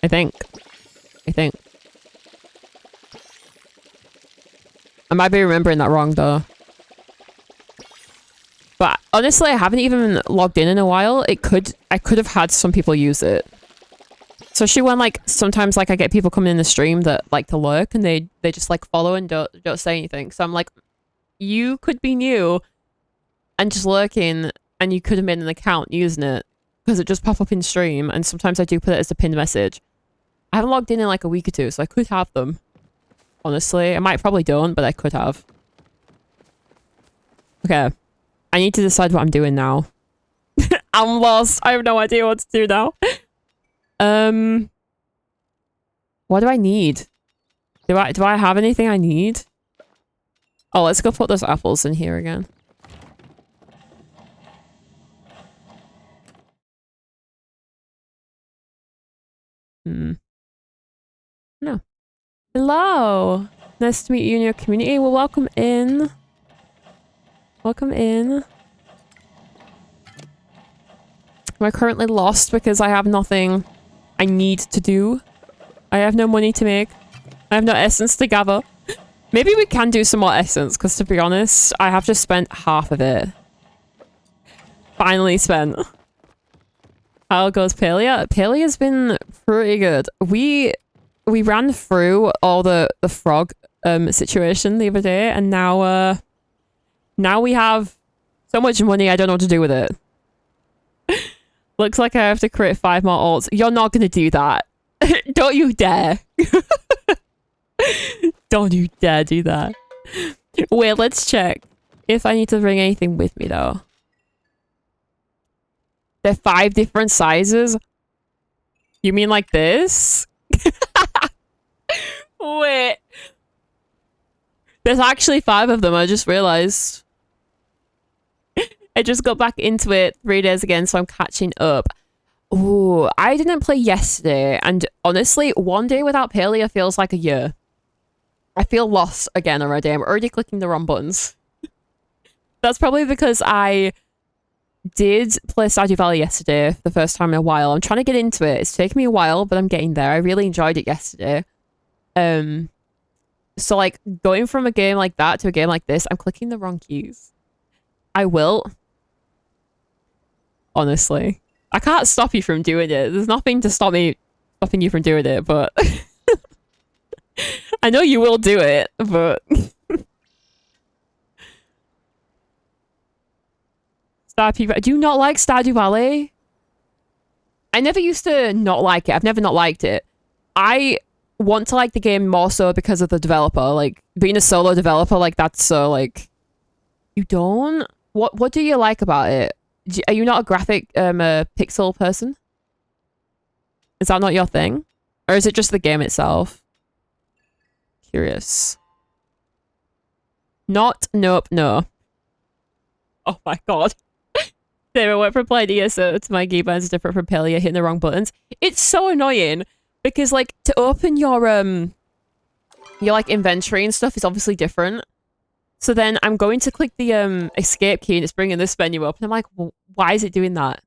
I think. I might be remembering that wrong, though. But honestly, I haven't even logged in a while. I could have had some people use it. Especially when, like, sometimes, like, I get people coming in the stream that like to lurk and they just, like, follow and don't say anything. So I'm like, you could be new and just lurking and you could have made an account using it because it just pop up in stream, and sometimes I do put it as a pinned message. I haven't logged in like a week or 2, so I could have them. Honestly, I might probably don't, but I could have. Okay. I need to decide what I'm doing now. I'm lost. I have no idea what to do now. What do I need? Do I have anything I need? Oh, let's go put those apples in here again. No. Hello. Nice to meet you in your community. Well, welcome in. Welcome in. Am I currently lost because I have nothing I need to do? I have no money to make. I have no essence to gather. Maybe we can do some more essence, because to be honest, I have just spent half of it. Finally spent. How goes PALIA? PALIA's been pretty good. We ran through all the frog situation the other day, and now we have so much money I don't know what to do with it. Looks like I have to create 5 more alts. You're not gonna do that. Don't you dare. Don't you dare do that. Wait, let's check if I need to bring anything with me though. They're 5 different sizes? You mean like this? Wait. There's actually 5 of them, I just realized. I just got back into it 3 days again, so I'm catching up. Ooh, I didn't play yesterday, and honestly, 1 day without PALIA feels like a year. I feel lost again already. I'm already clicking the wrong buttons. That's probably because I did play Stardew Valley yesterday for the first time in a while. I'm trying to get into it. It's taken me a while, but I'm getting there. I really enjoyed it yesterday. So like going from a game like that to a game like this, I'm clicking the wrong keys. I will. Honestly. I can't stop you from doing it. There's nothing to stopping you from doing it, but I know you will do it, but do you not like Stardew Valley? I never used to not like it. I've never not liked it. I want to like the game more so because of the developer. Like being a solo developer, like that's so like you don't. What do you like about it? Are you not a graphic a pixel person? Is that not your thing? Or is it just the game itself? Curious. Not, nope, no. Oh my god. Sarah went from playing ESO to my game is different from PALIA, hitting the wrong buttons. It's so annoying because like to open your like inventory and stuff is obviously different. So then I'm going to click the escape key and it's bringing this menu up and I'm like, well, why is it doing that?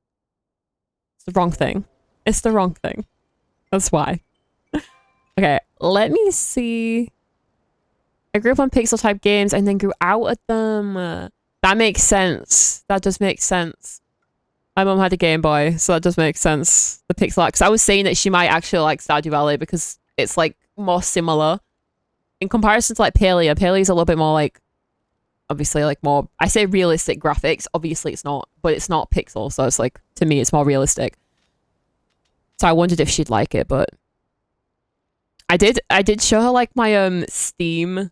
It's the wrong thing. It's the wrong thing. That's why. Okay, let me see. I grew up on pixel type games and then grew out of them. That makes sense. That does make sense. My mom had a Game Boy, so that does make sense. The pixel art. Because I was saying that she might actually like Stardew Valley because it's like more similar. In comparison to like PALIA. PALIA is a little bit more like, obviously like more, I say realistic graphics. Obviously it's not, but it's not pixel. So it's like, to me, it's more realistic. So I wondered if she'd like it, but I did show her like my Steam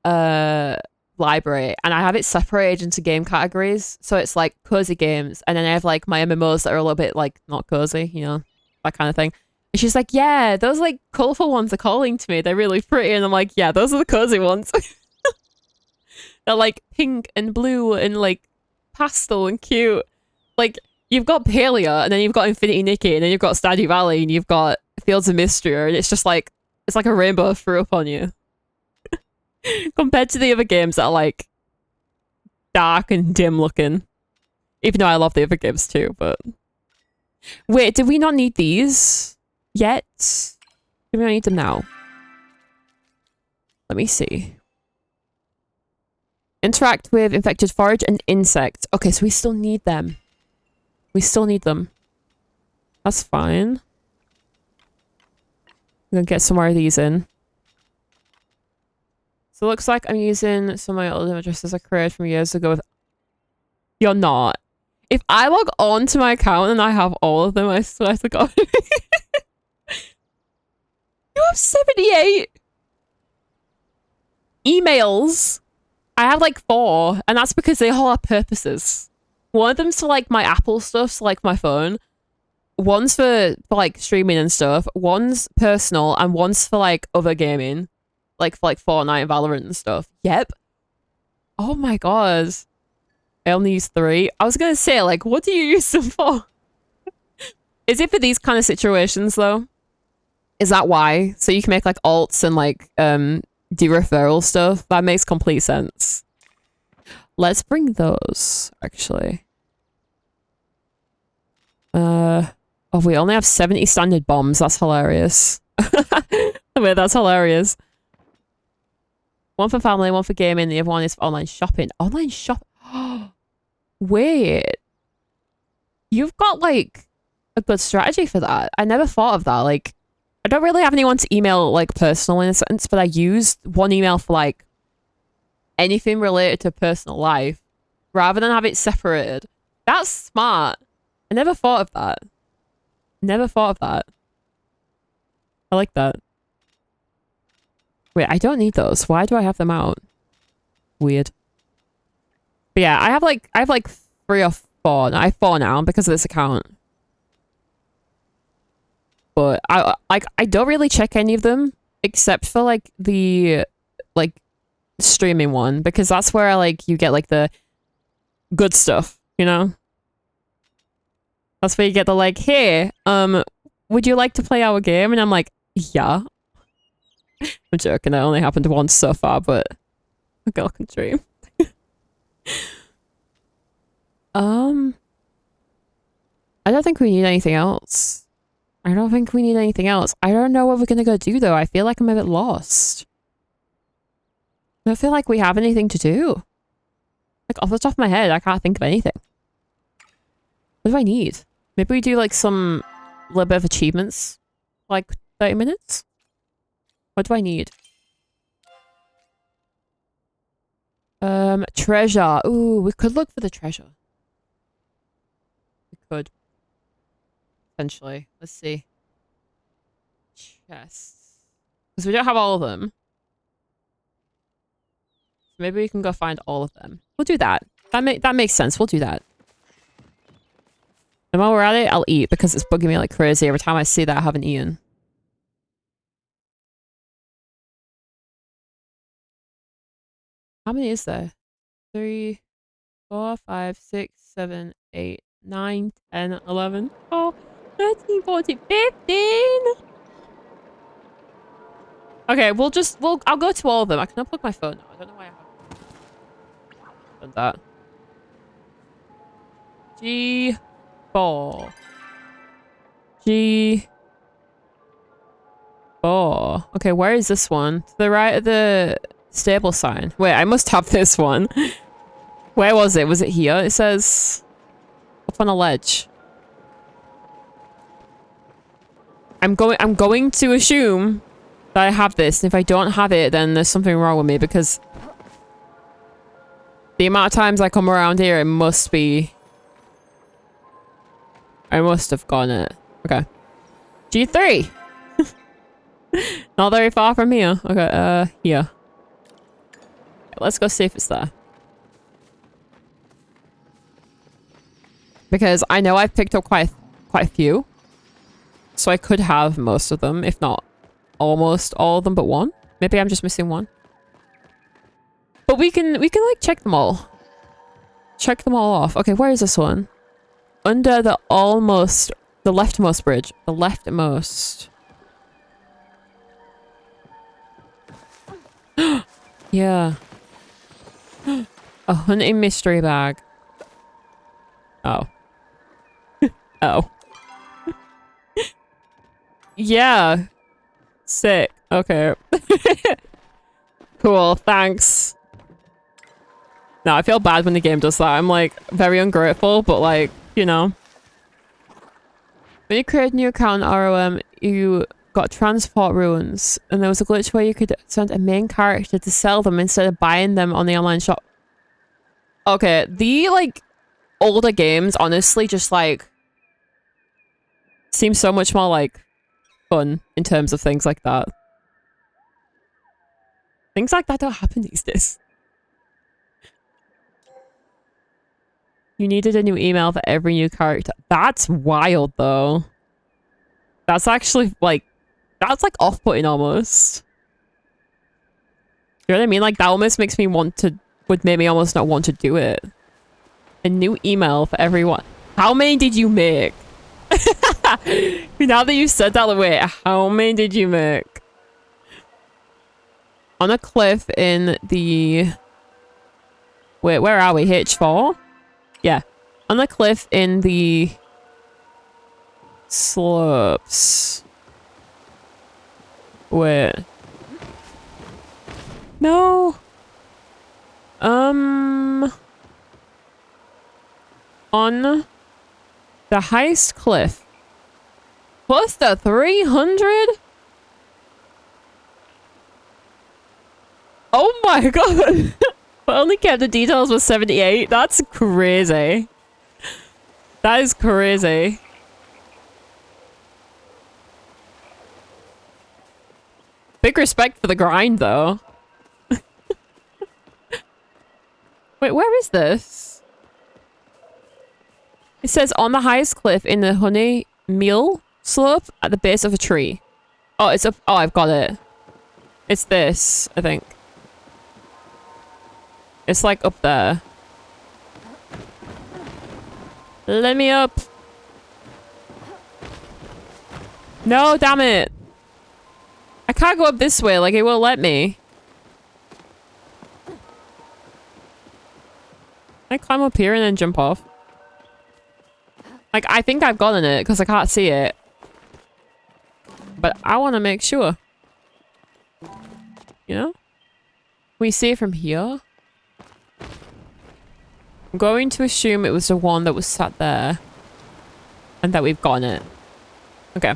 library and I have it separated into game categories. So it's like cozy games and then I have like my MMOs that are a little bit like not cozy, you know, that kind of thing. And she's like, yeah, those like colorful ones are calling to me. They're really pretty. And I'm like, yeah, those are the cozy ones. They're like pink and blue and like pastel and cute. Like you've got PALIA and then you've got Infinity Nikki and then you've got Stardew Valley and you've got Fields of Mystery and it's just like, it's like a rainbow threw up on you. Compared to the other games that are like dark and dim looking. Even though I love the other games too, but... Wait, did we not need these yet? Do we not need them now? Let me see. Interact with infected forage and insect. Okay, so we still need them. We still need them. That's fine. I'm gonna get some more of these in. So it looks like I'm using some of my old addresses I created from years ago. You're not. If I log on to my account and I have all of them, I swear to God. You have 78 emails. I have like 4, and that's because they all have purposes. One of them's for like my Apple stuff, so like my phone. One's for like streaming and stuff. One's personal, and one's for like other gaming, like for like Fortnite and Valorant and stuff. Yep. Oh my god. I only use 3. I was gonna say, like, what do you use them for? Is it for these kind of situations though? Is that why? So you can make like alts and like do referral stuff? That makes complete sense. Let's bring those, actually. Oh, we only have 70 standard bombs. That's hilarious. Wait, that's hilarious. One for family, one for gaming, the other one is for online shopping. Online shop. Wait. You've got like a good strategy for that. I never thought of that. Like, I don't really have anyone to email like personal in a sense, but I used one email for like anything related to personal life rather than have it separated. That's smart. I never thought of that. Never thought of that. I like that. Wait, I don't need those. Why do I have them out? Weird. But yeah, I have like 3 or 4. I have 4 now because of this account. But I don't really check any of them except for like the like streaming one, because that's where you get like the good stuff, you know? That's where you get the like, hey, would you like to play our game? And I'm like, yeah. I'm joking, that only happened once so far, but a girl can dream. I don't think we need anything else. I don't think we need anything else. I don't know what we're gonna go do though. I feel like I'm a bit lost. I don't feel like we have anything to do. Like off the top of my head, I can't think of anything. What do I need? Maybe we do like some little bit of achievements. Like 30 minutes? What do I need? Treasure. Ooh, we could look for the treasure. We could. Potentially. Let's see. Chests. Because we don't have all of them. Maybe we can go find all of them. We'll do that. That makes sense. We'll do that. And while we're at it, I'll eat because it's bugging me like crazy every time I see that I haven't eaten. How many is there? 3, 4, 5, 6, 7, 8, 9, 10, 11, 12, 13, 14, 15! Okay, I'll go to all of them. I can unplug my phone now. I don't know why I haven't done that. G4. G4. Okay, where is this one? To the right of the stable sign. Wait, I must have this one. Where was it? Was it here? It says up on a ledge. I'm going to assume that I have this, and if I don't have it, then there's something wrong with me, because the amount of times I come around here, it must be... I must have gotten it. Okay. G3! Not very far from here. Okay, here. Let's go see if it's there. Because I know I've picked up quite a few. So I could have most of them, if not almost all of them but one. Maybe I'm just missing one. But we can like check them all. Check them all off. Okay, where is this one? Under the leftmost bridge. The leftmost. Yeah. A hunting mystery bag. Oh. Oh. Yeah. Sick. Okay. Cool. Thanks. No, I feel bad when the game does that. I'm like very ungrateful, but like, you know. When you create a new account on ROM, you got transport ruins, and there was a glitch where you could send a main character to sell them instead of buying them on the online shop. Okay, the like older games honestly just like seem so much more like fun in terms of things like that. Things like that don't happen these days. You needed a new email for every new character. That's wild, though. That's actually, like... That's, like, off-putting almost. You know what I mean? Like, that almost makes me want to... Would make me almost not want to do it. A new email for everyone. How many did you make? Now that you said that, wait, how many did you make? On a cliff in the... Wait, where are we? H4? Yeah. On a cliff in the... slopes. Wait. No. On the highest cliff. Plus the 300? Oh my god. But only kept the details with 78. That's crazy. That is crazy. Big respect for the grind, though. Wait, where is this? It says on the highest cliff in the honey meal slope at the base of a tree. Oh, it's up. Oh, I've got it. It's this, I think. It's like up there. Let me up. No, damn it. I can't go up this way, like it won't let me. Can I climb up here and then jump off? Like, I think I've gotten it because I can't see it. But I want to make sure. You know? We see it from here. I'm going to assume it was the one that was sat there. And that we've gotten it. Okay.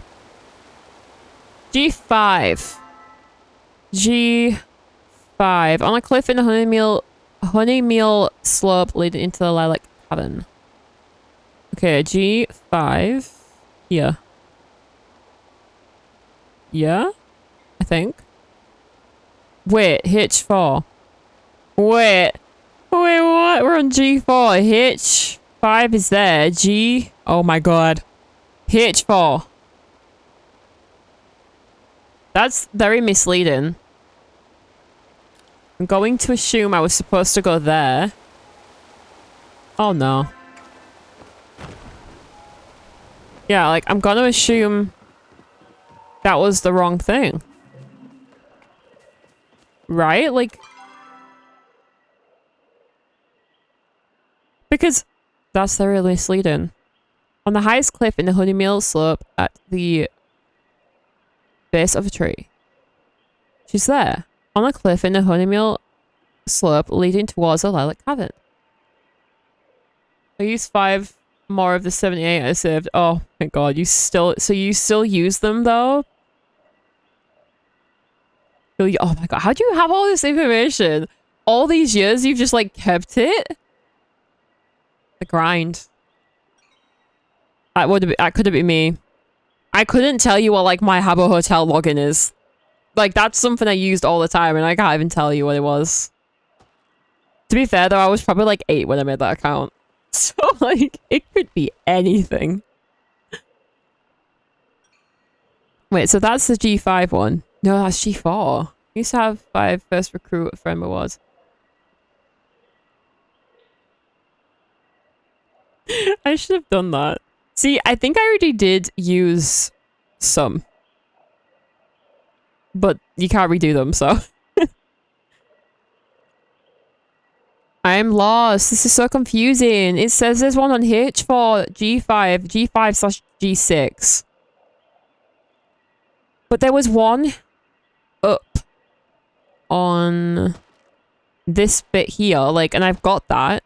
G5. G5. On a cliff in the honey meal slope leading into the lilac cabin. Okay, G5. Here. Yeah? I think. Wait, H4. Wait, what? We're on G4. H5 is there. G... Oh my god. H4. That's very misleading. I'm going to assume I was supposed to go there. Oh no. Yeah, like, I'm gonna assume that was the wrong thing. Right? Like... Because that's very misleading. On the highest cliff in the honeymeal slope at the base of a tree. She's there. On a cliff in the honeymeal slope leading towards the lilac cabin. I used 5 more of the 78 I saved. Oh my god, you still use them though? Oh my god, how do you have all this information? All these years you've just like kept it? The grind. That could have been me. I couldn't tell you what like my Habbo Hotel login is. Like that's something I used all the time and I can't even tell you what it was. To be fair though, I was probably like 8 when I made that account. So like, it could be anything. Wait, so that's the G5 one. No, that's G4. I used to have 5 first recruit friend awards. I should have done that. See, I think I already did use some. But you can't redo them, so. I'm lost. This is so confusing. It says there's one on H4, G5, G5/G6. But there was one up on this bit here, like, and I've got that.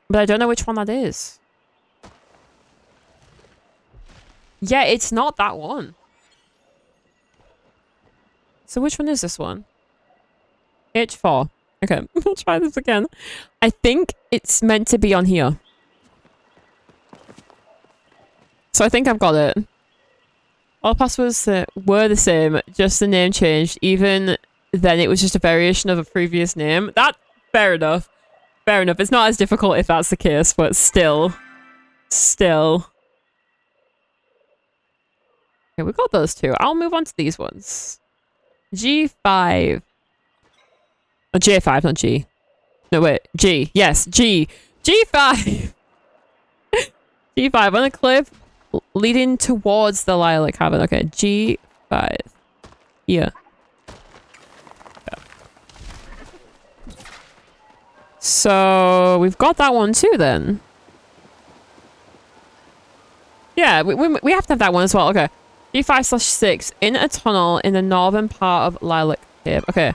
But I don't know which one that is. Yeah, it's not that one. So which one is this one? H4. Okay, we'll try this again. I think it's meant to be on here. So I think I've got it. All passwords were the same, just the name changed. Even then, it was just a variation of a previous name. Fair enough. Fair enough. It's not as difficult if that's the case, but still. Still. Okay, we got those two. I'll move on to these ones. G5. Oh, J5, not G. No, wait. G. Yes, G. G5. G5 on a cliff leading towards the lilac cabin. Okay, G5. Yeah. So we've got that one too then. Yeah, we have to have that one as well. Okay. G5/6 in a tunnel in the northern part of Lilac Cave. Okay.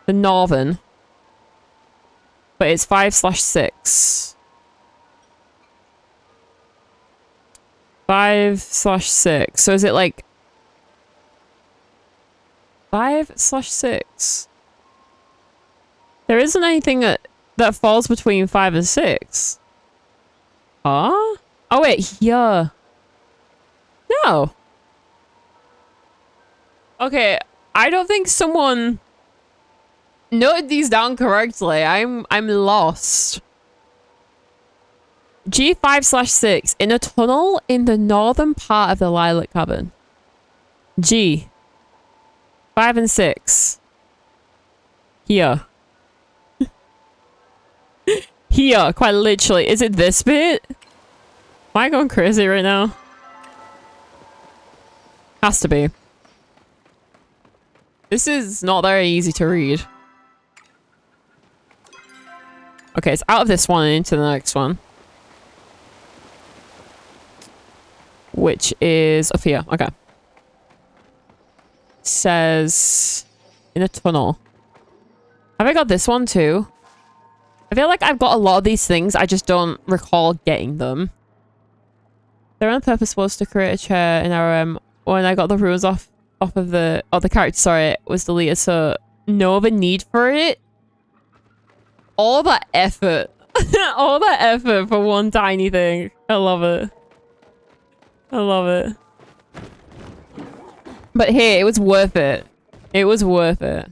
The northern. But it's 5/6. 5/6. So is it like 5/6? There isn't anything that falls between 5 and 6. Huh? Oh wait, here. No. Okay, I don't think someone noted these down correctly. I'm lost. G5/6 in a tunnel in the northern part of the Lilac Cabin. G. 5 and 6. Here. Here, quite literally. Is it this bit? Am I going crazy right now? Has to be. This is not very easy to read. Okay, it's out of this one and into the next one. Which is up here. Okay. Says in a tunnel. Have I got this one too? I feel like I've got a lot of these things. I just don't recall getting them. Their own purpose was to create a chair in our when I got the rules off of the character, sorry, it was deleted, so no other need for it. All that effort. All that effort for one tiny thing. I love it. I love it. But hey, it was worth it. It was worth it.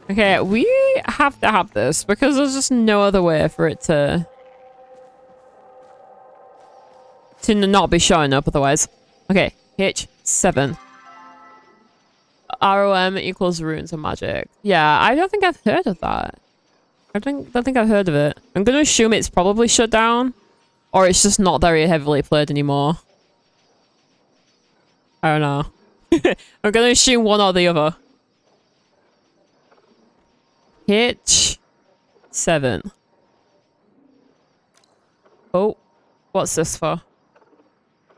Okay, we have to have this because there's just no other way for it to not be showing up otherwise. Okay, H7. ROM equals runes of magic. Yeah, I don't think I've heard of that. I don't think I've heard of it. I'm going to assume it's probably shut down or it's just not very heavily played anymore. I don't know. I'm going to assume one or the other. H7. Oh, what's this for?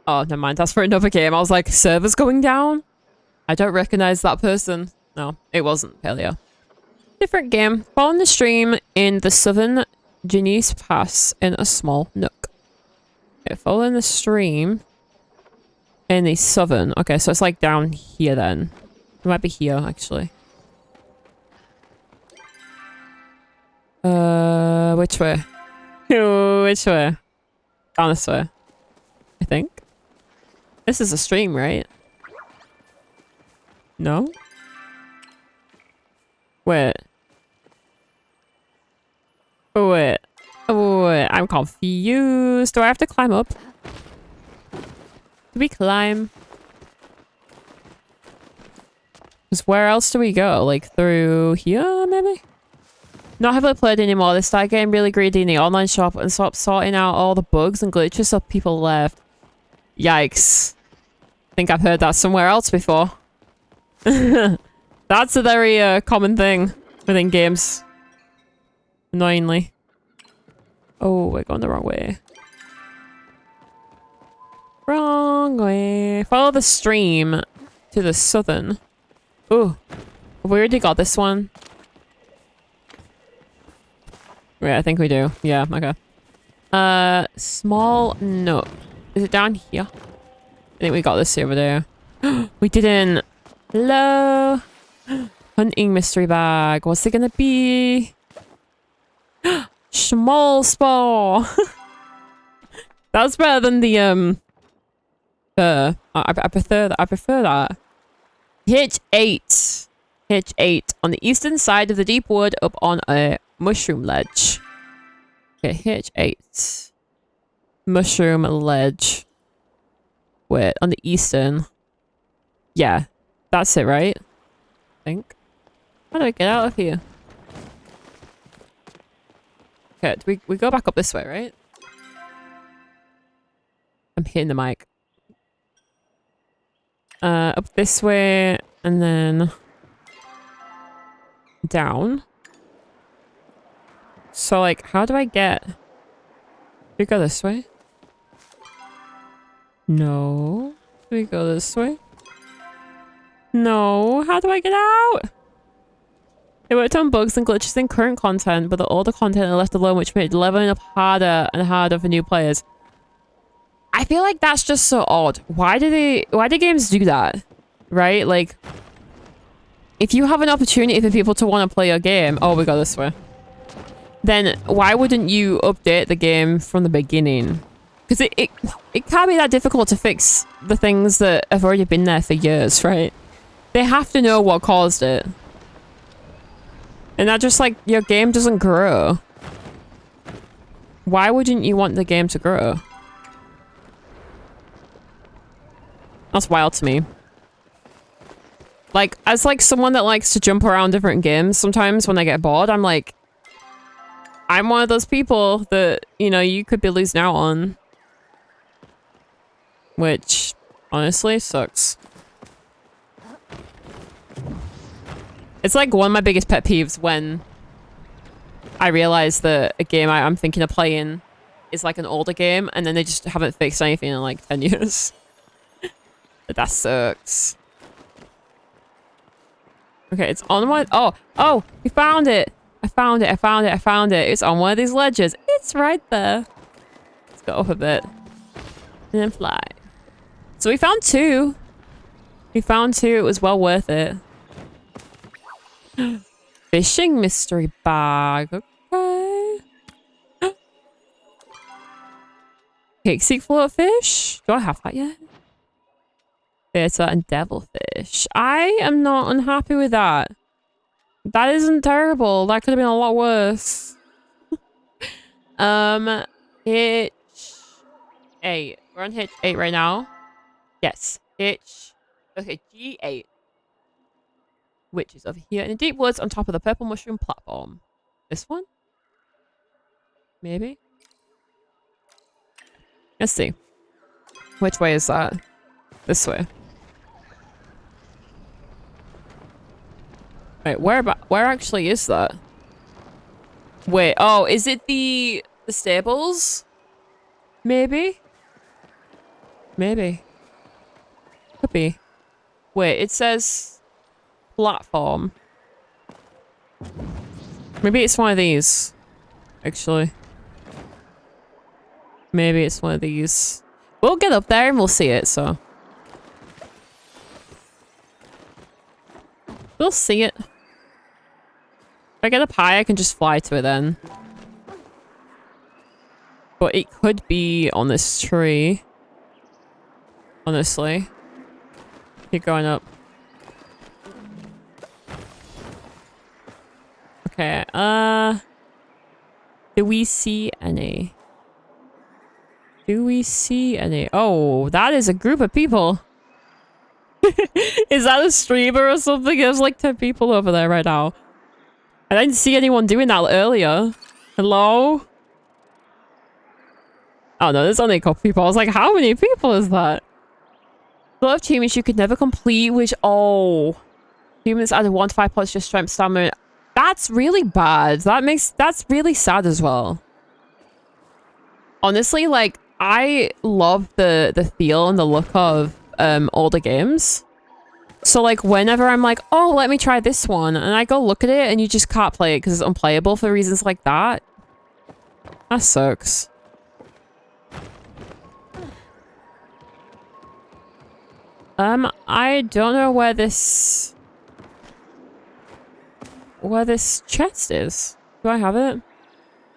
Oh, never mind. That's for another game. I was like, server's going down? I don't recognize that person. No, it wasn't PALIA. Different game. Following the stream in the southern Genese Pass in a small nook. Okay, following the stream in the southern. Okay, so it's like down here then. It might be here, actually. Which way? Which way? Down this way. I think. This is a stream, right? No? Wait. Oh, wait. Oh, wait. I'm confused. Do I have to climb up? Do we climb? Because where else do we go? Like through here, maybe? Not heavily played anymore. They started getting really greedy in the online shop and stopped sorting out all the bugs and glitches so people left. Yikes. I think I've heard that somewhere else before. That's a very common thing within games. Annoyingly. Oh, we're going the wrong way. Wrong way. Follow the stream to the southern. Oh, we already got this one. Yeah, I think we do. Yeah, okay. Small nook. Is it down here? I think we got this over there. We didn't. Hello. Hunting mystery bag. What's it gonna be? Small spore. That's better than the I prefer that. I prefer that. H8. H8 on the eastern side of the deep wood up on a mushroom ledge. Okay, H8. Mushroom ledge. Wait, on the eastern. Yeah, that's it, right? I think. How do I get out of here? Okay, do we go back up this way, right? I'm hitting the mic. Up this way, and then down. So, like, how do I get... Do we go this way? No. Do we go this way? No. How do I get out? They worked on bugs and glitches in current content, but the older content are left alone, which made leveling up harder and harder for new players. I feel like that's just so odd. Why do games do that? Right? Like, if you have an opportunity for people to want to play your game, oh, we go this way. Then why wouldn't you update the game from the beginning? Because it can't be that difficult to fix the things that have already been there for years, right? They have to know what caused it. And that just, like, your game doesn't grow. Why wouldn't you want the game to grow? That's wild to me. Like, as, like, someone that likes to jump around different games, sometimes when I get bored, I'm like... I'm one of those people that, you know, you could be losing out on. Which, honestly, sucks. It's like one of my biggest pet peeves when I realize that a game I'm thinking of playing is like an older game and then they just haven't fixed anything in like 10 years. But that sucks. Okay, it's on one. Oh, we found it. I found it. It's on one of these ledges. It's right there. Let's go up a bit. And then fly. So we found two. It was well worth it. Fishing mystery bag. Okay. Cake-seek floatfish. Do I have that yet? Beta and devilfish. I am not unhappy with that. That isn't terrible. That could have been a lot worse. H8. We're on H8 right now. Yes. Okay, G8. Which is over here in the deep woods on top of the purple mushroom platform. This one? Maybe? Let's see. Which way is that? This way. Wait, where actually is that? Wait, oh, is it the stables? Maybe? Maybe. Could be. Wait, it says platform. Maybe it's one of these. Actually. Maybe it's one of these. We'll get up there and we'll see it, so. We'll see it. If I get up high, I can just fly to it then. But it could be on this tree. Honestly. Keep going up. Okay, do we see any? Oh, that is a group of people. Is that a streamer or something? There's like 10 people over there right now. I didn't see anyone doing that earlier. Hello? Oh no, there's only a couple people. I was like, how many people is that? A lot of achievements you could never complete, which, oh. Humans added 1 to 5 points just strength stamina. That's really bad. That's really sad as well. Honestly, like, I love the feel and the look of older games. So like whenever I'm like, oh, let me try this one, and I go look at it and you just can't play it because it's unplayable for reasons like that. That sucks. I don't know where this chest is. Do I have it?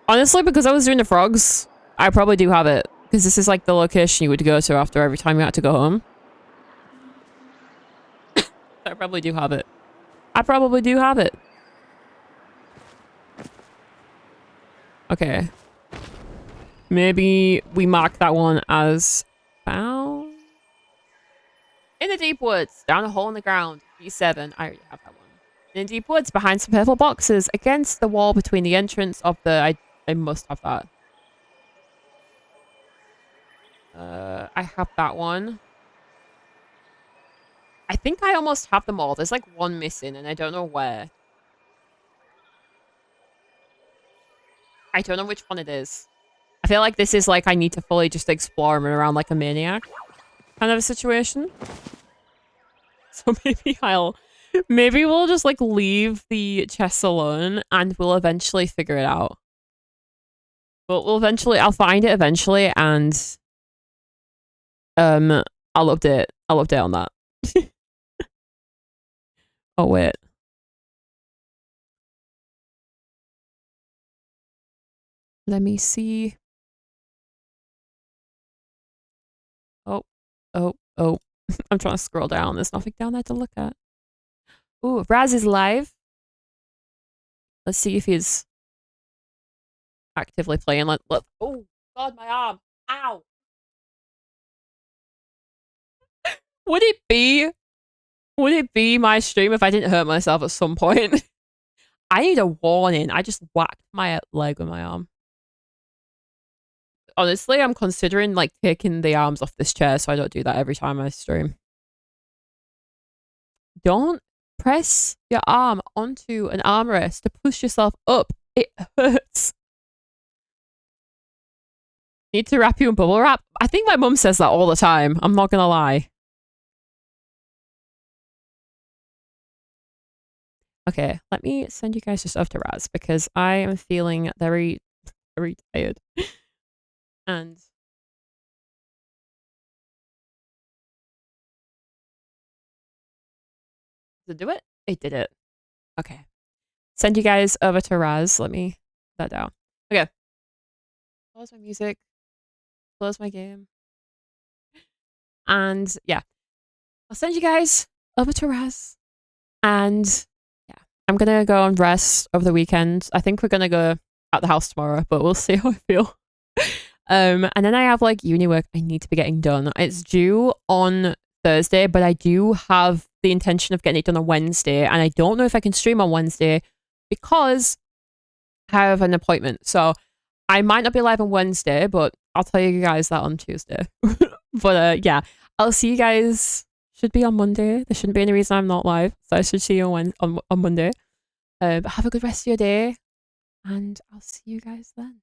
Honestly, because I was doing the frogs, I probably do have it. Because this is like the location you would go to after every time you had to go home. I probably do have it. I probably do have it. Okay. Maybe we mark that one as found. In the deep woods, down a hole in the ground. B7. I already have that one. In the deep woods, behind some purple boxes, against the wall between the entrance of the... I must have that. I have that one. I think I almost have them all. There's like one missing and I don't know where. I don't know which one it is. I feel like this is like I need to fully just explore them around like a maniac kind of a situation. So maybe we'll just like leave the chests alone and we'll eventually figure it out. But I'll find it eventually and I'll update on that. Oh wait. Let me see. Oh. I'm trying to scroll down. There's nothing down there to look at. Ooh, Raz is live. Let's see if he's actively playing. Oh, God, my arm. Ow. Would it be my stream if I didn't hurt myself at some point? I need a warning. I just whacked my leg with my arm. Honestly, I'm considering like taking the arms off this chair so I don't do that every time I stream. Don't press your arm onto an armrest to push yourself up. It hurts. Need to wrap you in bubble wrap? I think my mum says that all the time. I'm not gonna lie. Okay, let me send you guys just over to Raz because I am feeling very, very tired. And did it do it? It did it. Okay. Send you guys over to Raz. Let me put that down. Okay. Close my music. Close my game. And yeah. I'll send you guys over to Raz. And yeah. I'm gonna go and rest over the weekend. I think we're gonna go out the house tomorrow, but we'll see how I feel. And then I have like uni work I need to be getting done. It's due on Thursday, but I do have the intention of getting it done on Wednesday, and I don't know if I can stream on Wednesday because I have an appointment. So I might not be live on Wednesday, but I'll tell you guys that on Tuesday. But yeah, I'll see you guys. Should be on Monday. There shouldn't be any reason I'm not live, so I should see you on Monday. But have a good rest of your day, and I'll see you guys then.